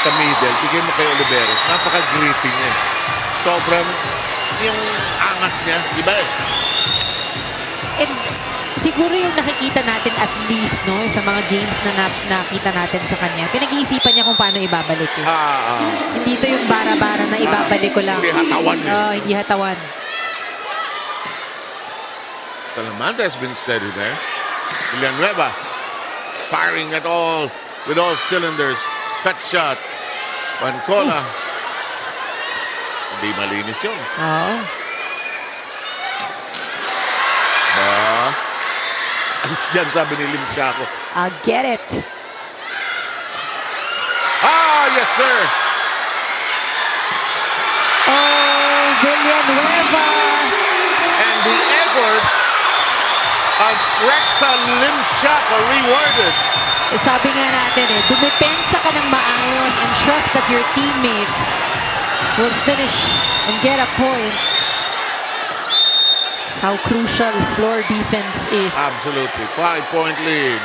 sa middle, bigyan mo kay Oliveros. Napaka-gritty niya. Sobrang yung angas niya. Iba eh. And siguro yung nakikita natin at least no sa mga games na nakita natin sa kanya, pinag-iisipan niya kung paano ibabalik eh. Hindi to yung bara-bara na ibabalik ko lang. Hindi hatawan eh. Hindi hatawan. Salamante has been steady there. Villanueva firing at all with all cylinders. Cut shot. Pancola. Hindi malinis yun. Oo. Alis dyan, sabi ni Lim Chaco. I'll get it. Yes, sir. Oh, Villanueva. And the efforts of Rexa Lim Chaco rewarded. Sabi nga natin dumepensa ka ng maayos and trust that your teammates will finish and get a point. That's how crucial floor defense is. Absolutely. 5-point lead.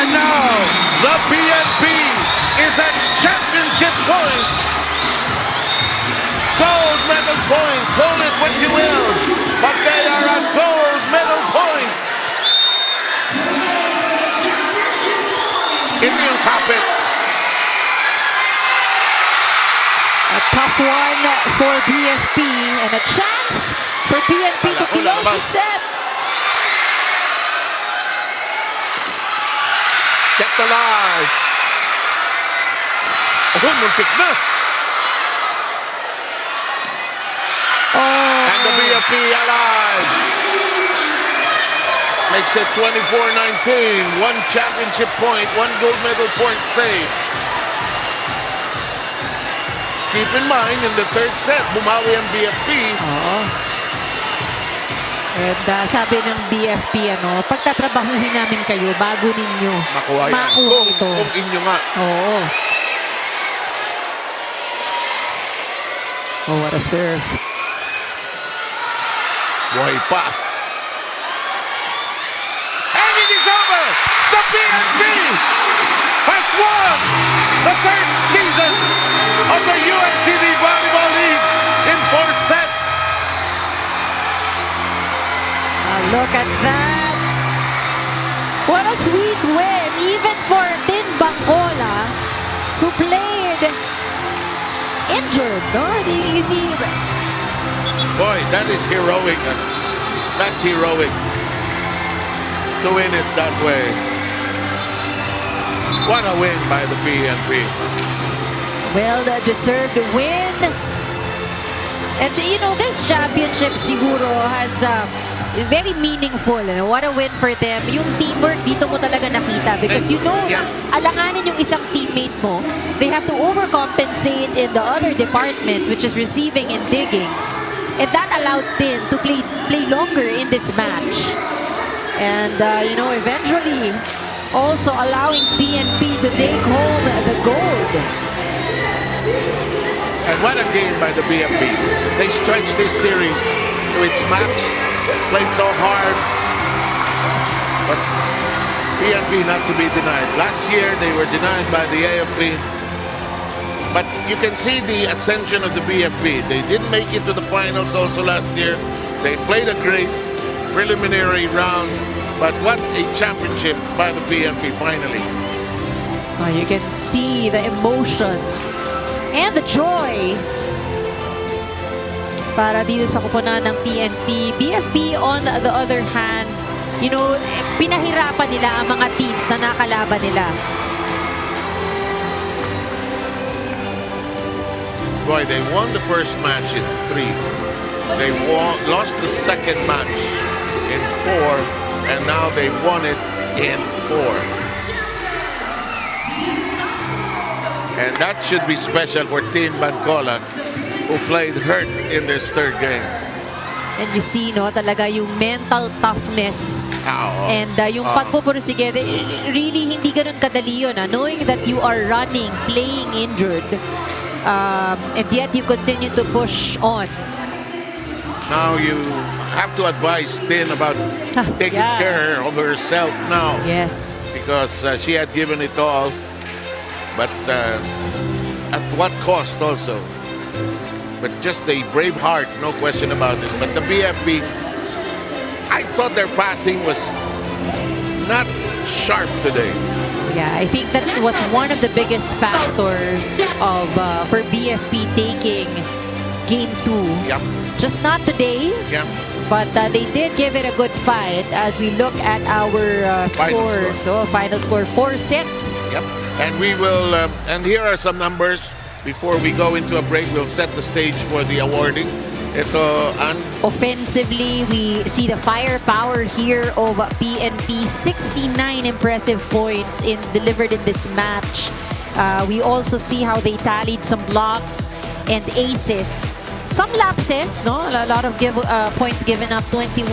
And now, the PNP is at championship point. Gold medal point. Call it what you will. But they are at gold medal point. Hindi yung kapit. A tough one for BFP and a chance for PNP to close the set. Kept alive. Oh, muntik na. And the BFP alive. Makes it 24-19. One championship point, one gold medal point saved. Keep in mind, in the third set, bumawi ang BFP. And sabi ng BFP, pagtatrabahuhin namin kayo bago ninyo Makuha yan. ito. Kung inyo nga. Oo. Oh, what a serve. Buhay pa. And it is over! The PNP has won the third season of the UNTV Volleyball League in 4 sets. Look at that. What a sweet win, even for Tin Bancola, who played injured. No? You see, Boy, that is heroic. That's heroic to win it that way. What a win by the PNP. well-deserved win. And this championship siguro has very meaningful. What a win for them. Yung teamwork dito mo talaga nakita because you know, Yeah. alanganin yung isang teammate mo. They have to overcompensate in the other departments, which is receiving and digging. And that allowed Tin to play longer in this match. And, eventually also allowing PNP to take home the gold. And what a game by the BFP. They stretched this series to its max, played so hard. But PNP not to be denied. Last year, they were denied by the AFP. But you can see the ascension of the BFP. They didn't make it to the finals also last year. They played a great preliminary round. But what a championship by the PNP finally. You can see the emotions and the joy para dito sa kupunan ng PNP. BFP on the other hand, pinahirapan nila ang mga teams na nakalaban nila. Boy, they won the first match in 3. They lost the second match in 4. And now they won it in 4. And that should be special for Team Bancola, who played hurt in this third game. And you see, talaga yung mental toughness. And yung pagpupursige, really hindi ganun kadali yun. Knowing that you are running, playing injured, and yet you continue to push on. Now you have to advise Tin about taking care of herself now. Yes. Because she had given it all. But at what cost also? But just a brave heart, no question about it. But the BFP, I thought their passing was not sharp today. Yeah, I think that was one of the biggest factors of for BFP taking Game 2. Yep. Just not today. Yep. But they did give it a good fight as we look at our scores. So, final score 4-6. Yep. And we will, and here are some numbers. Before we go into a break, we'll set the stage for the awarding. Offensively, we see the firepower here of PNP. 69 impressive points delivered in this match. We also see how they tallied some blocks and aces. Some lapses, no? A lot of points given up, 29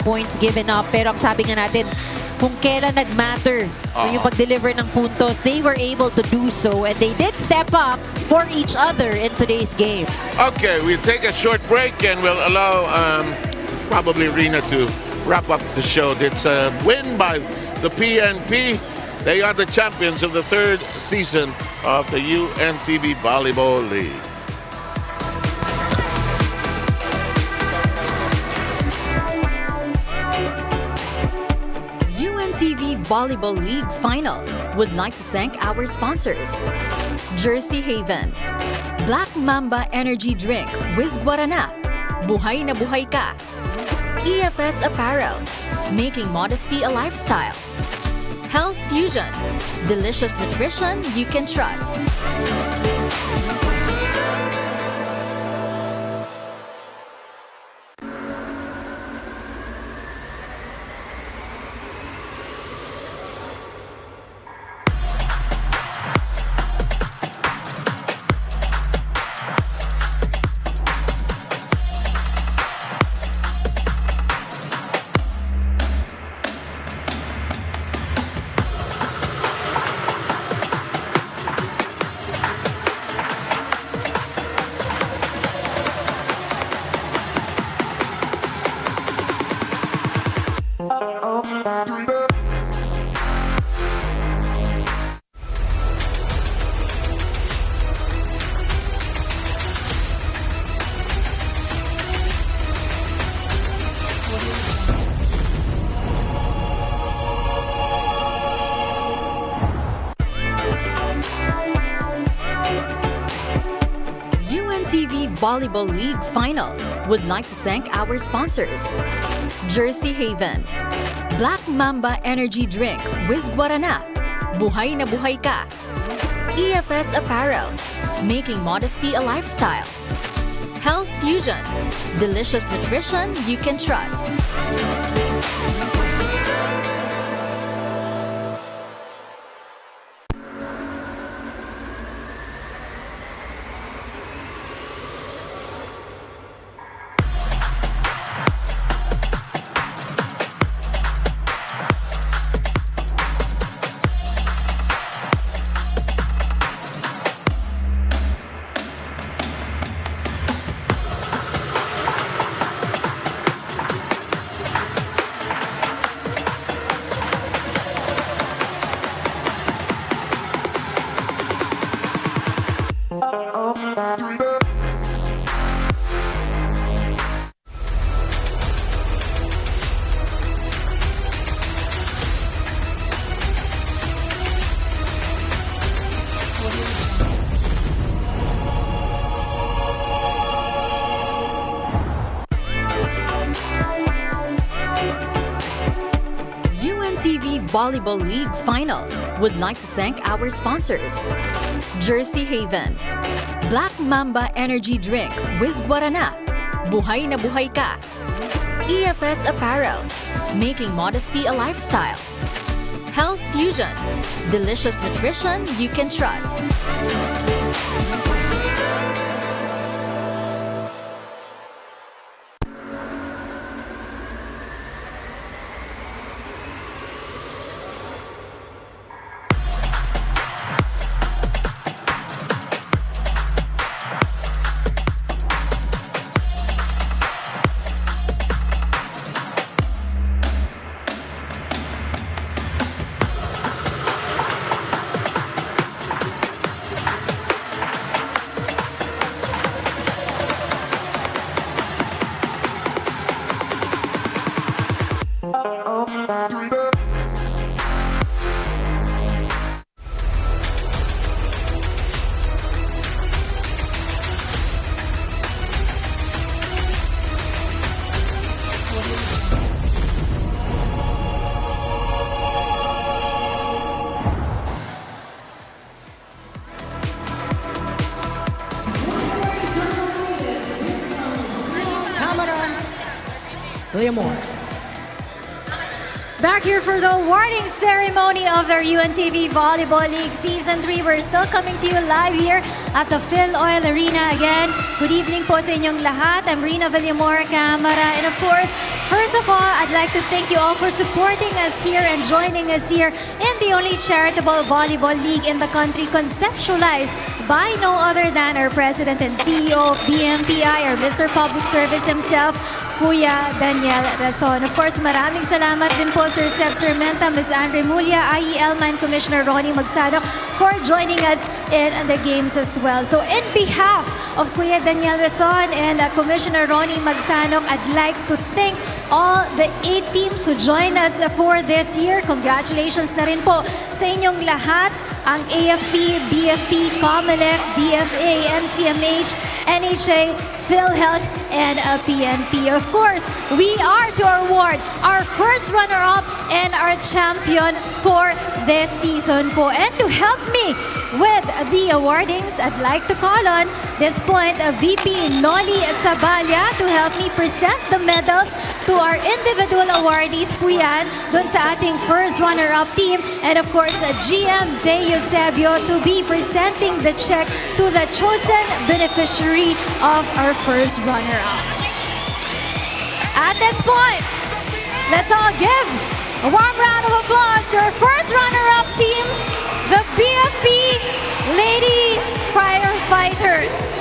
points given up. Pero ang sabi nga natin, kung kailan nag-matter yung pag-deliver ng puntos, they were able to do so. And they did step up for each other in today's game. Okay, we'll take a short break and we'll allow probably Rina to wrap up the show. It's a win by the PNP. They are the champions of the 3rd season of the UNTV Volleyball League. UNTV Volleyball League Finals would like to thank our sponsors. Jersey Haven, Black Mamba Energy Drink with Guarana, Buhay na Buhay Ka, EFS Apparel, making modesty a lifestyle, Health Fusion, delicious nutrition you can trust. UNTV Volleyball League Finals would like to thank our sponsors. Jersey Haven, Black Mamba Energy Drink with Guarana, Buhay na Buhay Ka, EFS Apparel, making modesty a lifestyle, Health Fusion, delicious nutrition you can trust. UNTV Volleyball League Finals would like to thank our sponsors. Jersey Haven, Black Mamba Energy Drink with Guarana, Buhay na Buhay Ka. EFS Apparel, making modesty a lifestyle. Health Fusion, delicious nutrition you can trust. William Moore. Back here for the awarding ceremony of the UNTV Volleyball League Season 3. We're still coming to you live here at the FilOil Arena again. Good evening po sa inyong lahat. I'm Rina Villamor, camera. And of course, first of all, I'd like to thank you all for supporting us here and joining us here in the only charitable volleyball league in the country, conceptualized by no other than our President and CEO of BMPI, our Mr. Public Service himself, Kuya Daniel Rason. Of course, maraming salamat din po Sir Seb Sermenta, Ms. Andre Mulya, IEL Man Commissioner Ronnie Magsadok for joining us in the games as well. So in behalf of Kuya Daniel Rason and Commissioner Ronnie Magsadok, I'd like to thank all the 8 teams who joined us for this year. Congratulations na rin po sa inyong lahat, ang AFP, BFP, COMELEC, DFA, NCMH, NHA, PhilHealth, and PNP. Of course, we are to award our first runner-up and our champion for this season po. And to help me with the awardings, I'd like to call on this point VP Noli Sabalia to help me present the medals to our individual awardees po yan dun sa ating first runner-up team. And of course, GM J. Eusebio to be presenting the check to the chosen beneficiary of our first runner-up. At this point, let's all give a warm round of applause to our first runner-up team, the BFP Lady Firefighters.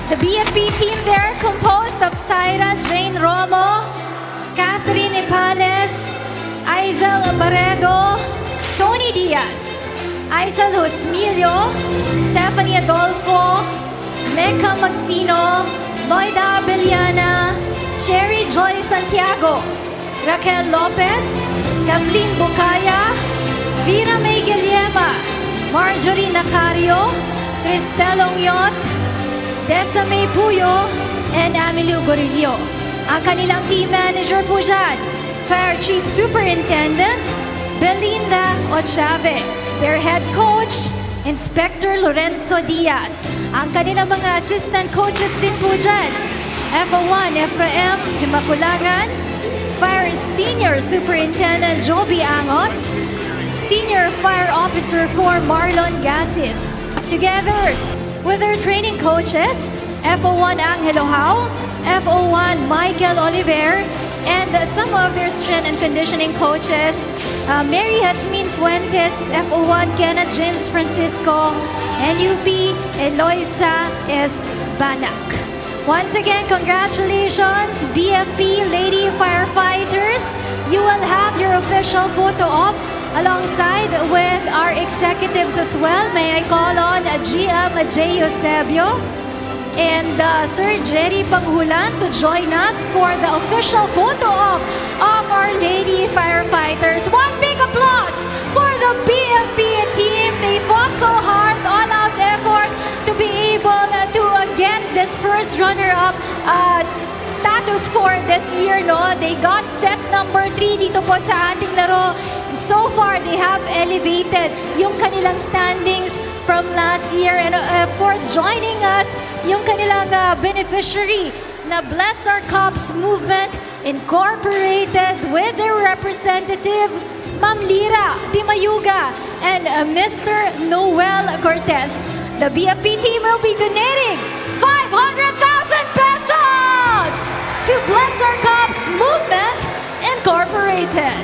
The BFP team there composed of Syra Jane Romo, Catherine Ipales, Aizel Barredo, Tony Diaz, Aizel Hosmilio, Stephanie Adolfo, Mecca Magsino, Loida Abeliana, Cherry Joy Santiago, Raquel Lopez, Kathleen Bucaya, Vina May Guillema, Marjorie Nacario, Cristel Ongyot, Desa May Puyo, and Emilio Gorillo. Ang kanilang team manager po dyan, Fire Chief Superintendent Belinda Ochave. Their head coach, Inspector Lorenzo Diaz. Ang kanilang mga assistant coaches din po dyan, FO1 Efraim Himakulangan, Fire Senior Superintendent Joby Angot, Senior Fire Officer 4 Marlon Gasis. Together with their training coaches, FO1 Angelo Hao, FO1 Michael Oliver, and some of their strength and conditioning coaches, Mary Jasmine Fuentes, FO1 Kenneth James Francisco, and UP Eloisa S. Banak. Once again, congratulations, BFP Lady Firefighters. You will have your official photo op alongside with our executives as well. May I call on GM J. Eusebio and Sir Jerry Panghulan to join us for the official photo op of Our Lady Firefighters. One big applause for the BFP team. They fought so hard, all-out effort to be able to get this first runner-up status for this year, no? They got set number 3 dito po sa ating laro. So far, they have elevated yung kanilang standings from last year. And of course, joining us, yung kanilang beneficiary na Bless Our Cups movement incorporated with their representative, Ma'am Lira Di Mayuga and Mr. Noel Cortez. The BFP team will be donating 500,000 pesos to Bless Our Cups movement incorporated.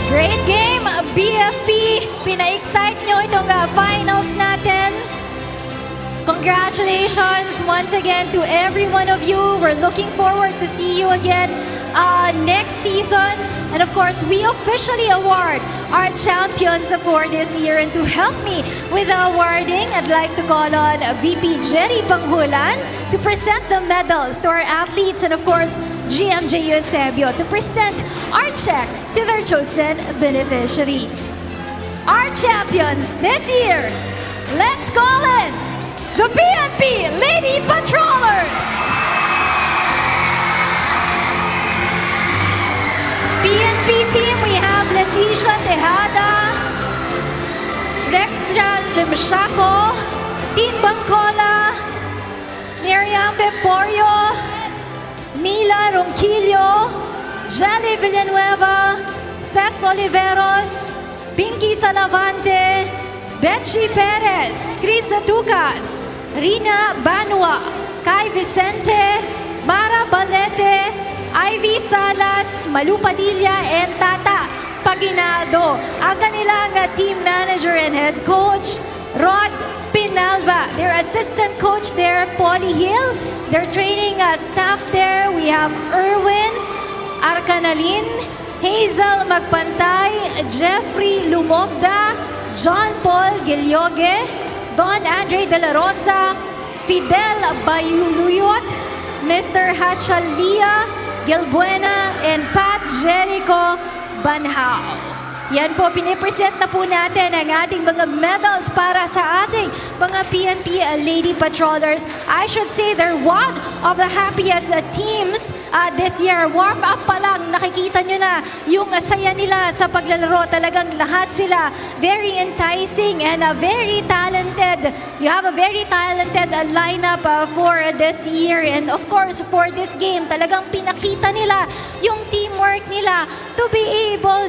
Great game, BFP. Pina-excite nyo itong finals natin. Congratulations once again to every one of you. We're looking forward to see you again next season. And of course, we officially award our champions for this year. And to help me with the awarding, I'd like to call on VP Jerry Panghulan to present the medals to our athletes, and of course, GMJ Eusebio to present our check to their chosen beneficiary. Our champions this year, let's call in the PNP Lady Patrollers! PNP team, we have Leticia Tejada, Rexia Limshaco, Team Bangcola, Miriam Peporio, Mila Ronquillo, Jelly Villanueva, Cés Oliveros, Pinky Salavante, Betchy Perez, Chris Atucas, Rina Banua, Kai Vicente, Mara Balete, Ivy Salas, Malu Padilla, and Tata Paginado. Ang kanilang team manager and head coach, Rod Pinalba. Their assistant coach there, Polly Hill. Their training staff there, we have Erwin Arcanalin, Hazel Magpantay, Jeffrey Lumogda, John Paul Gilyoge, Don Andre De La Rosa, Fidel Bayuluyot, Mr. Hachalia Gilbuena, and Pat Jericho Banhao. Yan po, pinipresent na po natin ang ating mga medals para sa ating mga PNP Lady Patrollers. I should say they're one of the happiest teams this year. Warm up pa lang, nakikita nyo na yung saya nila sa paglalaro. Talagang lahat sila very enticing and very talented. You have a very talented lineup for this year. And of course, for this game, talagang pinakita nila yung teamwork nila to be able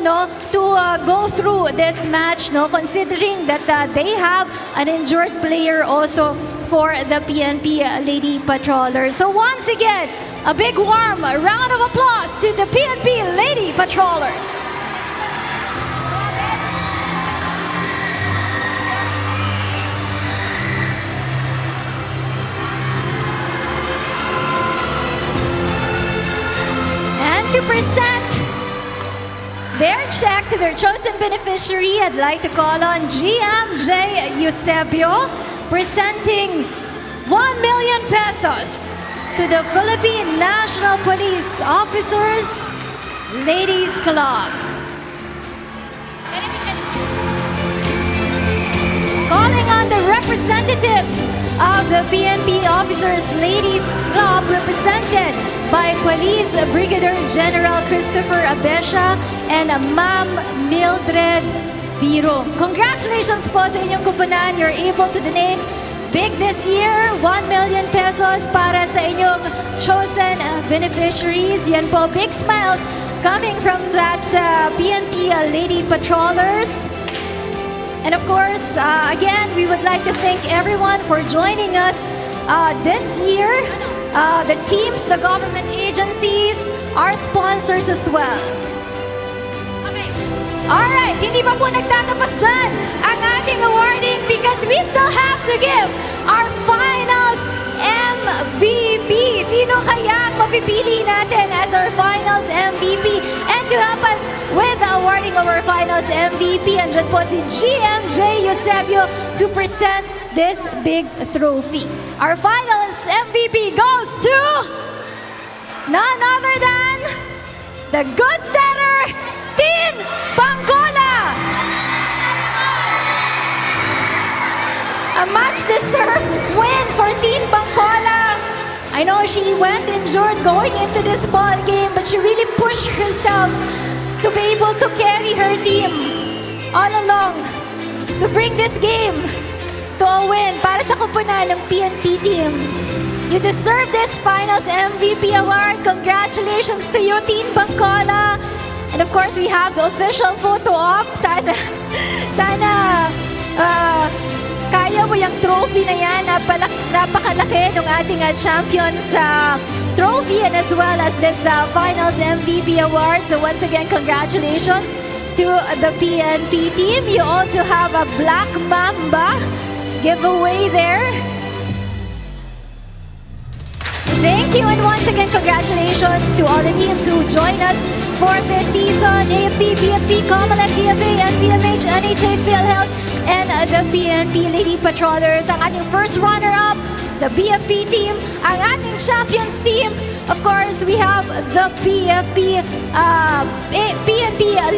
to go through this match, considering that they have an injured player also for the PNP Lady Patrollers. So once again, a big warm round of applause to the PNP Lady Patrollers. And to present their check to their chosen beneficiary, I'd like to call on GMJ Eusebio, presenting 1 million pesos to the Philippine National Police Officers Ladies Club. Beneficiary. naman the representatives of the PNP Officers Ladies Club represented by Police Brigadier General Christopher Abesha and Ma'am Mildred Biro. Congratulations po sa inyong kupunan. You're able to donate big this year, 1 million pesos para sa inyong chosen beneficiaries. Yan po, big smiles coming from that PNP Lady Patrollers. And of course, again, we would like to thank everyone for joining us this year. The teams, the government agencies, our sponsors as well. Alright, hindi pa po nagtatapos dyan ang ating awarding because we still have to give our finals MVP. Sino kaya ang mapipili natin as our finals MVP? And to help us with the awarding of our finals MVP, andyan po si GMJ Eusebio to present this big trophy. Our finals MVP goes to none other than the good setter, Tin Bangkola. A much-deserved win for Tin Bangkola. I know she went injured going into this ball game, but she really pushed herself to be able to carry her team all along to bring this game to a win para sa kupunan ng PNP team. You deserve this finals MVP award. Congratulations to you, Tin Bangkola. And of course, we have the official photo op. Sana kaya mo yung trophy na yan. Napakalaki ng ating champions trophy and as well as this finals MVP award. So once again, congratulations to the PNP team. You also have a Black Mamba giveaway there. Thank you, and once again, congratulations to all the teams who joined us for this season. AFP, BFP, Comelec, DFA, NCMH, NHA, PhilHealth, and the PNP Lady Patrollers. Ang ating first runner-up, the BFP team. Ang ating champions team, of course, we have the PNP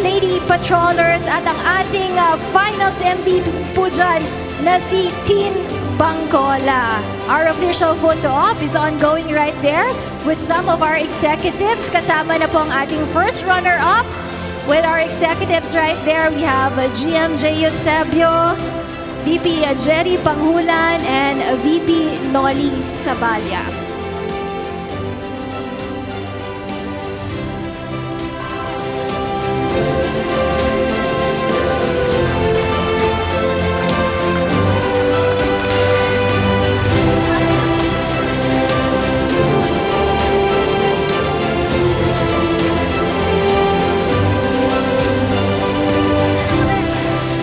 Lady Patrollers. At ang ating finals MVP po dyan na si Tin Bangkola. Our official photo op is ongoing right there with some of our executives. Kasama na po ang ating first runner-up with our executives right there. We have GMJ Eusebio, VP Jerry Panghulan, and VP Noli Sabalya.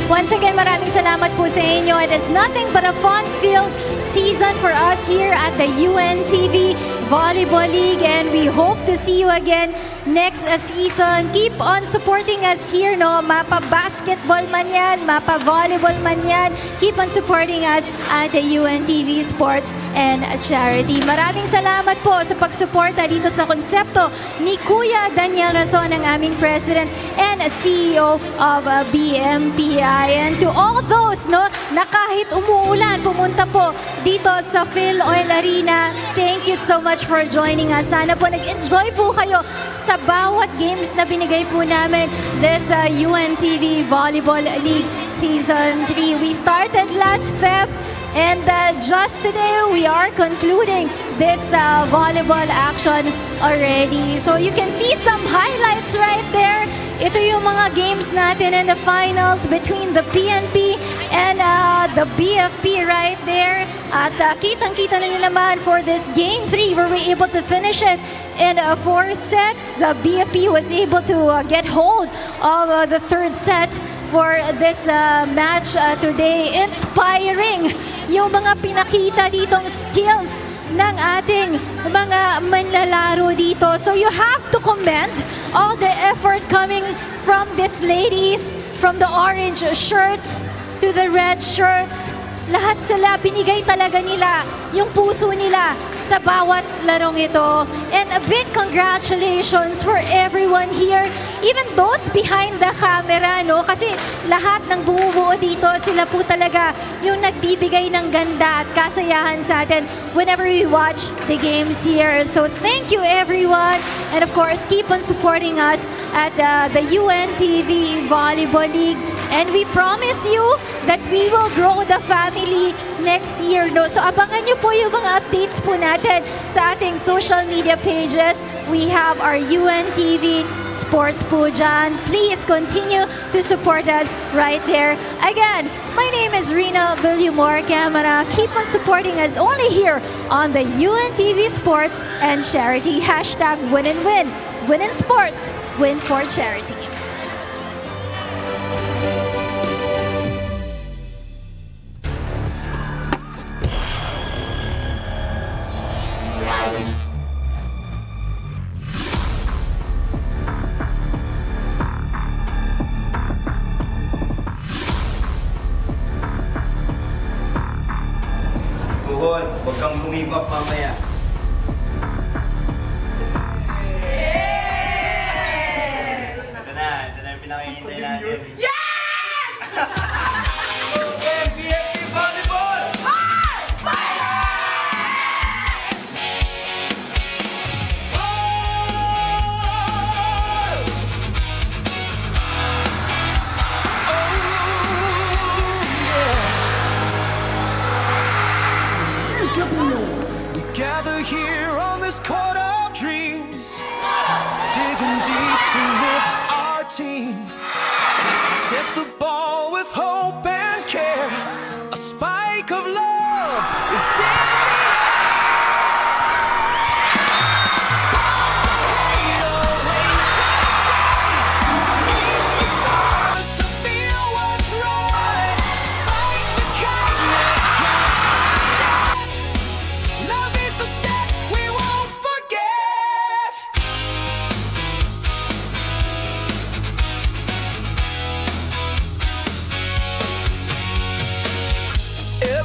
Once again, maraming salamat po sa inyo. It is nothing but a fun-filled season for us here at the UNTV Volleyball League, and we hope to see you again next season. Keep on supporting us here, no? Mapa-basketball man yan, mapa-volleyball man yan. Keep on supporting us at the UNTV Sports and Charity. Maraming salamat po sa pagsuporta dito sa konsepto ni Kuya Daniel Razon, ang aming President and CEO of BMPI. And to all those, no, na kahit umuulan, pumunta po dito sa FilOil Arena, thank you so much for joining us. Sana po nag-enjoy po kayo sa bawat games na binigay po namin this UNTV Volleyball League Season 3. We started last Feb, and just today we are concluding this volleyball action already. So you can see some highlights right there. Ito yung mga games natin in the finals between the PNP and the BFP right there. At kitang-kita na nyo naman for this Game 3 where we were able to finish it in 4 sets. The BFP was able to get hold of the third set for this match today. Inspiring yung mga pinakita ditong skills ng ating mga manlalaro dito. So you have to commend all the effort coming from these ladies, from the orange shirts to the red shirts. Lahat sila, binigay talaga nila yung puso nila sa bawat larong ito. And a big congratulations for everyone here, even those behind the camera, no? Kasi lahat ng bumubuo dito, sila po talaga yung nagbibigay ng ganda at kasayahan sa atin whenever we watch the games here. So thank you everyone, and of course keep on supporting us at the UNTV Volleyball League, and we promise you that we will grow the family next year, no? So abangan nyo po yung mga updates po natin sa ating social media pages. We have our UNTV Sports po dyan. Please continue to support us right there. Again, my name is Rina Villamor Camara. Keep on supporting us only here on the UNTV Sports and Charity. Hashtag win and win. Win in sports. Win for charity. Juan, huwag kang gumibak mamaya. Ito na yung pinakihintay natin. Yes! FilOil Volleyball! We gather here on this court of dreams, digging deep to lift our team. Set the ball with hope and care. A spike of love is in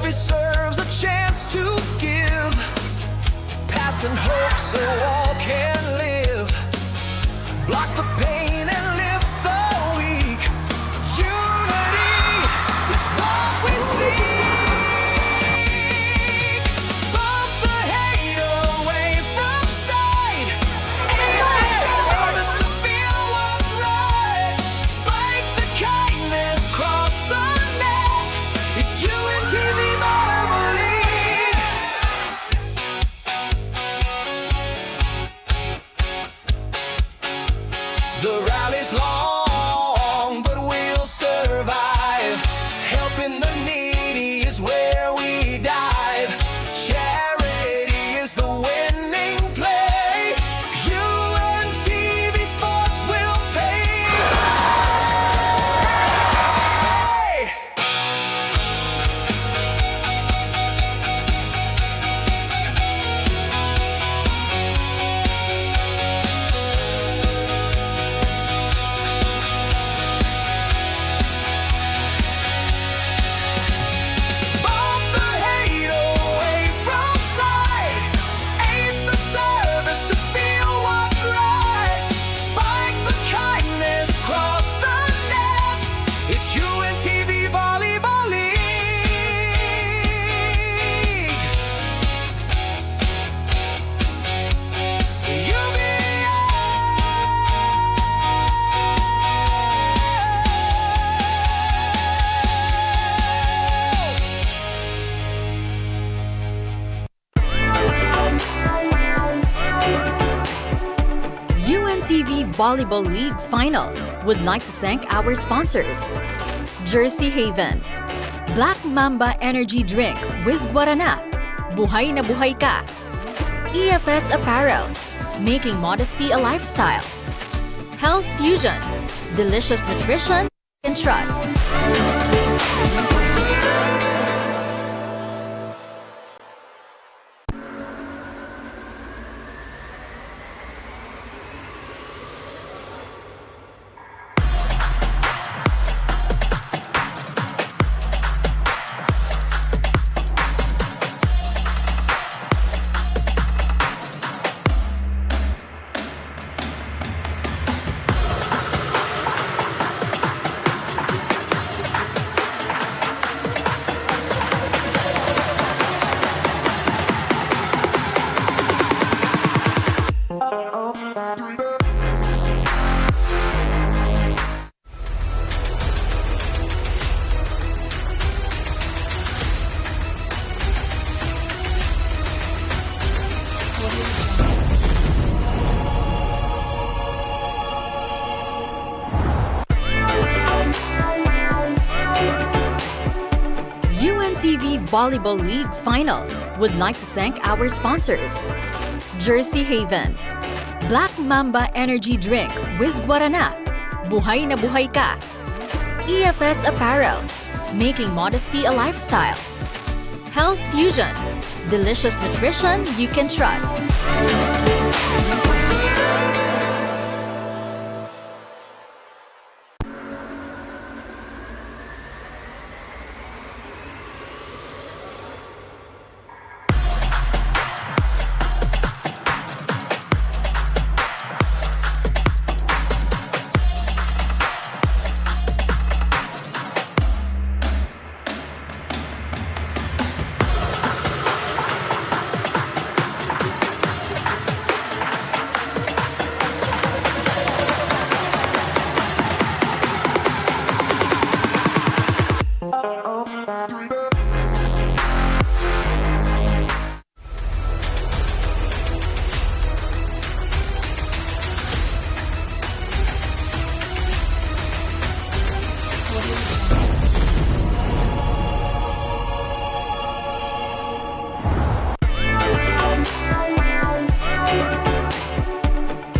the serves a chance to give, passing hope so all can live. Block the pain and lift the weak. Unity is what we seek. Bump the hate away from sight. Ace the service to feel what's right. Spike the kindness, cross the net. It's UNTV Volleyball League. The rally's long, but we'll survive. Helping the needy is where we dive. Charity is the winning play. UNTV Sports will pay. Bump the hate away from sight. Ace the service to feel what's right. Spike the kindness, cross the net. It's UNTV Volleyball League. UNTV Volleyball League Finals would like to thank our sponsors: Jersey Haven, Black Mamba Energy Drink with Guarana, Buhay na Buhay Ka, EFS Apparel, making modesty a lifestyle, Health Fusion, delicious nutrition and trust. Volleyball League Finals would like to thank our sponsors. Jersey Haven, Black Mamba Energy Drink with Guarana, buhay na buhay ka. EFS Apparel, making modesty a lifestyle. Health Fusion, delicious nutrition you can trust.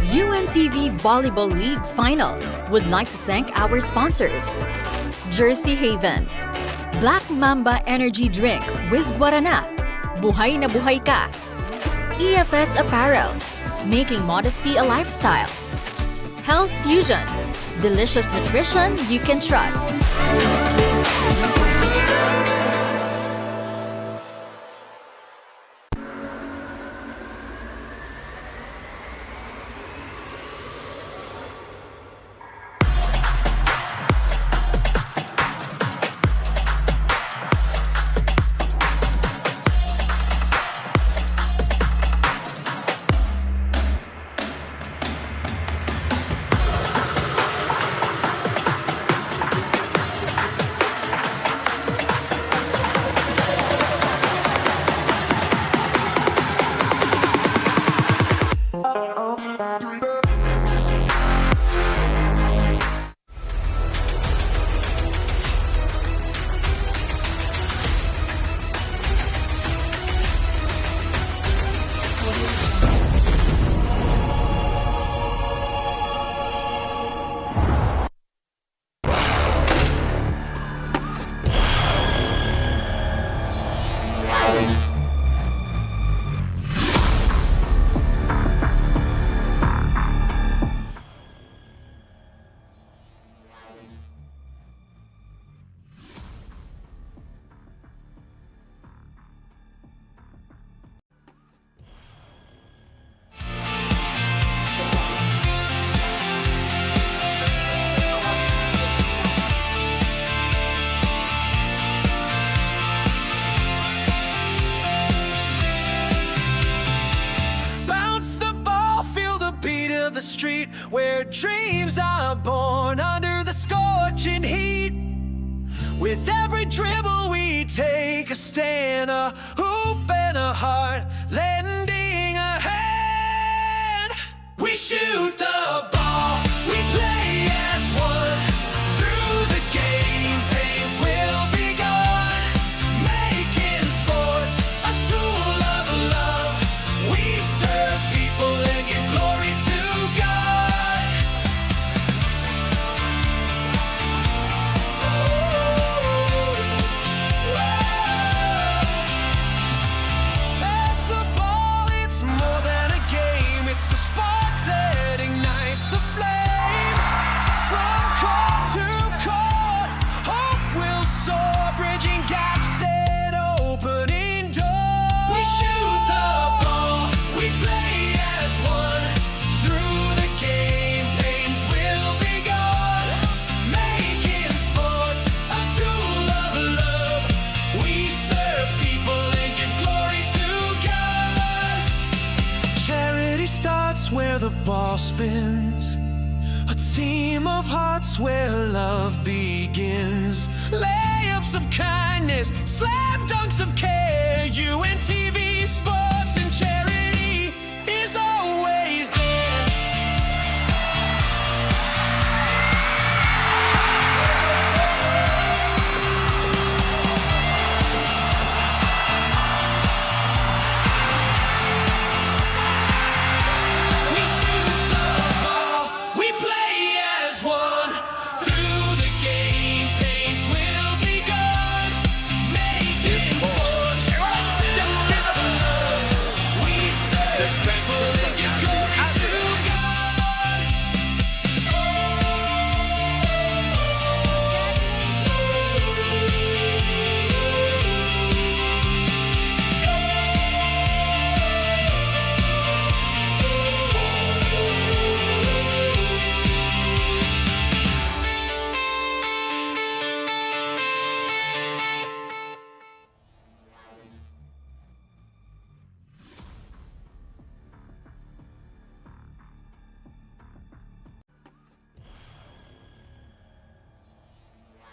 UNTV Volleyball League Finals would like to thank our sponsors. Jersey Haven, Black Mamba Energy Drink with Guarana, buhay na buhay ka. EFS Apparel, making modesty a lifestyle. Health Fusion, delicious nutrition you can trust. Street where dreams are born under the scorching heat. With every dribble we take a stand, a hoop and a heart, lending a hand. We shoot the ball, we play as one. Through the game, pains will be gone. Making sports a tool of love. We serve people and give glory to where the ball spins, a team of hearts where love begins. Layups of kindness, slam dunks of care, UNTV Sports and Charity.